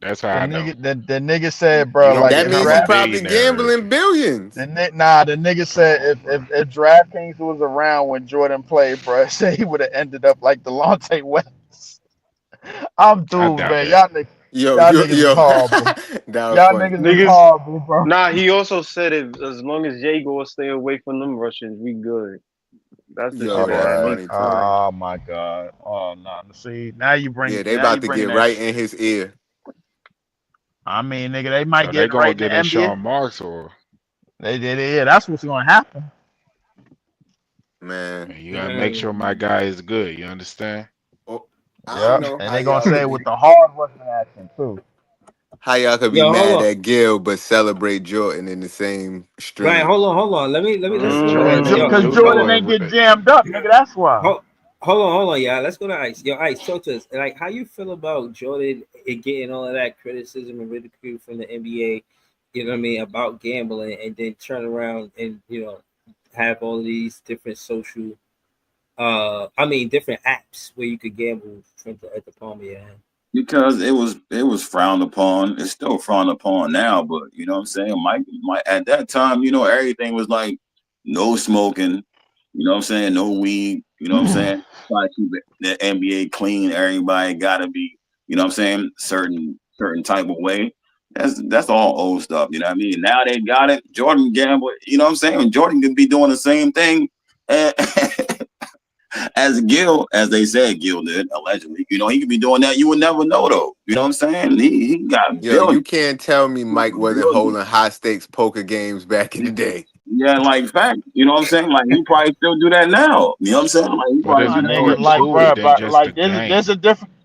That's how I know. The nigga said, You bro, don't like That if means become a he draft, probably billionaire if gambling billions. the nigga said if DraftKings was around when Jordan played, bro, say he would have ended up like Delonte West. I'm I through, doubt man. that. Y'all niggas is Yo, horrible. that was Y'all funny. niggas is Niggas, horrible, bro. nah. He also said if as long as Jago stay away from them Russians, we good. That's the Yo, shit All that that's had right. me funny too. crying. Oh my God. Oh no. See, now you Yeah, bring they now you about to bringing get that right shit. in his ear. I mean, nigga, they might So they get gonna right in the get in NBA. Sean Marks or They did it. Yeah, that's what's gonna happen. Man. and you gotta make sure my Mm. guy is good. You understand? Oh, I don't Yep. know And how they gonna y'all say could it be with the hard Russian accent too. how y'all could be Yo, hold mad on. at Gil but celebrate Jordan in the same Right, stream. hold on. Let's Because go Cause, to Jordan Mm. yo. Cause do Jordan know ain't it. get jammed up, nigga. That's why. Hold on, y'all. Let's go to Ice. Yo, Ice, talk to us. Like, how you feel about Jordan getting all of that criticism and ridicule from the NBA? You know what I mean about gambling, and then turn around and have all of these different social, different apps where you could gamble at the palm of your hand. because it was frowned upon. It's still frowned upon now, but you know what I'm saying. Mike at that time, everything was like no smoking. You know what I'm saying? No weed. You know what I'm saying? Try to keep the NBA clean. Everybody got to be. You know what I'm saying? Certain type of way. That's all old stuff. You know what I mean? Now they got it. Jordan gamble. You know what I'm saying? Jordan could be doing the same thing. As Gil, as they said, Gil did allegedly. He could be doing that. You would never know though. You know what I'm saying? He got Yo, you billions, can't tell me Mike wasn't billions. holding high stakes poker games back in the day. Yeah, like fact. You know what I'm saying? Like he probably still do that now. You know what I'm saying? Like he But probably it's My do that more nigga, right like, to now. it bro, than but just the like, game.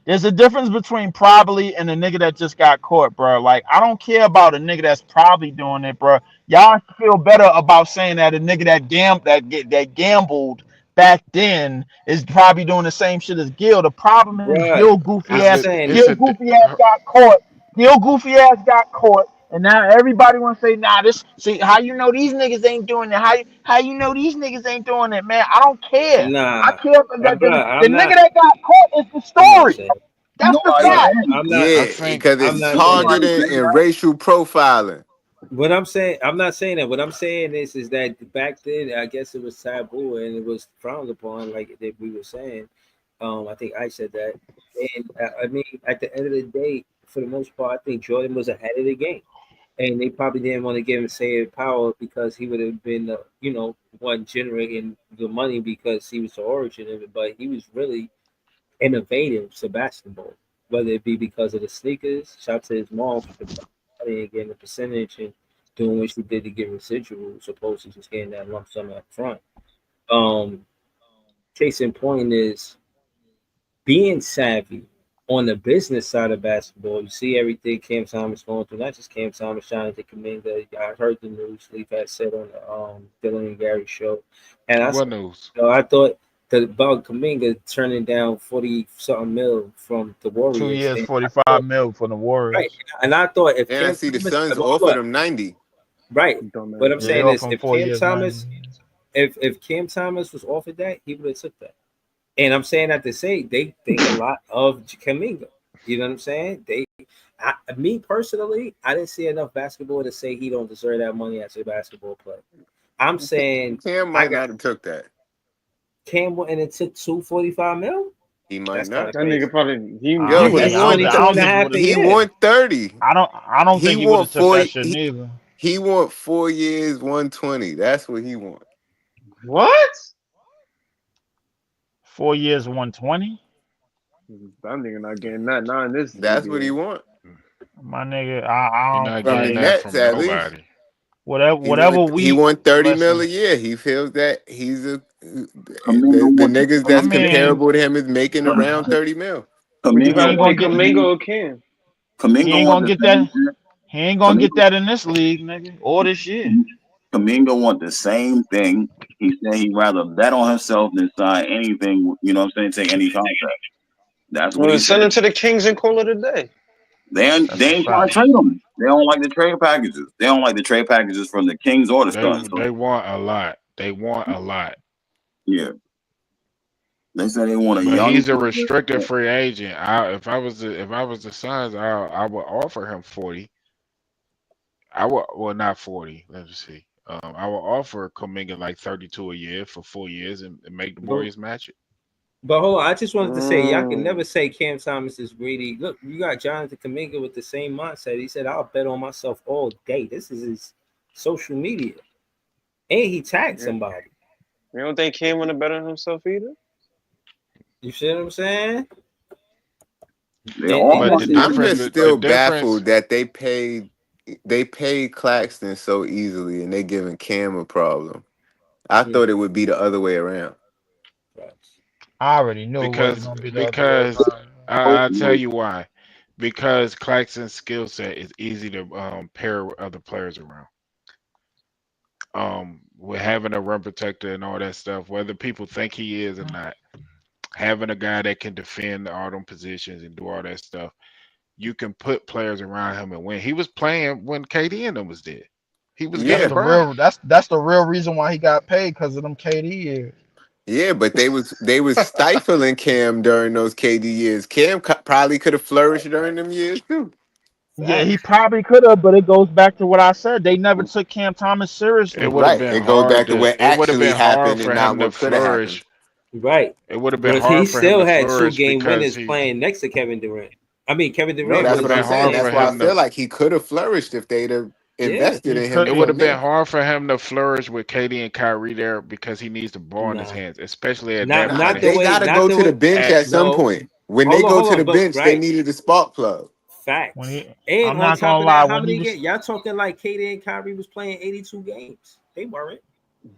there's a difference between probably and a nigga that just got caught, bro. Like, I don't care about a nigga that's probably doing it, bro. Y'all feel better about saying that a nigga that gambled back then is probably doing the same shit as Gil. The problem is Right. I'm saying It's Gil a goofy ass got caught. Gil goofy ass got caught. And now everybody want to say, nah, this, see, how you know these niggas ain't doing it? How you know these niggas ain't doing it, man? I don't care. I nah, care that bro. the nigga that got caught is the I'm not story. saying. That's No, the I Right. fact. agree. I'm not. I Yeah, think because I'm it's not saying. Nobody targeting said and that. racial profiling. What I'm saying, I'm not saying that. What I'm saying is that back then, I guess it was taboo and it was frowned upon, like that we were saying. I think I said that, and at the end of the day, for the most part, I think Jordan was ahead of the game, and they probably didn't want to give him say power because he would have been, one generating the money because he was the origin of it. But he was really innovative to basketball, whether it be because of the sneakers, shout to his mom for the money and getting a percentage and doing what she did to get residuals, opposed to just getting that lump sum up front. Um, Case in point is being savvy on the business side of basketball. You see everything Cam Thomas going through, not just Cam Thomas, Jonathan Kaminga. I heard the news Leaf had said on the Dylan and Gary show, and I what said, news? I thought that about Kaminga turning down 40 something mil from the 2 Warriors, years, and I 45 thought, mil for the right, Warriors. and I thought if And I Cam see the Thomas, Suns hold offered on, him 90. right. What I'm Yeah, they Dumbass. saying offer is, him if 4 Cam years, 90. Thomas, if Cam Thomas was offered that, he would have took that. And I'm saying that to say they think a lot of Kaminga. You know what I'm saying? Me personally, I didn't see enough basketball to say he don't deserve that money as a basketball player. I'm saying Cam I might got not have took that. Campbell and it took 245 mil. He might That's kind not. of That crazy. nigga probably I Yo, he don't would he have think. I don't. won. I 22. Two don't and a think he half would a have. He year. won 30. I don't He think he would want have took four. that shit neither. He want 4 years, 120. That's what he want. What? 4 years, 120. That nigga not getting that. Not in this That's what he CBA. want My nigga, I You're don't. not from getting the Hey, that Nets, from at least. nobody. whatever He we won 30 mil listen. a year. He feels that he's a Kaminga the wants the niggas I that's same thing. mean, comparable to him is making around Kaminga, 30 mil. You he Kaminga ain't gotta gonna wants pick the a get. same. Mingo or Cam. He Kaminga ain't wants gonna the get same that. thing. He ain't gonna get Kaminga, that in this league, nigga, or this year. Kaminga want the same thing. He said he'd rather bet on himself than sign anything. You know what I'm saying? Take any contract. That's what he Well, said. send him to the Kings and call it a day. That's They a ain't trying fact. to trade him. They don't like the trade packages. They don't like the trade packages from the Kings or the They Suns. So they want a lot. They want a lot. yeah, they said they want a But young. he's a restricted free agent. If I was the Suns, I would offer him 40. I would well not 40. Let me see. I would offer Kuminga like 32 a year for 4 years and make the But Warriors match it. hold on, I just wanted to say y'all can never Mm. say Cam Thomas is greedy. Look, you got Jonathan Kaminga with the same mindset. He said, "I'll bet on myself all day." This is his social media, and he tagged Yeah. somebody. You don't think Cam wanna bet on himself either? You see what I'm saying? They And all But the want listen, I'm difference, just the still difference, baffled that they paid Claxton so easily and they giving Cam a problem. I thought it would be the other way around. I already knew it wasn't because gonna be the other way because around. I tell you why. Because Claxton's skill set is easy to pair with other players around. With having a run protector and all that stuff, whether people think he is or not, having a guy that can defend all them positions and do all that stuff, you can put players around him and win. He was playing when KD and them was there. He was That's Yeah. getting the burnt. real. That's the real reason why he got paid because of them KD years. Yeah, but they was stifling Cam during those KD years. Cam probably could have flourished during them years too. Yeah, he facts. probably could have, but it goes back to what I said. They never took Cam Thomas It seriously. would have Right. been It goes hard back to to. what It would have actually been hard happened for and not him to what could have happened. flourish. Right, It would have been but he hard for him still to had two flourish game because winners he. playing next to Kevin Durant. I mean, Kevin No, It Durant would that's was have what been I'm just saying. hard playing. for That's why I him to. feel like he could have flourished if they'd have Yeah, invested He in him could. It from would the have been Knicks. hard for him to flourish with KD and Kyrie there because he needs the ball in his nah, hands, especially at that not Nah, point the in they way, gotta not go the to way. the bench at at some No, point. When they go hold to on, the but bench, they right, needed a spark plug. When facts. he, And I'm on not top gonna of lie. that, how When he many was, games y'all talking like KD and Kyrie was playing 82 games? They weren't.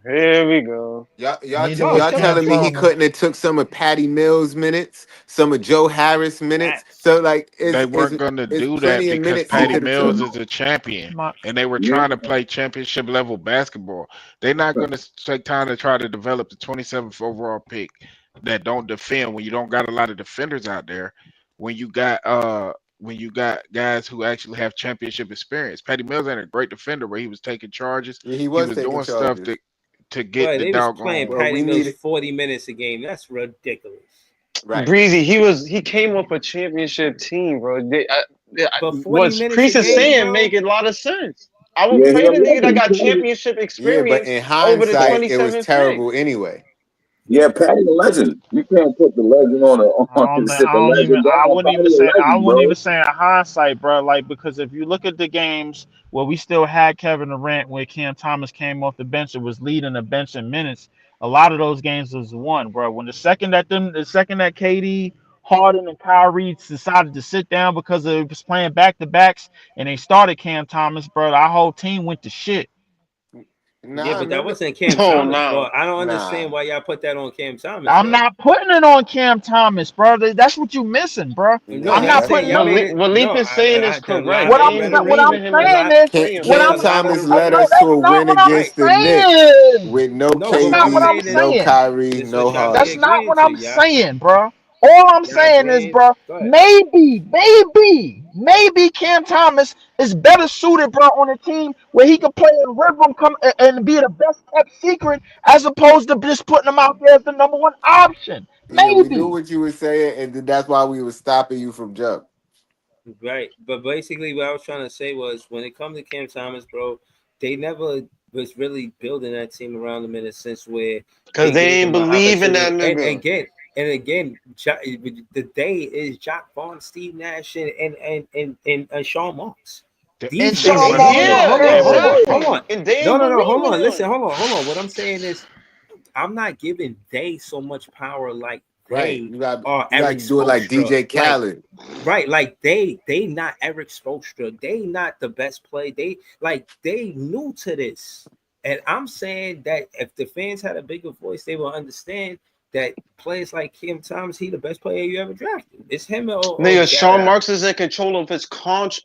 Here we go. neither No, was Y'all shut up, Cam telling me he G. Thomas. couldn't have took some of Patty Mills' minutes, some of Joe Harris minutes. Facts. So like, they it's weren't going to it's do that plenty of because minutes he Patty could have Mills took. is a champion My, and they were yeah, trying to play championship level basketball. They're not going to take time to try to develop the 27th overall pick that don't defend when you don't got a lot of defenders out there. When you got guys who actually have championship experience. Patty Mills ain't a great defender, but he was taking charges. Yeah, he He was was taking doing stuff charges. to get Boy, the they was playing doggone. Well, Patty we Mills needed 40 minutes a game. That's ridiculous. right. Breezy, he came off a championship team, bro. But 40 What's minutes a Priest is game, saying bro. make a lot of sense. I would yeah. pay the nigga that He got played. championship Yeah, but experience in over the hindsight, it was 27th pick. terrible anyway. Yeah, Patty the legend. You can't put the legend on I don't think. sit I the don't even. legend I down. wouldn't Patty even a say. I legend, wouldn't even bro. say in hindsight, bro. Like because if you look at the games where we still had Kevin Durant, where Cam Thomas came off the bench, it was leading the bench in minutes. A lot of those games was won, bro. When the second that KD, Harden, and Kyrie decided to sit down because it was playing back to backs, and they started Cam Thomas, bro. Our whole team went to shit. Yeah, Nah, but that remember? wasn't Cam Oh Thomas, bro. no. I don't Nah. understand why y'all put that on Cam Thomas, I'm bro. not putting it on Cam Thomas, bro. That's what you missing, bro. No, I'm Nah, he's not that's saying putting y'all no. made it. What No, Leaf is saying is the correct. lot They What of ain't rest, been what I'm leaving him a in saying lot, is what Cam a I'm lot of Thomas them, led no, us that's to a not win what I'm right? against the Knicks saying. with no No, That's but what not I'm what KD, I'm saying is no saying. Kyrie, this no what y'all be That's Harden. not agreeing what to, I'm y'all. saying, bro. All I'm Y'all saying is, agreeing. bro, Go ahead. maybe Cam Thomas is better suited, bro, on a team where he can play in rhythm, come and be the best kept secret, as opposed to just putting him out there as the number one option. Yeah, we knew Maybe. what you were saying, and that's why we were stopping you from jump. Right. But basically, what I was trying to say was when it comes to Cam Thomas, bro, they never was really building that team around him in a sense where Cause they they gave ain't him an believe in opportunity. that And nigga. again, And again, the day is Jock Vaughn, Steve Nash, and Sean Marks. And These Sean guys. Marks, Hold on, Yeah, hold on, hold on, hold exactly. on. And they No, ain't no, no. believe Hold in on. Listen, him. hold on. What I'm saying is, I'm not giving they so much power like Right. they You got are you got to Eric do it like Spoelstra. DJ Like, Khaled. right, like they not Eric Spoelstra. They not the best play. They new to this. And I'm saying that if the fans had a bigger voice, they will understand that players like Kim Thomas, he the best player you ever drafted. It's him or Nigga, Sean Jared. Marks is in control of his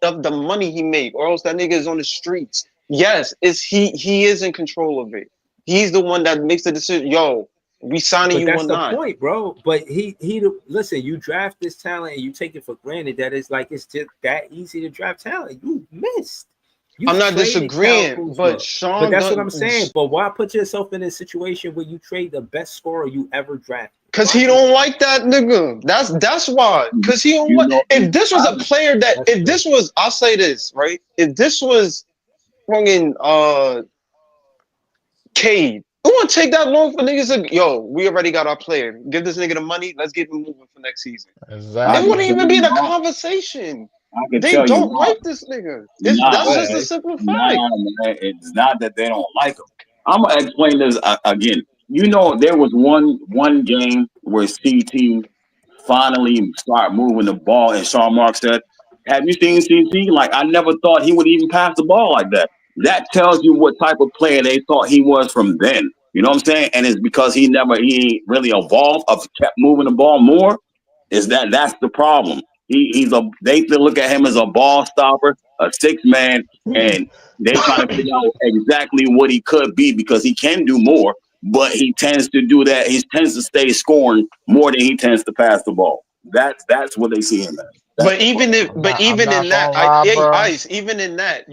of the money he made, or else that nigga is on the streets. Yes, is he is in control of it. He's the one that makes the decision. Yo, we signing But you or that's the not. point, bro. But listen. You draft this talent and you take it for granted that it's just that easy to draft talent. You missed. I'm You've not traded Kyle disagreeing, but Kuzma, but Sean that's what done I'm saying. But why put yourself in a situation where you trade the best scorer you ever drafted? because Why he do don't that? like that nigga. That's why. Because he don't You like. know, If this was a player that, That's if true. this was, I'll say this right. If this was fucking Cade, it wouldn't take that long for niggas to, yo, we already got our player. Give this nigga the money. Let's get him moving for next season. I It can wouldn't exactly. tell even be in you a why. conversation. I can They tell you don't why. like this nigga. Nah, That's just a Right. simple fact. nah, man. It's not that they don't like him. I'm gonna explain this again. You know, there was one game where CT finally started moving the ball, and Sean Mark said, "Have you seen CT? Like, I never thought he would even pass the ball like that." That tells you what type of player they thought he was from then. You know what I'm saying? And it's because he really evolved, of kept moving the ball more. That's the problem. He's a they still look at him as a ball stopper, a six man, and they trying to figure out exactly what he could be because he can do more, but he tends to do that. He tends to stay scoring more than he tends to pass the ball. That's what they see him as. That's But the problem. I'm even not in that, gonna lie, hey, bro. Ice, even in that,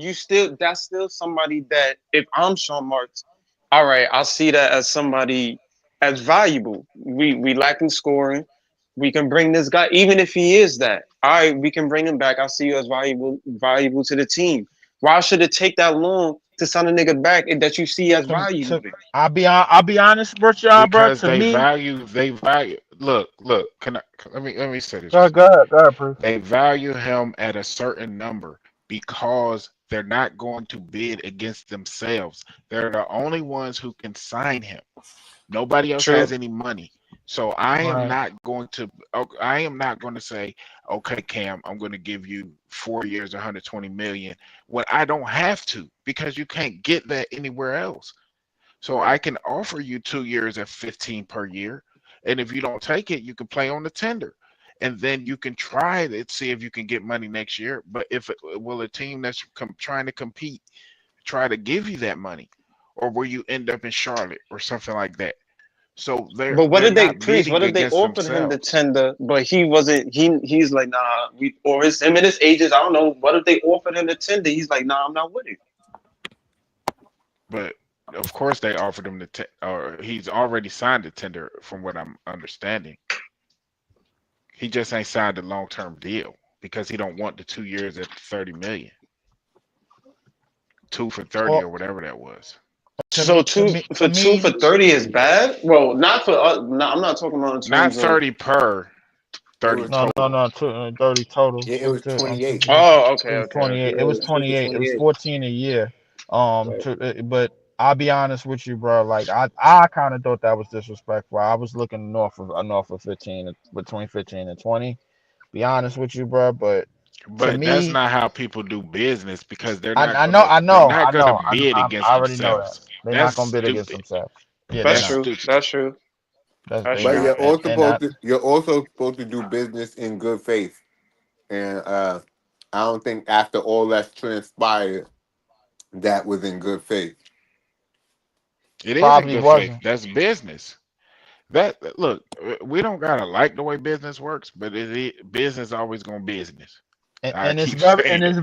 that's still somebody that if I'm Sean Marks, all right, I see that as somebody as valuable. We lacking scoring. We can bring this guy, even if he is that. All right, we can bring him back. I see you as valuable to the team. Why should it take that long to sign a nigga back that you see as valuable To there? I'll be honest with y'all, bro. Because To me, they value. Look. Let me say this go real go quick. ahead, go ahead, Bruce. They value him at a certain number because they're not going to bid against themselves. They're the only ones who can sign him. Nobody else has True. any money. So I am Right. not going to I am not going to say, okay, Cam, I'm going to give you 4 years, 120 million when I don't have to because you can't get that anywhere else. So I can offer you 2 years at 15 per year. And if you don't take it, you can play on the tender. And then you can try it, see if you can get money next year. But if will a team that's trying to compete try to give you that money, or will you end up in Charlotte or something like that? So But what they're did they not preach? What bidding if they against offered him the themselves. tender, but he wasn't? He's like, nah. We or him and his agents. I don't know. What if they offered him the tender? He's like, nah, I'm not with it. But of course, they offered him or he's already signed the tender, from what I'm understanding. He just ain't signed a long term deal because he don't want the 2 years at 30 million, 2 for 30 Well, or whatever that was. So to two me, for 30 is bad. Well, not for us. No, I'm not talking about in Not terms of. 30 per, It 30 was total. no, 30 total. yeah, it was 28. Oh, It okay, was okay, 28. okay. It was Yeah, it's 28. It was 28. 14 a year. Right. But I'll be honest with you, bro. Like I kind of thought that was disrespectful. I was looking north of 15, between 15 and 20. Be honest with you, bro. But to But that's me, not how people do business because they're I not gonna know. bid I against already know that. themselves. They're not That's gonna bid against stupid. themselves. Yeah, they're That's That's not. true. stupid. That's true. That's They But true. not. you're also supposed to do business in good faith. And I don't think after all that's transpired, that was in good faith. It is in probably good faith. wasn't. That's business. That look, we don't gotta like the way business works, but business always gonna business. I And it's keep very saying it.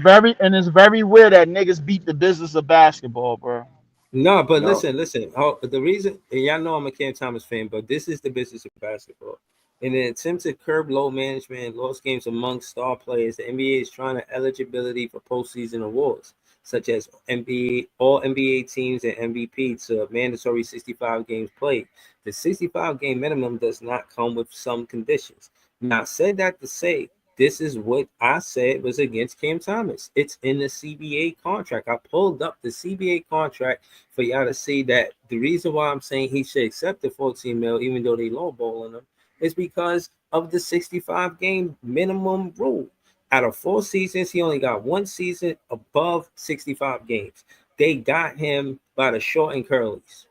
very weird that niggas beat the business of basketball, bro. No, but No, listen. Oh, the reason, and y'all know I'm a Cam Thomas fan, but this is the business of basketball. In an attempt to curb load management and lost games among star players, the NBA is trying to eligibility for postseason awards, such as NBA, all NBA teams and MVP to a mandatory 65 games played. The 65 game minimum does not come with some conditions. Now, I said that to say this is what I said was against Cam Thomas. It's in the CBA contract. I pulled up the CBA contract for y'all to see that the reason why I'm saying he should accept the 14 mil, even though they lowballing him, is because of the 65 game minimum rule. Out of 4 seasons, he only got 1 season above 65 games. They got him by the short and curlies.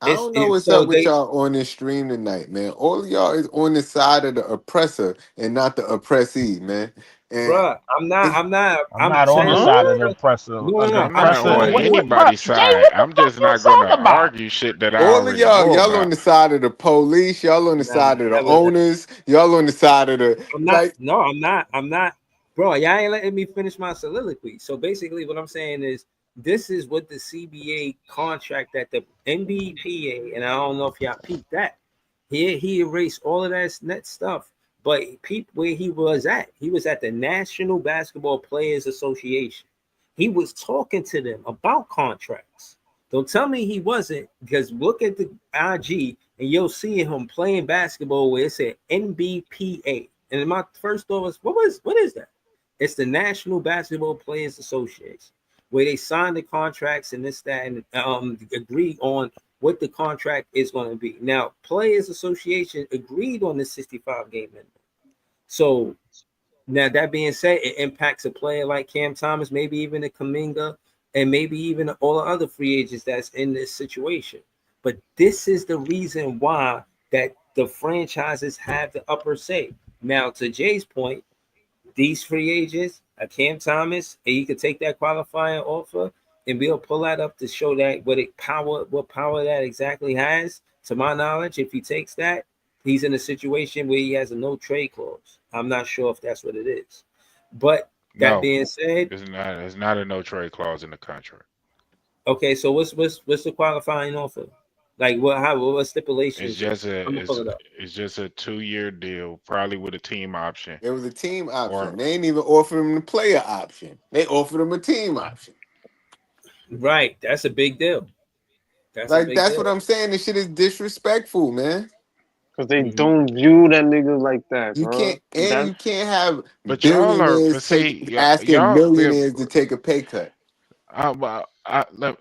I don't know what's So up with they, y'all on this stream tonight, man. All of y'all is on the side of the oppressor and not the oppressee, man. And bruh, it's I'm I'm not on the saying side what of the the oppressor. no, Of no, the no. I'm I'm not oppressor. on saying What, what, bro, anybody's Jay? side. What the I'm fuck just you not gonna talking about? argue shit that I all of already y'all, know y'all on about. the side of the police, y'all on the nah, side of the never that. owners, y'all on the side of the I'm not. like. No, I'm not. I'm not. Bro, y'all ain't letting me finish my soliloquy. So basically, what I'm saying is this is what the CBA contract that the NBPA, and I don't know if y'all peeped that. He erased all of that net stuff. But peep where he was at. He was at the National Basketball Players Association. He was talking to them about contracts. Don't tell me he wasn't, because look at the IG and you'll see him playing basketball where it said NBPA. And my first thought was, what is that? It's the National Basketball Players Association, where they sign the contracts and this, that, and agree on what the contract is going to be. Now, Players Association agreed on the 65 game minimum. So now that being said, it impacts a player like Cam Thomas, maybe even a Kaminga, and maybe even all the other free agents that's in this situation. But this is the reason why that the franchises have the upper say. Now, to Jay's point, these free agents, Cam Thomas, and you can take that qualifying offer, and we'll pull that up to show that what power that exactly has. To my knowledge, if he takes that, he's in a situation where he has a no trade clause. I'm not sure if that's what it is, but that No, being said, it's not. It's not a no trade clause in the contract. okay. So what's the qualifying offer? Like what It's stipulations? just I'm a gonna pull it's it up. it's just a 2 year deal, probably with a team option. It was a team option. Or They ain't even offer him the player option. They offered him a team option. Right, that's a big deal. That's a Like big that's deal. what I'm saying. This shit is disrespectful, man. Cause they Mhm. don't view that nigga like that, You bro. can't, and That you can't have but y'all are, billionaires but see, take asking y'all millionaires to take a pay cut.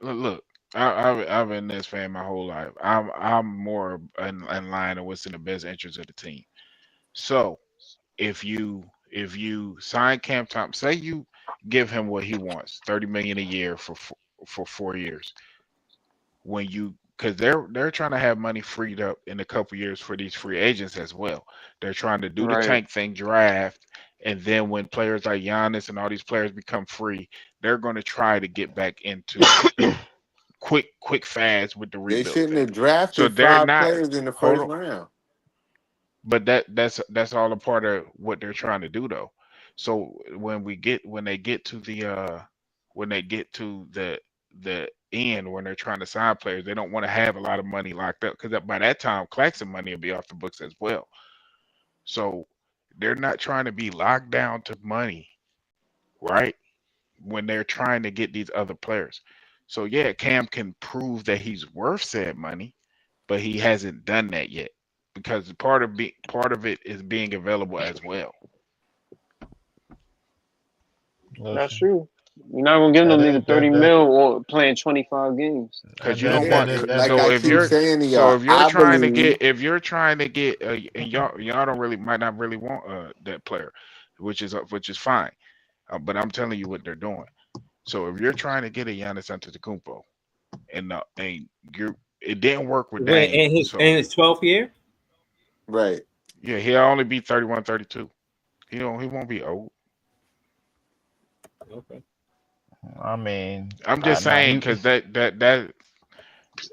look. I've been this fan my whole life. I'm more in line of what's in the best interest of the team. So if you sign Cam Thompson, say you give him what he wants, 30 million a year for 4 years. When you because they're trying to have money freed up in a couple years for these free agents as well. They're trying to do the right. tank thing, draft, and then when players like Giannis and all these players become free, they're going to try to get back into quick fast with the They rebuild shouldn't thing. have So drafted they're five not players in the hold first on, round. but that's all a part of what they're trying to do though. So when they get to the end when they're trying to sign players, they don't want to have a lot of money locked up because by that time Claxton money will be off the books as well. So they're not trying to be locked down to money, right? When they're trying to get these other players. So yeah, Cam can prove that he's worth said money, but he hasn't done that yet because part of it is being available as well. That's Listen, true. You're not gonna give no that is nigga 30 mil or playing 25 games. Because and you then don't Yeah, want. then it, like and I So if keep you're saying to so y'all, if you're I trying to believe get and y'all don't really might not really want that player, which is fine. But I'm telling you what they're doing. So if you're trying to get a Giannis Antetokounmpo and you it didn't work with When Dame, in so his 12th year. right. yeah, he'll only be 31, 32. He won't be old. Okay. I mean, I'm just nah, saying because that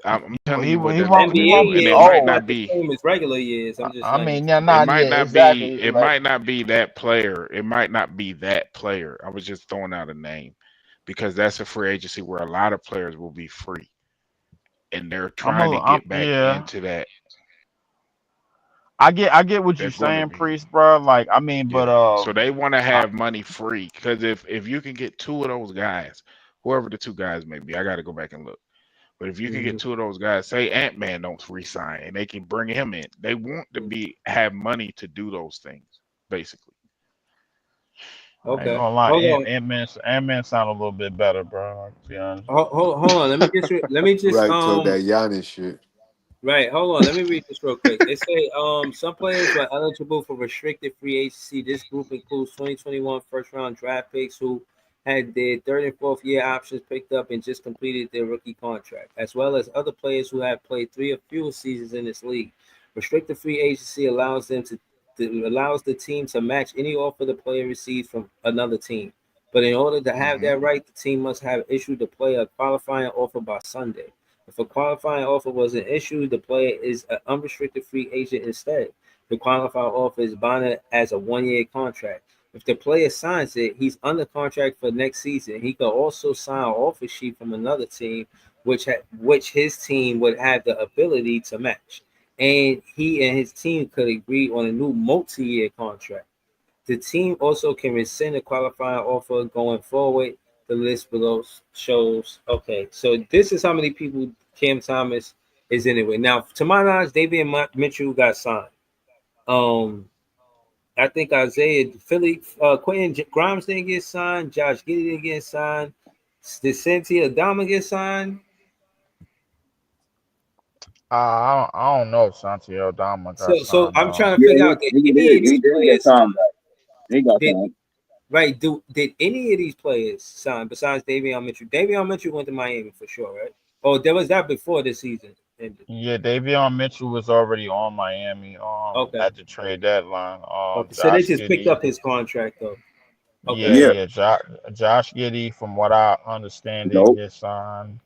I'm telling you what they're he looking won't for, NBA and be it years is might old. not not the be. same as regular years. I'm just I letting mean, you yeah, know. It nah, might yeah, not be. exactly. It Like, might not be that player. It might not be that player. I was just throwing out a name because that's a free agency where a lot of players will be free, and they're trying to get back yeah, into that. I get what you're They're going to saying, be. Priest, bro. Like, I mean, but Yeah. So they want to I, have money free because if you can get two of those guys, whoever the two guys may be, I got to go back and look. But if you can get Mhm. two of those guys, say Ant Man don't resign, and they can bring him in, they want to be have money to do those things, basically. I ain't Okay, gonna lie, hold on. Ant Man sound a little bit better, bro. To be honest. Hold on. Let me just Right, talk that Giannis shit. Right, hold on. Let me read this real quick. It say some players were eligible for restricted free agency. This group includes 2021 first round draft picks who had their third and fourth year options picked up and just completed their rookie contract, as well as other players who have played 3 or fewer seasons in this league. Restricted free agency allows the team to match any offer the player receives from another team. But in order to have Hmm. that right, the team must have issued the player a qualifying offer by Sunday. If a qualifying offer wasn't issued, the player is an unrestricted free agent instead. The qualifying offer is bonded as a 1 year contract. If the player signs it, he's under contract for next season. He could also sign an offer sheet from another team, which his team would have the ability to match. And he and his team could agree on a new multi-year contract. The team also can rescind a qualifying offer going forward. The list below shows. Okay, so this is how many people Cam Thomas is anyway. Now, to my knowledge, Davian Mitchell got signed. Um, I think Isaiah Philly, Quentin Grimes didn't get signed. Josh Giddey didn't get signed. Did Cynthia Adama get signed? I don't know if Santiago Dama got So signed. I'm trying to Yeah, figure out did he any did. of He these did get players time back. He got did time. right? Did any of these players sign besides Davion Mitchell? Davion Mitchell went to Miami for sure, right? Oh, there was that before the season ended. Yeah, Davion Mitchell was already on Miami Okay, at the trade deadline. okay. So they Josh just picked Giddey. up his contract though. Okay. Yeah, Yeah. yeah. Josh Giddey, from what I understand, didn't Nope. get signed.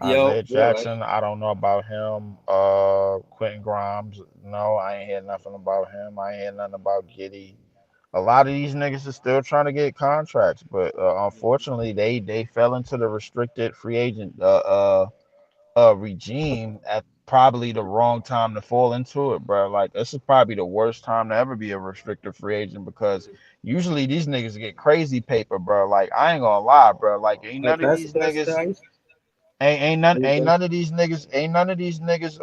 Yo, Isaiah you're right. Jackson, I don't know about him. Quentin Grimes, no, I ain't hear nothing about him. I ain't hear nothing about Giddey. A lot of these niggas are still trying to get contracts, but unfortunately, they fell into the restricted free agent regime at probably the wrong time to fall into it, bro. Like, this is probably the worst time to ever be a restricted free agent because usually these niggas get crazy paper, bro. Like, I ain't gonna lie, bro. Like, ain't Hey, none of pass these it, pass it, niggas, guys. ain't none of these niggas,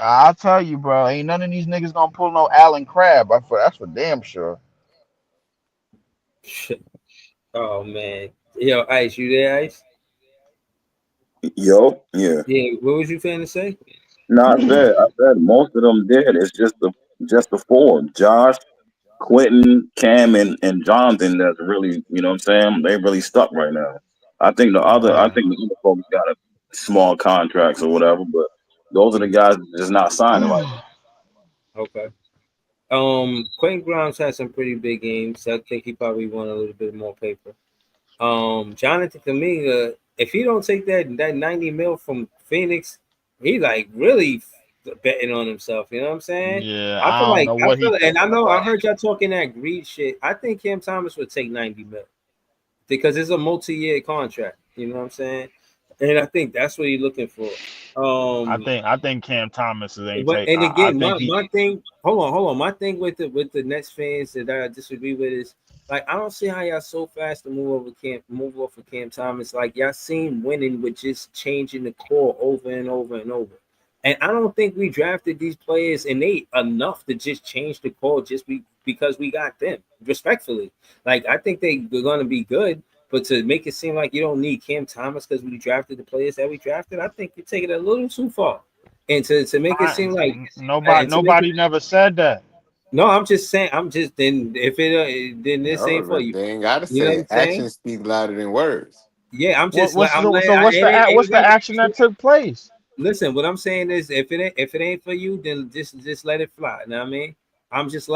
I'll tell you, bro. Ain't none of these niggas gonna pull no Allen Crab. That's for damn sure. Oh man. Yo, Ice, you there, Ice? Yo. Yeah. Yeah. What was you finna to say? No, I said most of them did. It's just the four. Josh, Quentin, Cam, and Jonathan that's really, you know what I'm saying? They really stuck right now. I Yeah. think the other folks got a small contracts or whatever, but those are the guys that just not signing right Okay. Quentin Grimes had some pretty big games. I think he probably won a little bit more paper. Jonathan Kaminga, if he don't take that 90 mil from Phoenix, he like really betting on himself. You know what I'm saying? Yeah, I don't know I what he feel, and I thinking know I about. heard y'all talking that greed shit. I think Cam Thomas would take 90 mil because it's a multi-year contract. You know what I'm saying? And I think that's what he's looking for. Um, I think Cam Thomas ain't but take. and I again, think my thing. Hold on. My thing with the Nets fans that I disagree with is like I don't see how y'all so fast to move off of Cam Thomas. Like y'all seen winning with just changing the core over and over and over. And I don't think we drafted these players and they enough to just change the core because we got them. Respectfully, like I think they're gonna be good. But to make it seem like you don't need Cam Thomas because we drafted the players that we drafted, I think you're taking it a little too far. And to make it seem like and to make it nobody never said that. no, I'm just saying I'm just then if it then this No, ain't for but you. they ain't gotta You know what say I'm it. saying? Actions speak louder than words. Yeah, I'm What just like I'm like what's it what's the action that ain't took place? listen, what I'm saying is if it ain't for you, then just let it fly. You know what I mean? I'm just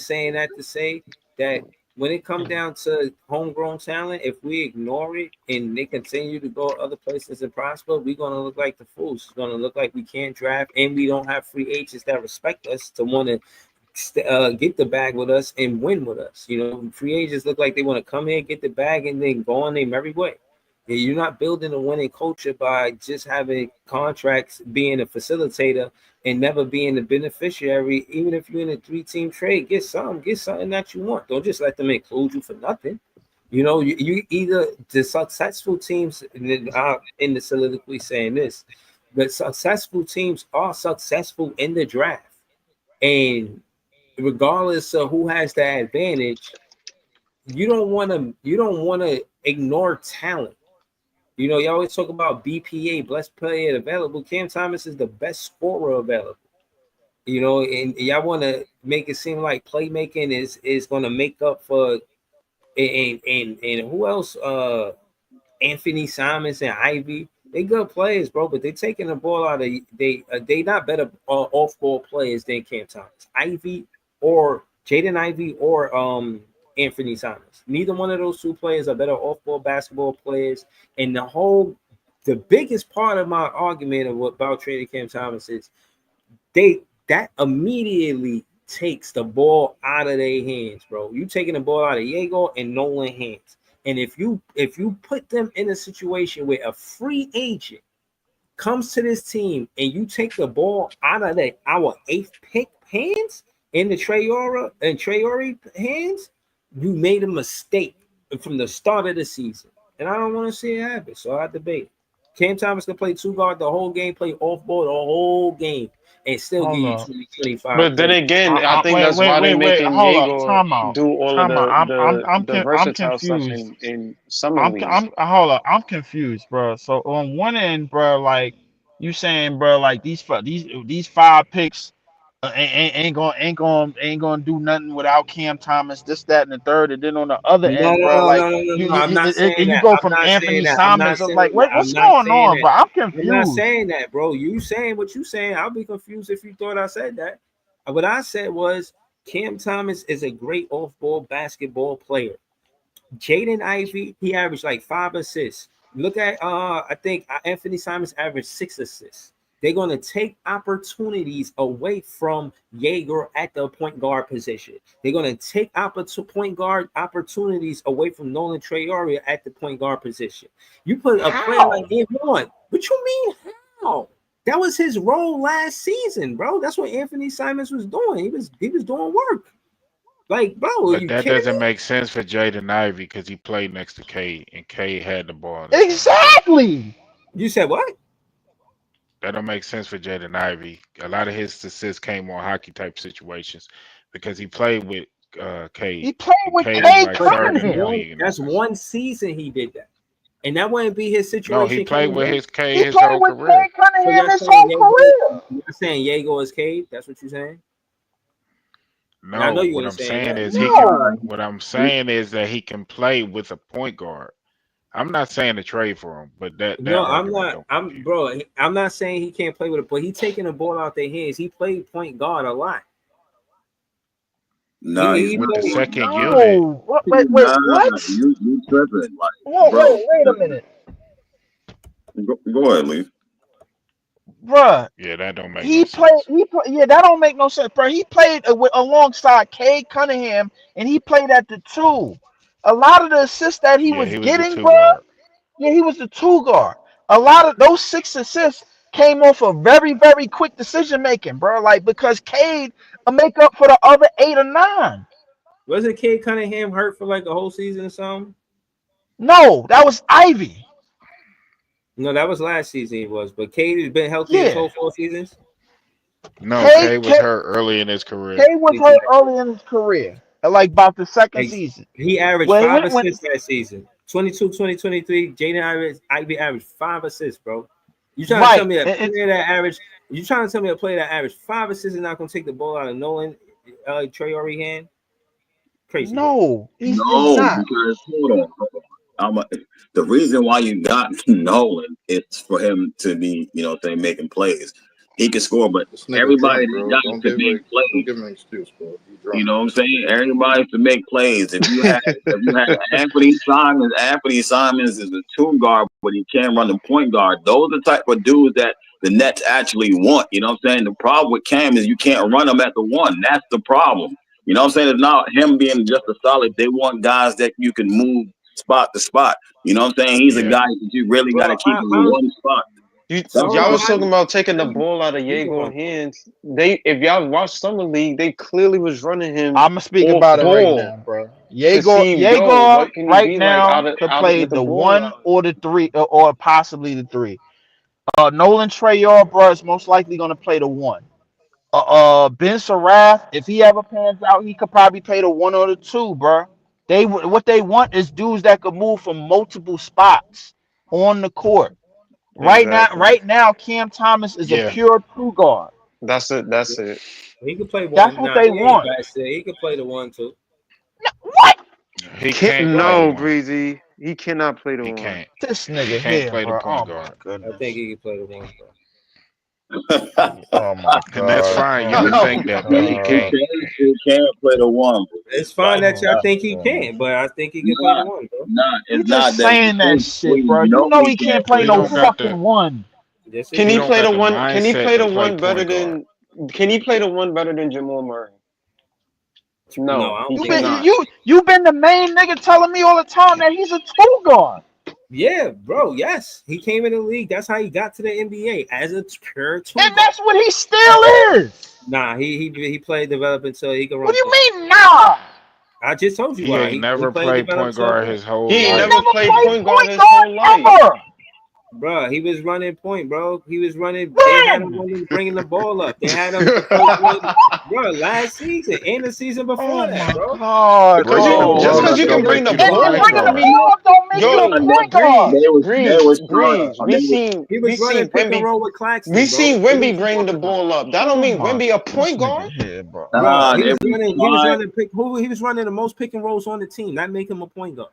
saying that to say that when it comes down to homegrown talent, if we ignore it and they continue to go other places and prosper, we're gonna look like the fools. It's gonna look like we can't draft and we don't have free agents that respect us to want to get the bag with us and win with us. You know, free agents look like they want to come here, get the bag, and then go on their merry way. You're not building a winning culture by just having contracts, being a facilitator, and never being the beneficiary. Even if you're in a three-team trade, get something that you want. Don't just let them include you for nothing. You either the successful teams in the soliloquy saying this, but successful teams are successful in the draft, and regardless of who has the advantage, you don't want to ignore talent. You always talk about BPA, best player available. Cam Thomas is the best scorer available. And y'all want to make it seem like playmaking is going to make up for and who else? Anthony Simons and Ivy. They good players, bro, but they taking the ball out of they not better off ball players than Cam Thomas, Ivy, or Jaden Ivy, or Anthony Simons. Neither one of those two players are better off ball basketball players. And the biggest part of my argument about trading Cam Thomas is that immediately takes the ball out of their hands, bro. You taking the ball out of Diego and Nolan hands. And if you put them in a situation where a free agent comes to this team and you take the ball out of our eighth pick hands in the Traore hands, you made a mistake from the start of the season. And I don't want to see it happen. So I debate. Cam Thomas can play two guard the whole game, play off ball the whole game, and still give you 20-25. But then again, I think Wait, that's why they wait. making Hold up. Diego Time out. do all of Time out. the I'm versatile stuff confused. in summer league. Hold up. I'm confused, bro. So on one end, bro, like you saying, bro, like these five picks ain't gonna do nothing without Cam Thomas, this, that, and the third. And then on the other No, end, no, bro, no, like no, no, no, you no. you, I'm not you, saying you that. go I'm from not saying Anthony that. I'm not Simons. I'm like, saying that. what's I'm not going saying on, that. bro? I'm I'm not confused. saying that, bro. You saying what you saying. I'll be confused if you thought I said that. What I said was Cam Thomas is a great off-ball basketball player. Jaden Ivey, he averaged like 5 assists. Look at I think Anthony Simons averaged 6 assists. They're gonna take opportunities away from Jaeger at the point guard position. They're gonna take point guard opportunities away from Nolan Traore at the point guard position. You put a player like How? him on. What you mean how? That was his role last season, bro. That's what Anthony Simons was doing. He was doing work. Like, bro, are But you that kidding doesn't me? make sense for Jaden Ivey because he played next to K and K had the ball in his hands. Exactly. You said what? That don't make sense for Jaden Ivey. A lot of his assists came on hockey type situations because he played with He K, played and with K was Kay like But third that's in the Cunningham. one league in that's assists. one season he did that. And that wouldn't be his No, he situation played came with in. his K He his played whole with Kay career. So Cunningham you're his saying whole Yago, career. you're saying Yago is Cade? That's what you're saying? And I know No, you what ain't I'm saying saying that. is he can. No. What I'm saying is that he can play with a point guard. I'm not saying to trade for him, but that No, I'm argument not. don't I'm compute. bro. I'm not saying he can't play with it, but he taking the ball out their hands. He played point guard a lot. Nah, he's He not With the played. second unit, No. What? Wait. nah, What? you tripping. Like, Whoa, bro, wait a minute, go ahead, Lee. bruh. yeah, that don't make no He played. sense. He play. Yeah, that don't make no sense, bro. He played alongside Kay Cunningham, and he played at the two. A lot of the assists that he Yeah, was he was the getting, two bro. guard. Yeah, he was the two guard. A lot of those 6 assists came off of very, very quick decision making, bro. Like because Cade will make up for the other 8 or 9. Wasn't Cade Cunningham hurt for like a whole season or something? No, that was Ivy. No, that was last season. He was, but Cade has been healthy his Yeah, whole 4 seasons. No, K K was K hurt early in his K career. was hurt early in his career, like about the second Like, season. he averaged Well, he five went assists that season. 22, 2023. Jaden Ivey averaged 5 assists, bro. You trying to tell right. me a And player that averaged? You trying to tell me a player that averaged 5 assists is not going to take the ball out of Nolan Traore hand? Crazy work. no, he's No, not. because hold on. The reason why you got Nolan is for him to be, say making plays. He can score, but This nigga everybody drunk, that bro. got Don't to give make like don't plays. give him an excuse, bro. He You drunk. know what I'm saying? Everybody to make plays. If you had Anthony Simons is a two guard, but he can't run the point guard. Those are the type of dudes that the Nets actually want. You know what I'm saying? The problem with Cam is you can't run them at the one. That's the problem. You know what I'm saying? It's not him being just a solid. They want guys that you can move spot to spot. You know what I'm saying? He's a guy that you really got to keep in one spot. Y'all was talking about taking the ball out of Yego's hands. If y'all watch Summer League, they clearly was running him. I'm gonna speak off about it right ball now, bro. to see him go. Yegor What can he right be like now could play with the the ball 1 out? or the 3 or possibly the 3. Nolan Treyarch, bro, is most likely gonna play the 1. Ben Sarath, if he ever pans out, he could probably play the 1 or the 2, bro. What they want is dudes that could move from multiple spots on the court. Exactly. Right now, Cam Thomas is a pure 2 guard. That's it. That's it. He could play That's one. what Nah, they he ain't want. bad. He could play the 1 too. What? He can't play the No, one. Breezy. He cannot play the He 1. can't. This He nigga can't here, play the bro. point Oh my guard. goodness. I think he could play the 1, bro. Oh my And that's god. fine. You Oh can my think that, but he god. can't. He can't play the 1. Bro. It's fine that y'all Oh think my he goodness. can, but I think he can play the 1, bro. You It's just not that saying that shit, bro. we You know know he he can't can't play play He the no don't 1. got the. fucking 1. Yes, he Can He he can. don't play got the the 1? Can he mindset play to the play 1 better point guard. than? Can he play the 1 better than Jamal Murray? No, No, I don't he You think been so. cannot. you've been the main nigga telling me all the time that he's a 2 guard. Yeah, bro. Yes, he came in the league. That's how he got to the NBA as a pure 2 And guard. that's what he still is. Nah, he played development so he can What run do you point. mean nah? I just told you He why. ain't He never played played development point so guard good. his whole He ain't He never life. never played played point guard point his guard whole life. ever. Bro, he was running point, bro. He was running. They had him When? bringing the ball up. They had him the first one, bro. Last season and the season before Oh that, my bro. god, Because Bringing the you just ball because up you can don't bring make the you the and ball you point up bringing the don't guard. mean you. ball up don't make you Yo, a point guard. They was trying. Breeze. We seen He was running pick and roll with we Claxton, bro. seen What are Wemby you bring the talking about? ball up. That don't Oh mean my, Wemby a this point guard. nigga here, bro. Bro, he They was was running. He was trying. running pick. He was running the most pick and rolls on the team. That make him a point guard.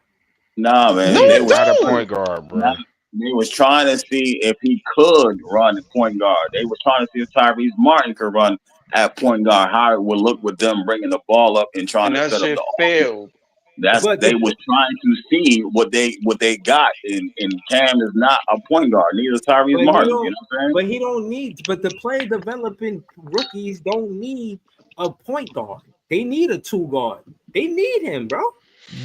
Nah, No, man. He They is it was not a trying. don't. point guard, Nah, bro. they was trying to see if he could run the point guard. They were trying to see if Tyrese Martin could run at point guard. How it would look with them bringing the ball up and trying And to that set up shit the offense. failed. But They was trying to see what they got. And Cam is not a point guard. Neither is Tyrese But he Martin. You don't. know what I'm saying? But he don't need. But the play developing rookies don't need a point guard. They need a 2 guard. They need him, bro.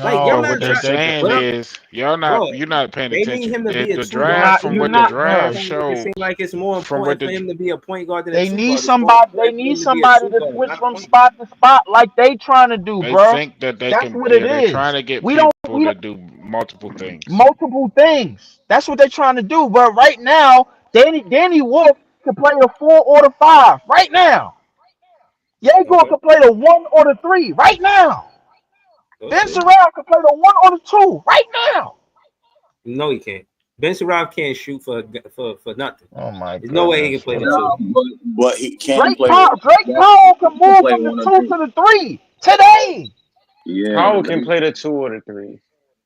Like y'all But No, not what they're trying. saying But is bro, you're not paying they need attention. him to be a The 2 guard. draft So from you're what the y'all not, y'all draft bro. trying to make it showed seem like it's more from what important for the him to be a point guard than a They 2 need guard. It's more somebody. They important for need him to be a somebody 2 to guard, switch not a from point guard. spot to spot like they trying to do, they bro. think that they That's can what it they're trying is. to get We don't. people to do multiple things. Multiple things. That's what they're trying to do. But right now, Danny Wolf can play the 4 or the 5. Right now, Yegor Okay. can play the 1 or the 3. Right now, Ben Okay. Surratt can play the 1 or the 2. Right now. No, he can't. Ben Sarav can't shoot for nothing. Oh my There's no way he goodness. can play the Whatever. 2. But he can Drake play. Powell can He can move play from the 1 or 2 2. to the 3 today. Yeah, Powell can play the 2 or the 3,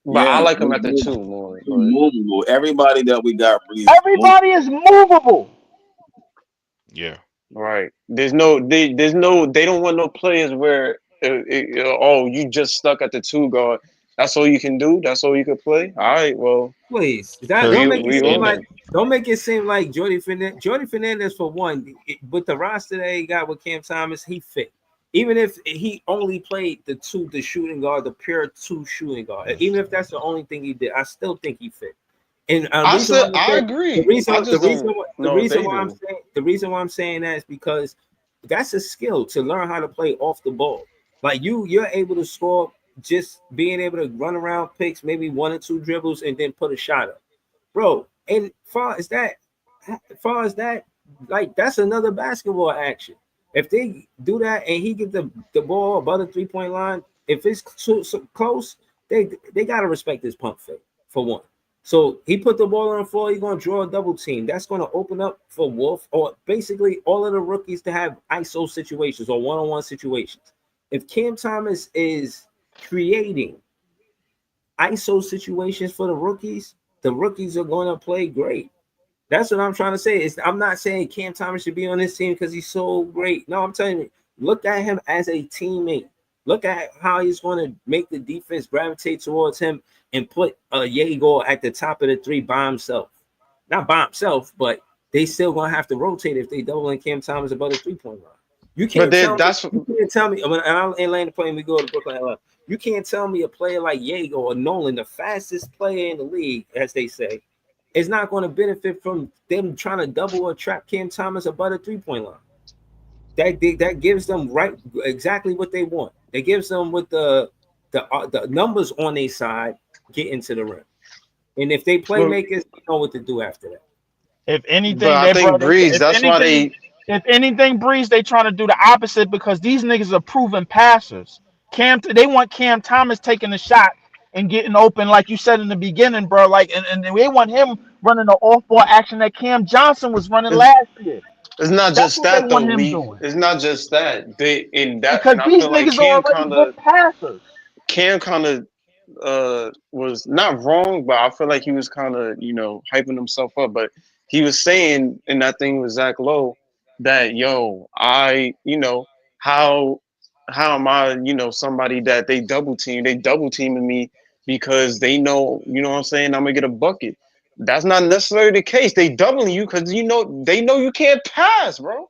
but I yeah. like him at the 2 more. He's But movable. Everybody that we got, Breeze, is movable. Everybody is movable. Yeah. right, there's no they don't want no players where oh you just stuck at the 2 guard. That's all you can do. That's all you can play. All right, well Please, that Because don't make it we seem on like it. Jordy Fernandez for one, with the roster that he got with Cam Thomas, he fit. Even if he only played the shooting guard, the pure 2 shooting guard, even if that's the only thing he did, I still think he fit. And I agree. I just don't know if they do. the reason why I'm saying that is because that's a skill to learn how to play off the ball. Like you're able to score just being able to run around picks, maybe 1 or 2 dribbles, and then put a shot up, bro. And far as that, like that's another basketball action. If they do that and he get the ball above the 3-point line, if it's so close, they gotta respect his pump fake for one. So he put the ball on the floor. He's gonna draw a double team. That's gonna open up for Wolf or basically all of the rookies to have ISO situations or one-on-one situations. If Cam Thomas is creating ISO situations for the rookies are going to play great. That's what I'm trying to say. I'm not saying Cam Thomas should be on this team because he's so great. No, I'm telling you, look at him as a teammate. Look at how he's going to make the defense gravitate towards him and put Yegor at the top of the 3 by himself. Not by himself, but they still going to have to rotate if they double in Cam Thomas above the 3-point line. You But can't there, tell me. that's You can't tell me. When I'm in Lane plane, we go to Brooklyn, LA. You can't tell me a player like Diego or Nolan, the fastest player in the league, as they say, is not going to benefit from them trying to double or trap Cam Thomas above the 3-point line. That gives them right exactly what they want. It gives them with the numbers on their side get into the rim, and if they but, playmakers, they know what to do after that. If but anything, I they bro, think Breeze. if That's why anything, they. if anything, Breeze, they trying to do the opposite because these niggas are proven passers. They want Cam Thomas taking the shot and getting open, like you said in the beginning, bro. Like, and they want him running the off ball action that Cam Johnson was running It's, last year. it's not That's just what they that though, want him Lee. doing It's not just that. They in that, because and I these feel like niggas are already good passers. Cam kind of was not wrong, but I feel like he was kind of hyping himself up. But he was saying in that thing with Zach Lowe that I how am I somebody that they double teaming me because they know what I'm saying, I'm gonna get a bucket. That's not necessarily the case. They doubling you because they know you can't pass, bro.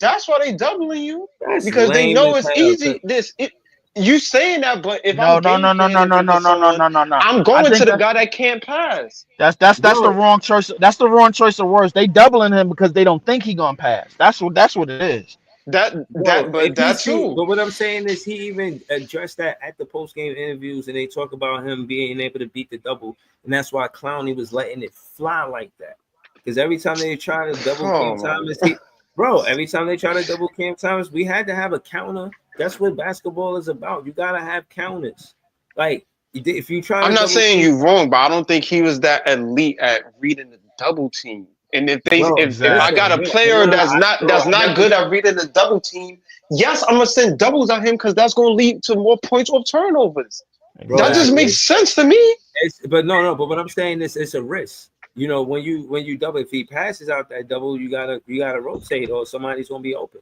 That's why they doubling you That's because they lame know as it's hell. easy. You saying that, but if I'm No, no, game no, no, no, planning no, no, against no, no, someone, no, no, no. I'm I going to think the that's guy that can't pass. that's the Bro, wrong choice. That's the wrong choice of words. They doubling him because they don't think he gonna pass. That's what it is. That, if but he that see, too. but what I'm saying is he even addressed that at the post game interviews, and they talk about him being able to beat the double, and that's why Clowney was letting it fly like that. Because every time they try to double Cam Oh my Thomas, every time they try to double Cam Thomas, we had to have a counter. That's what basketball is about. You gotta have counters. Like if you try I'm to not double saying Cam you Thomas, wrong, but I don't think he was that elite at reading the double team. And bro, if I got Exactly. a listen, player bro, that's I not never, good at reading the double team, yes, I'm gonna send doubles at him because that's gonna lead to more points or turnovers. bro. That just makes Exactly. sense to me. But no. But what I'm saying is, it's a risk. When you double, if he passes out that double, you gotta rotate, or somebody's gonna be open.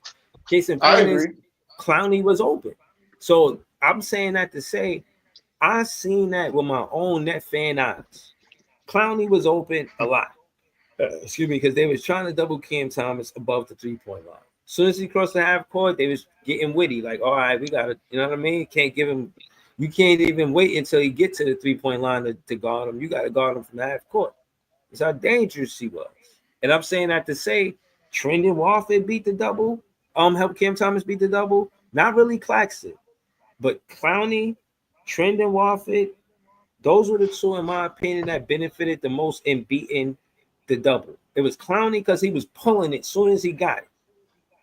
Case in I point is, agree. Clowney was open. So I'm saying that to say I seen that with my own net fan eyes. Clowney was open a lot. Excuse me, because they was trying to double Cam Thomas above the 3-point line. As soon as he crossed the half court, they was getting witty, like, all right, we gotta, you know what I mean? Can't give him, you can't even wait until he get to the 3-point line to guard him. You gotta guard him from the half court. That's how dangerous he was. And I'm saying that to say Trendon Watford beat the double, help Cam Thomas beat the double. Not really Claxton, but Clowney, Trendon Watford, those were the two, in my opinion, that benefited the most in beating the double. It was Clowney because he was pulling it as soon as he got it,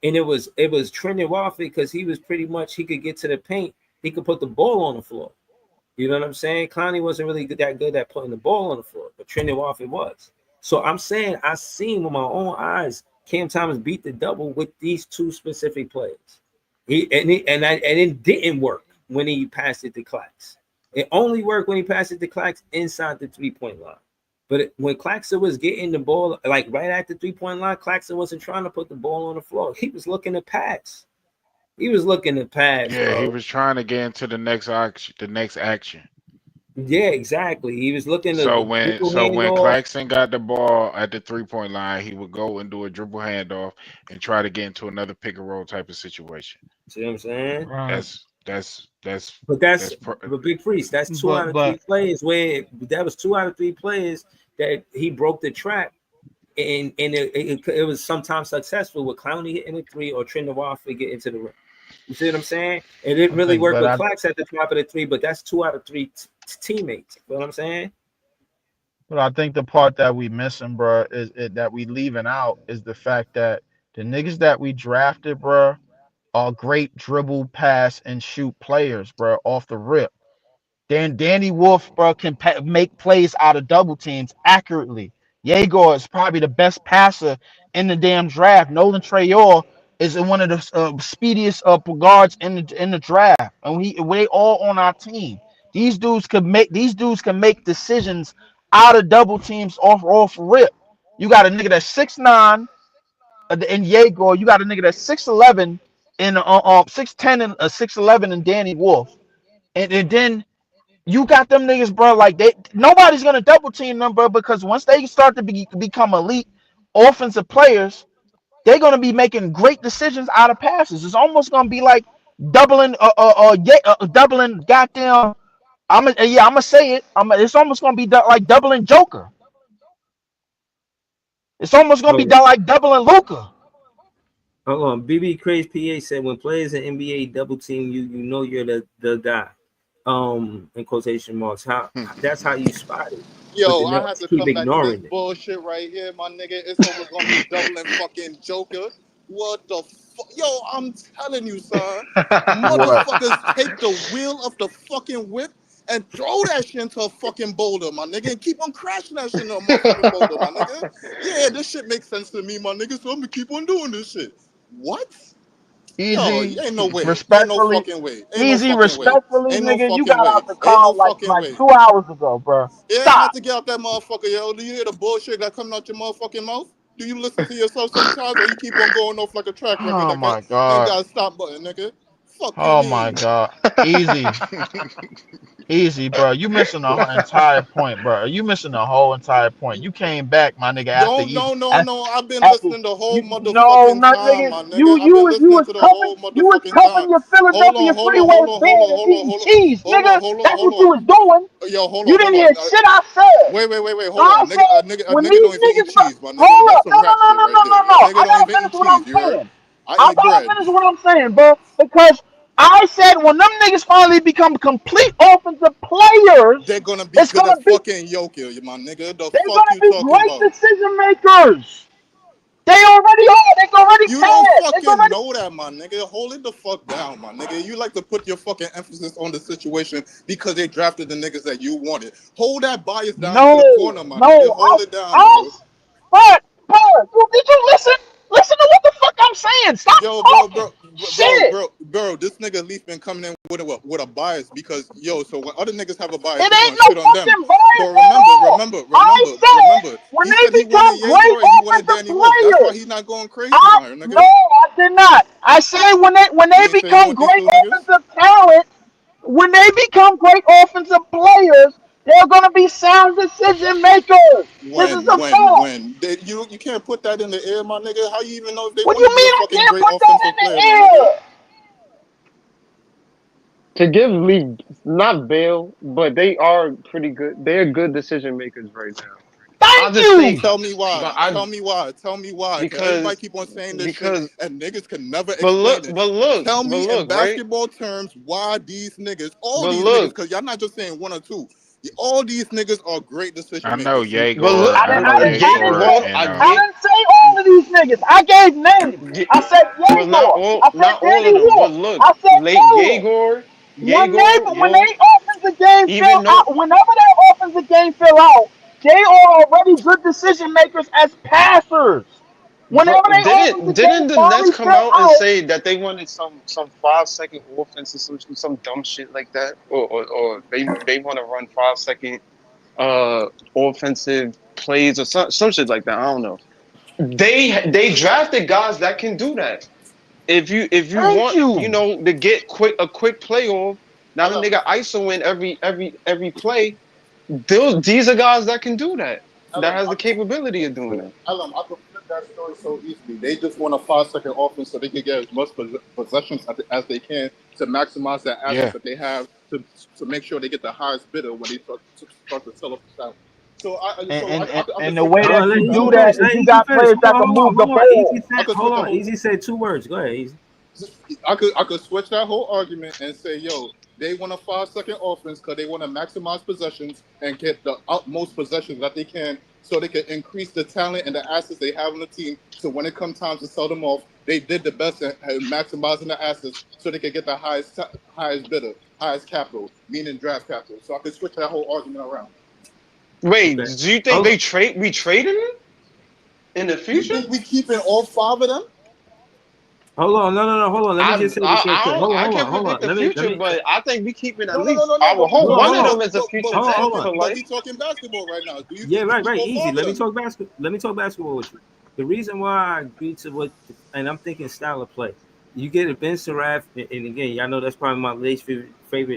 and it was Trendon Watford because he was pretty much, he could get to the paint, he could put the ball on the floor. You know what I'm saying? Clowney wasn't really that good at putting the ball on the floor, but Trendon Watford was. So I'm saying I seen with my own eyes Cam Thomas beat the double with these two specific players. And it didn't work when he passed it to Clax. It only worked when he passed it to Clax inside the 3-point line. But when Claxton was getting the ball, like right at the 3-point line, Claxton wasn't trying to put the ball on the floor. He was looking to pass. He was looking to pass, Yeah, he bro. was trying to get into the next action. The next action. Yeah, exactly. He was looking to So when dribble so hand when off. Claxton got the ball at the 3-point line, he would go and do a dribble handoff and try to get into another pick and roll type of situation. See what I'm saying? Right. But that's That's per, but Big Priest. That's two out But of three but plays where that was 2 out of 3 plays that he broke the trap, and it was sometimes successful with Clowney hitting a three or Trent Watford getting to the rim. You see what I'm saying? It didn't I really think work but with I Clax at the top of the three, but that's 2 out of 3 teammates. You know what I'm saying? but I think the part that we missing, bro, is that we leaving out is the fact that the niggas that we drafted, bro, are great dribble, pass, and shoot players, bro, off the rip. Then Danny Wolf, bro, can make plays out of double teams accurately. Yegor is probably the best passer in the damn draft. Nolan Trayor is one of the speediest guards in the draft, and they all on our team. These dudes can make decisions out of double teams off rip. You got a nigga that's 6'9" in Yegor. You got a nigga that's 6'11" in 6'10" and 6'11" in Danny Wolf, and then you got them niggas, bro. Like nobody's gonna double team them, bro, because once they start to become elite offensive players, they're gonna be making great decisions out of passes. It's almost gonna be like doubling goddamn. I'm gonna say it. It's almost gonna be like doubling Joker. It's almost gonna be Oh, like doubling Luca. hold on. BB Craze PA said when players in NBA double team you, you know you're the guy. In quotation marks. How that's how you spot it. But Yo, the I had Nets to keep come back to this ignoring it. bullshit right here, my nigga. It's almost gonna be doubling fucking Joker. What the fuck? Yo, I'm telling you, son. What? Motherfuckers take the wheel of the fucking whip and throw that shit into a fucking boulder, my nigga, and keep on crashing that shit into a motherfucking boulder, my nigga. Yeah, this shit makes sense to me, my nigga, so I'm gonna keep on doing this shit. What? Yo, Easy, ain't no way. Ain't no respectfully, fucking way. Ain't no easy, fucking way. respectfully, Ain't no nigga. You fucking got way. out the Ain't no car fucking like way. 2 hours ago, bro. Yeah, I had Stop. to get out that motherfucker, yo. Do you hear the bullshit that coming out your motherfucking mouth? Do you listen to yourself sometimes, or you keep on going off like a track record Oh that my ain't god. got a stop button, nigga? Fuck you Oh my mean? god. Easy, easy, bro. You missing the whole entire point, bro. You missing the whole entire point. You came back, my nigga, after Don't, easy. no, no, After, no. I've been after listening the whole you, no, motherfucking not time, nigga. my nigga. I've You been was you listening was to the pumping whole you was motherfucking pumping time. your Hold Philadelphia on, hold on, hold freeway on, hold bed on, and hold on, eating hold on, cheese, hold on, nigga. hold on, That's hold what you on. was doing. Yo, hold You on, didn't hold hear on. shit I said. Wait, So hold I on. said A when nigga these don't even eat niggas, cheese, my nigga. hold That's up, some rap shit right there. A no. nigga I don't gotta even finish eat what cheese, I'm you heard? saying. I I eat gotta bread. finish what I'm saying, bro, because I said when them niggas finally become complete offensive players, They're gonna be it's good gonna at be fucking Yoki, my nigga. The they're fuck gonna you be talking great about? decision makers. They already are. They already You don't passed. They fucking already know that, my nigga. Hold it the fuck down, my nigga. You like to put your fucking emphasis on the situation because they drafted the niggas that you wanted. Hold that bias down to the corner, my nigga. no. Hold it down, I bro. bro, did you listen? Listen to what the fuck I'm saying. Stop Yo, talking. Shit. bro, this nigga Leaf been coming in with a bias because so when other niggas have a bias, It he gonna ain't no shit on them. fucking But bias at all. I said remember, when he said they he wanted become great Yegor and he wanted offensive Danny Wolf. That's why players. he's not going crazy I on her, no, nigga. I did not. I said when they You ain't say he become want these great two niggas? offensive talent, when they become great offensive players, they're gonna be sound decision makers. This is a fact. You can't put that in the air, my nigga. How you even know if they What do want to you be a mean I fucking can't great put that offensive in player, the my nigga? air? To give Lee not bail, but they are pretty good. They're good decision makers right now. I Thank just you. think, Tell me why. but I Tell me why. Tell me why. Cause everybody because keep on saying this shit because and niggas can never but explain look it. but look Tell but me in look right basketball terms why these niggas, all but these niggas, look cause y'all not just saying one or two. All these niggas are great decision I know makers. but Yegor. look I know Yegor Well and I didn't say all of these niggas. I gave names. Ye- I said well Yegor. I said not all Danny of them, but Wolf. look, I said late Yegor. Yegor, When Wolf, they offensive game fill even though out, whenever that offensive game fill out, they are already good decision makers as passers. bro, Whenever they offensive game didn't the Nets finally come fill out and out, say that they wanted some 5 second offense or some dumb shit like that, or they want to run 5 second offensive plays or some shit like that. I don't know. They drafted guys that can do that. If you thank want you. to get a quick play off, not a Elam, nigga ISO in every play. These are guys that can do that. That Elam, has the capability of doing that. I could flip that story so easily. They just want a 5 second offense so they can get as much possessions as they can to maximize their assets yeah. that they have to make sure they get the highest bidder when they start to sell off the salary. I could And the switch way that. Hold that on, let you Easy do finish. that Let is you Easy got finish. players that can move the Hold on. Easy ball. said, I could hold switch that on. whole. Easy said two words. Go ahead, Easy. I could switch that whole argument and say, yo, they want a 5 second offense because they want to maximize possessions and get the utmost possessions that they can, so they can increase the talent and the assets they have on the team. So when it comes time to sell them off, they did the best at maximizing the assets so they could get the highest bidder, highest capital, meaning draft capital. So I could switch that whole argument around. Wait, Okay. do you think Hold on. we traded him in the You future? think we keeping all 5 of them? Hold on. No. Hold on. Let me just say this real quick. I can't Hold on. predict the Let future, me. but I think we keeping at No, no, no, least. no, I no. will But we hope Hold on. talking, one Hold of on. them is a future Net Hold on. for but life. he talking basketball right now. Do you Yeah, think we right, keep right. all Easy. 5 of Let me them? talk basketball. Let me talk basketball with you. The reason why I agree to what, and I'm thinking style of play. You get a Ben Seraph, and again, y'all know that's probably my least favorite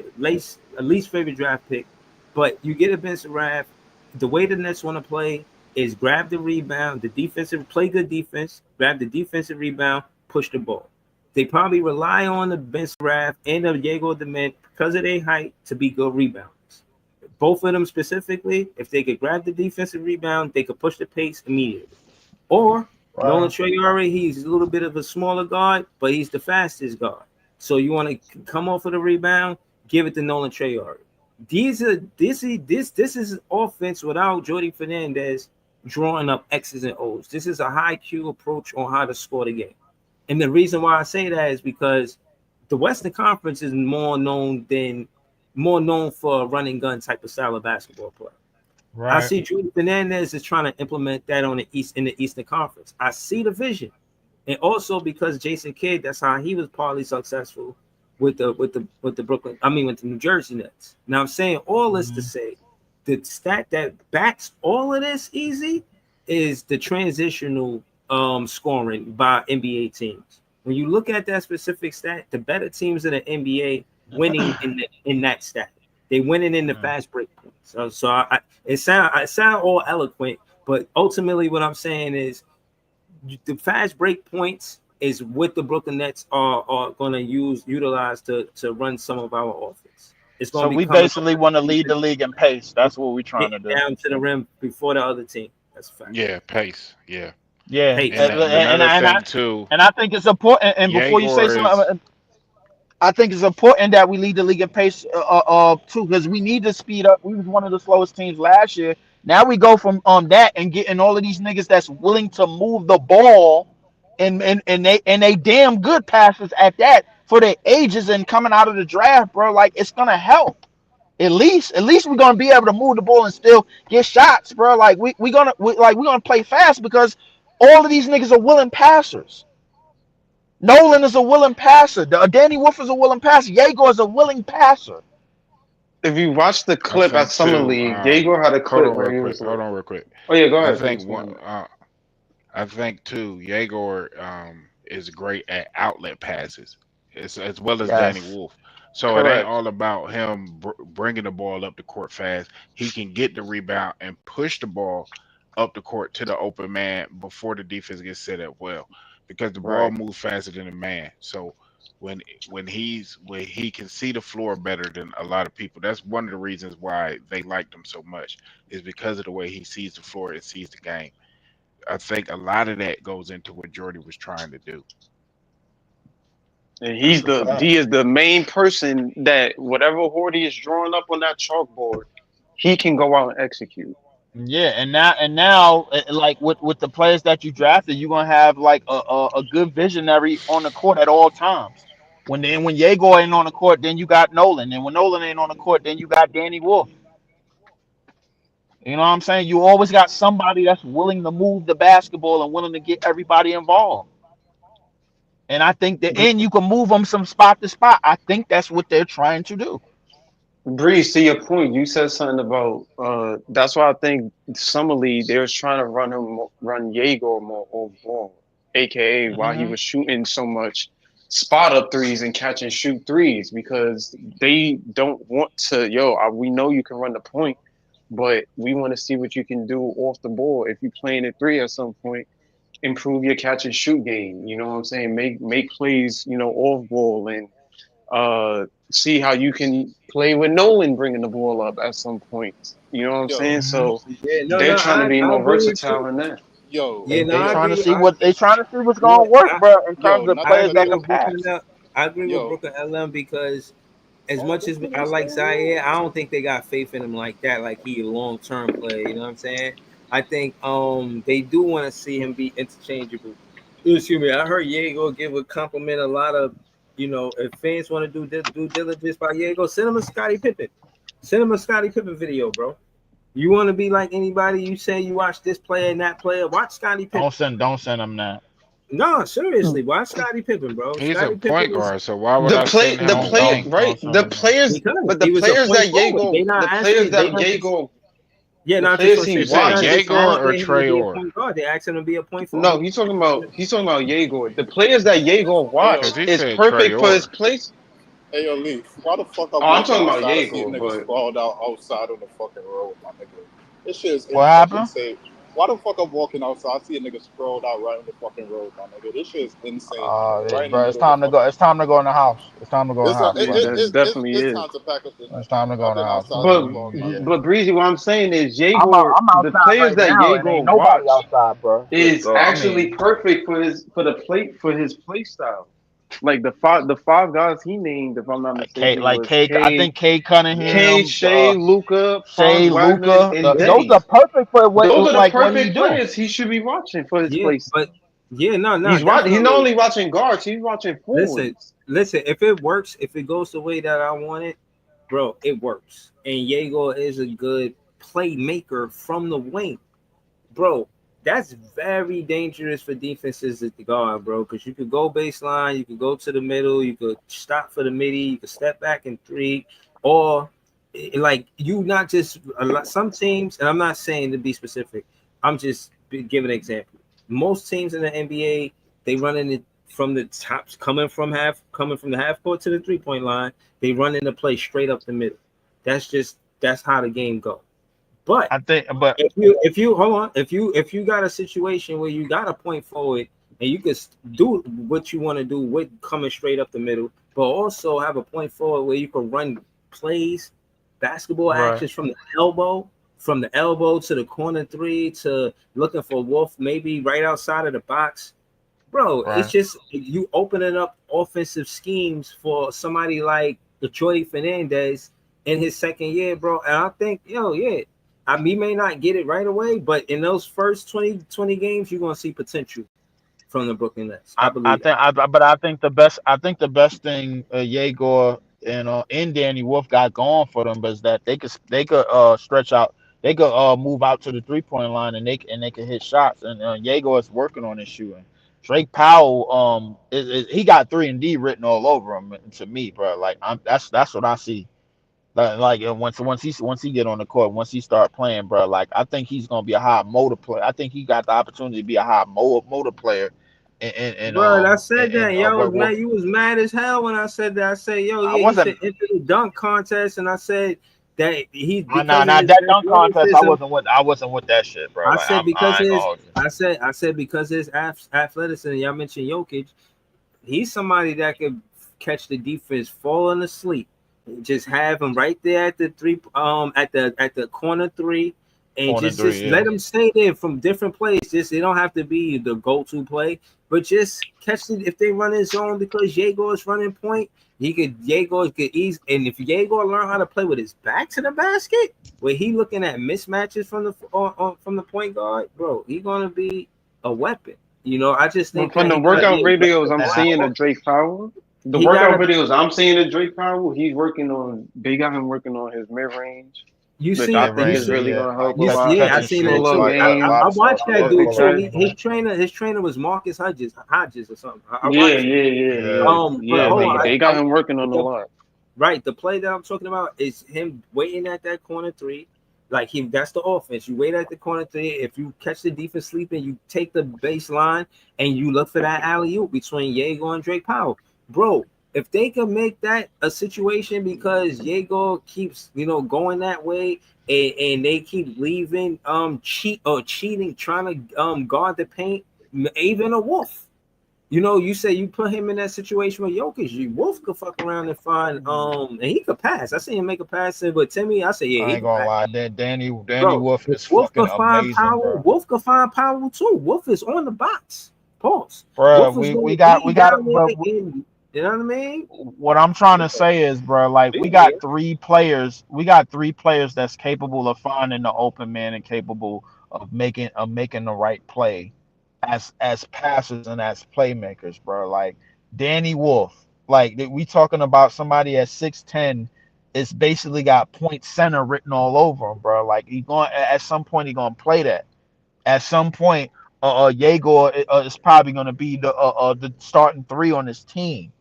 draft pick. But you get a Ben Seraph. The way the Nets want to play, is grab the rebound, the defensive play good defense, grab the defensive rebound, push the ball. They probably rely on the Ben Raff and the Diego Dement because of their height to be good rebounders. Both of them specifically, if they could grab the defensive rebound, they could push the pace immediately. Or Nolan Right. Traore, he's a little bit of a smaller guard, but he's the fastest guard. So you want to come off of the rebound, give it to Nolan Traore. This is offense without Jordy Fernandez drawing up X's and O's. This is a high Q approach on how to score the game. And the reason why I say that is because the Western Conference is more known for a running gun type of style of basketball play. I Right. see Jordy Fernandez is trying to implement that on the East in the Eastern Conference. I see the vision, and also because Jason Kidd, that's how he was partly successful with the Brooklyn. I mean, with the New Jersey Nets. Now I'm saying all this to Mhm. say the stat that backs all of this easy is the transitional scoring by NBA teams. When you look at that specific stat, the better teams in the NBA winning in that stat. They winning in the Mm. fast break points. It sound all eloquent, but ultimately what I'm saying is the fast break points is what the Brooklyn Nets are going to utilize to run some of our offense. It's going So to be we coming off basically the want to lead the defense, league in pace. That's what we're trying to getting do. down to the rim before the other team. That's a fact. Yeah, pace. Yeah, Yeah, Pace. another thing too, and I think it's important. And before you say Jaguar something, is I think it's important that we lead the league in pace too, because we need to speed up. We was one of the slowest teams last year. Now we go from that and getting all of these niggas that's willing to move the ball, and they damn good passes at that for their ages and coming out of the draft, bro. Like it's gonna help. At least we're gonna be able to move the ball and still get shots, bro. Like we gonna play fast because all of these niggas are willing passers. Nolan is a willing passer. Danny Wolf is a willing passer. Jaeger is a willing passer. If you watch the I clip at think Summer too. League, Diego had a Hold clip on where real he quick. was Hold like, on real quick. "Oh yeah, go I ahead, think finish one. one." I think too. Jaeger is great at outlet passes, as well as Danny Yes. Wolf. So it ain't Correct. all about him bringing the ball up the court fast. He can get the rebound and push the ball up the court to the open man before the defense gets set up well, because the ball Right. moves faster than the man. So when when he can see the floor better than a lot of people, that's one of the reasons why they liked him so much, is because of the way he sees the floor and sees the game. I think a lot of that goes into what Jordy was trying to do. And That's a fact. he is the main person that whatever Horty is drawing up on that chalkboard, he can go out and execute. Yeah, and now, like with the players that you drafted, you're gonna have like a good visionary on the court at all times. When Jaeger ain't on the court, then you got Nolan, and when Nolan ain't on the court, then you got Danny Wolf. You know what I'm saying? You always got somebody that's willing to move the basketball and willing to get everybody involved. And I think the end you can move them some spot to spot. I think that's what they're trying to do. Breeze, to your point, you said something about that's why I think Summer League they was trying to run Jaeger more overall, aka why he Hmm. was shooting so much spot up threes and catch and shoot threes because they don't want to. We know you can run the point, but we want to see what you can do off the ball. If you're playing at three at some point, improve your catch and shoot game. You know what I'm saying? Make plays, off ball and see how you can play with Nolan bringing the ball up at some point. You know what I'm Yo, saying? Hmm. So Yeah, no, they're no, trying to be I more agree with you. versatile in that. yo, Yeah, no, They I yo, trying to agree. see what's Yeah, gonna work, I, bro, in yo, terms of not to I players cut agree that you can with off. Brooklyn. pass. I agree with Yo, Brooklyn LM because as much as I like Zaire, I don't think they got faith in him like that. Like he a long term player. You know what I'm saying? I think they do want to see him be interchangeable. Excuse me. I heard Diego give a compliment a lot of if fans want to do due diligence by Diego, send him a Scottie Pippen. Send him a Scottie Pippen video, bro. You want to be like anybody? You say you watch this player and that player. Watch Scottie Pippen. Don't send them that. No, seriously, watch Scottie Pippen, bro. He's a Scottie Pippen point is guard, so why would The I play, send the him a play, Don't link? right? don't send them that. because But the he was a players point that forward. They Jago, not asking. They not just yeah. The Not just players want to he say You they said not watched. just Jaguar or asking him to be a Trayor? point guard. They ask him to be a point No, forward. he's talking about Jago. The players that Jago hey yo, Because watched he is said perfect for his Trayor. place. hey yo, Leaf. Why the fuck I'm Oh, I'm walking talking about outside? I see Jago, niggas but sprawled out outside on the fucking road, my nigga. This shit is in What fucking happened? safe. Why the fuck I'm walking outside? I see a nigga sprawled out right in the fucking road, my nigga. This shit is insane, my nigga. Right in the Bro, it's middle of the time to go. fucking It's street. time to go in the house. It's time to go in the It's house, Yeah, bro. that definitely it's is. time to pack up the It's shit. time to go I've in the been house, outside bro. But too long, my nigga. but Breezy, what I'm saying is I'm The outside players right that now, and Jago ain't nobody watch outside, bro. is So I actually mean, perfect for his play style. Like the five guys he named, if I'm not mistaken, Like was K. I think K. K, Cunningham, Shea, Luca, Franz Shea, Wagner, Luca. and Those Denny. are perfect for Those are the what he perfect do. players he should be watching for his Yeah, play but style. yeah, no, He's not definitely. only watching guards, he's watching Listen, forwards. listen. If it works, if it goes the way that I want it, bro, it works. And Diego is a good playmaker from the wing, bro. That's very dangerous for defenses at the guard, bro. Because you could go baseline, you could go to the middle, you could stop for the midi, you could step back in three, or like you not just a lot. Some teams, and I'm not saying to be specific. I'm just giving an example. Most teams in the NBA, they run in it from the tops, coming from the half court to the 3 point line. They run into play straight up the middle. That's how the game goes. But I think, but if you hold on, if you got a situation where you got a point forward and you can do what you want to do with coming straight up the middle, but also have a point forward where you can run plays, basketball right, actions from the elbow to the corner three to looking for Wolf maybe right outside of the box, bro. It's right. just you opening up offensive schemes for somebody like Detroit Fernandez in his second year, bro. And I think, yeah, we may not get it right away, but in those first 20 games, you're gonna see potential from the Brooklyn Nets. I I believe that. think, but I think the best thing Yegor and Danny Wolf got going for them is that they could stretch out, they could move out to the 3 point line, and they could hit shots, and Yegor is working on his shooting. Drake Powell, he got 3 and D written all over him to me, bro. Like that's what I see. And once he get on the court, once he start playing, bro, like I think he's gonna be a high motor player. I think he got the opportunity to be a high motor player, Bro, I said that. Y'all was what mad. You was mad as hell when I said that. I said, yo, I yeah, he wasn't. should enter the dunk contest. And I said that he Nah, because of nah, his that dunk contest. I athleticism. wasn't with. I wasn't with that shit, bro. I Like said because I ain't gonna his hold you. I said because his athleticism. Y'all mentioned Jokic. He's somebody that could catch the defense falling asleep. Just have him right there at the three, at the corner three, and Corner just three, yeah. let him stay there from different plays. Just it don't have to be the go-to play, but just catch it if they run his zone because Jago is running point. Jago could ease, and if Jago learn how to play with his back to the basket, where he looking at mismatches from the point guard, bro, he gonna be a weapon. I just But think from that the he gotta workout be videos aggressive I'm on And the seeing ball. of Drake Powell, the He workout gotta. videos I'm seeing of Drake Powell, he's working on. They got him working on his mid range, You which I see, think you is mid-range, see, really yeah, gonna help like a lot. yeah, I catching seen that Pull shoots, up too. I, game, I a lot of watched that dude perfect too. touch. His trainer was Marcus Hodges or something. I Yeah, watched it. yeah, yeah, yeah. yeah, But I yeah. hold on, They remember they that. got him working on a the, lot. right, the play that I'm talking about is him waiting at that corner three. Like that's the offense. You wait at the corner three. If you catch the defense sleeping, you take the baseline and you look for that alley oop between Diego and Drake Powell, bro. If they can make that a situation because Diego keeps going that way and they keep leaving cheating trying to guard the paint, even a Wolf. You say you put him in that situation with Jokic, Wolf could fuck around and find and he could pass. I seen him make a pass in, but Timmy, I say yeah, I he ain't could gonna pass. lie. Danny Bro, Wolf if is Wolf fucking could find amazing, power, bro. Wolf could find power too. Wolf is on the box. Pause. Bro, Wolf is we gonna got be we got, down there but in you know what I mean? what I'm trying Yeah, to say is, bro, like be we there. got 3 players. We got 3 players that's capable of finding the open man and capable of making the right play as passers and as playmakers, bro. Like Danny Wolf. Like we talking about somebody at 6'10", it's basically got point center written all over him, bro. Like he going at some point he gonna play that. At some point, Yegor is probably gonna be the starting 3 on his team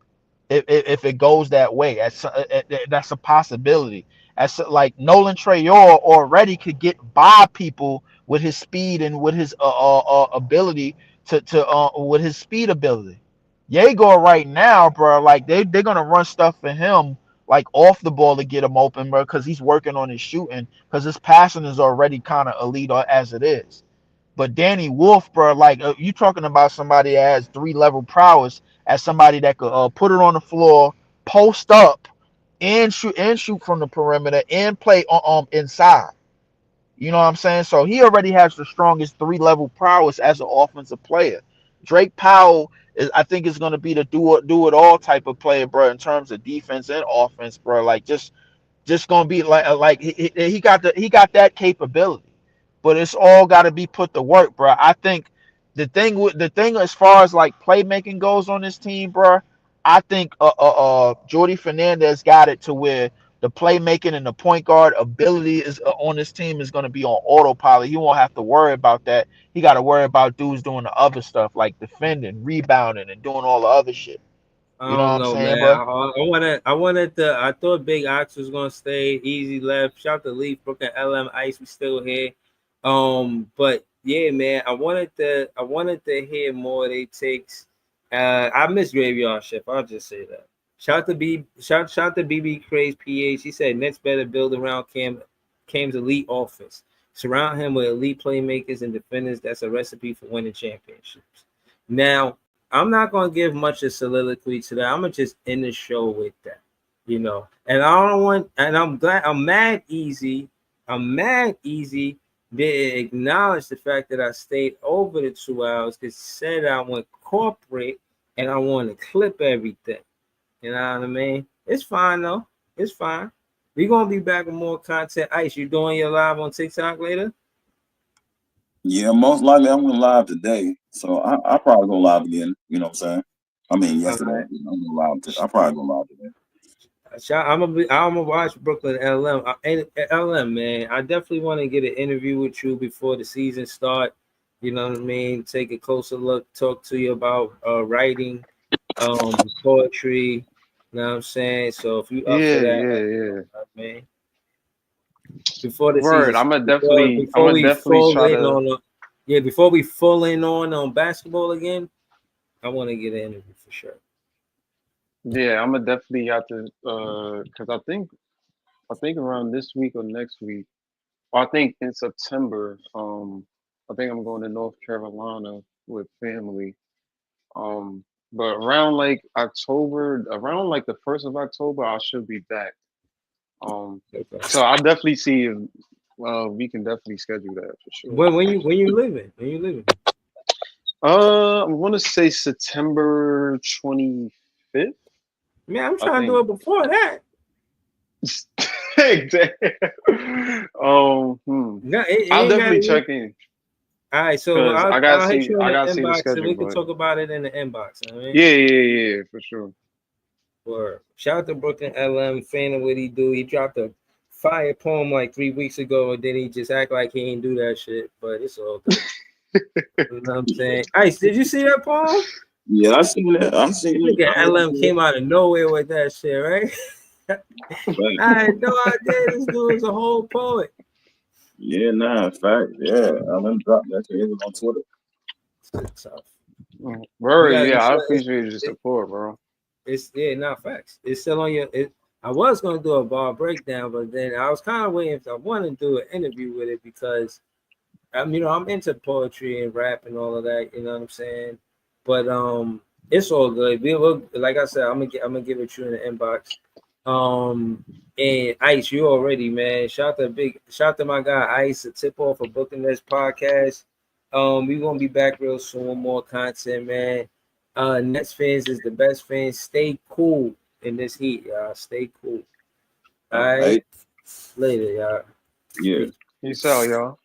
if it goes that way. That's a possibility. As like Nolan Trayor already could get by people with his speed and with his ability to with his speed ability. Yegor right now, bro, like they're gonna run stuff for him like off the ball to get him open, bro, because he's working on his shooting because his passing is already kind of elite as it is. But Danny Wolf, bro, like you talking about somebody that has 3-level prowess, as somebody that could put it on the floor, post up, and shoot from the perimeter and play inside. You know what I'm saying? So he already has the strongest 3-level prowess as an offensive player. Drake Powell I think is going to be the do it all type of player, bro, in terms of defense and offense, bro. Like just gonna be like he got that capability, but it's all got to be put to work, bro. I think the thing as far as like playmaking goes on this team, bro. I think Jordy Fernandez got it to where the playmaking and the point guard ability is on this team is going to be on autopilot. He won't have to worry about that. He got to worry about dudes doing the other stuff like defending, rebounding, and doing all the other shit. I You know what don't I'm know, saying, man. bro? I thought Big Ox was gonna stay. Easy left. Shout to Leaf, Brooklyn, LM, Ice. We still here. But yeah, man. I wanted to hear more of they takes. I miss Graveyard Shift. I'll just say that. Shout to BB Craze PH. He said Nets better build around Cam's elite offense. Surround him with elite playmakers and defenders. That's a recipe for winning championships. Now, I'm not gonna give much of soliloquy to that. I'm gonna just end the show with that, And I don't want, and I'm mad easy. I'm mad easy. They acknowledge the fact that I stayed over the 2 hours because said I went corporate and I want to clip everything. You know what I mean? It's fine though. It's fine. We're gonna be back with more content. Ice, you doing your live on TikTok later? Yeah, most likely I'm going live today. So I probably go live again. You know what I'm saying? I mean, yesterday. I'm going live. I probably go live today. I'm gonna watch Brooklyn LM. LM, man. I definitely want to get an interview with you before the season start. You know what I mean? Take a closer look, talk to you about writing, poetry. You know what I'm saying? So if you up for that, man. Before the Word, season, before we definitely full try in to. on before we full in on basketball again, I want to get an interview for sure. Yeah, I'm gonna definitely have to, cause I think around this week or next week, or I think in September, I think I'm going to North Carolina with family. But around like October, around like the 1st of October, I should be back. So I'll definitely see if we can definitely schedule that for sure. When you living? When you living? I want to say September 25th. Man, I'm I trying to do think. it before that. No, it I'll ain't definitely gotta. check in All right, so because I'll hit you in I the gotta see the inbox and schedule, we can but talk about it in the inbox. You know what I mean? yeah, for sure. Or shout out to Brooklyn LM, fan of what he do. He dropped a fire poem like 3 weeks ago, and then he just act like he ain't do that shit. But it's all good. You know what I'm saying? Ice, did you see that poem? Yeah, I seen that. I seen it. Nigga, LM came out of nowhere with that shit, right? I had no idea this dude was a whole poet. Yeah, nah, fact. Yeah, LM dropped that shit on Twitter. It's tough. Word, yeah, I appreciate your support, bro. It's not facts. It's still on your. I was gonna do a bar breakdown, but then I was kind of waiting if I want to do an interview with it because I'm into poetry and rap and all of that. You know what I'm saying? But it's all good. We will, like I said, I'm gonna give it to you in the inbox. And Ice, you already, man. Shout to my guy Ice, a tip off of booking this podcast. We gonna be back real soon with more content, man. Nets fans is the best fans. Stay cool in this heat, y'all. Stay cool. All right. Later, y'all. Yeah. Peace out, y'all.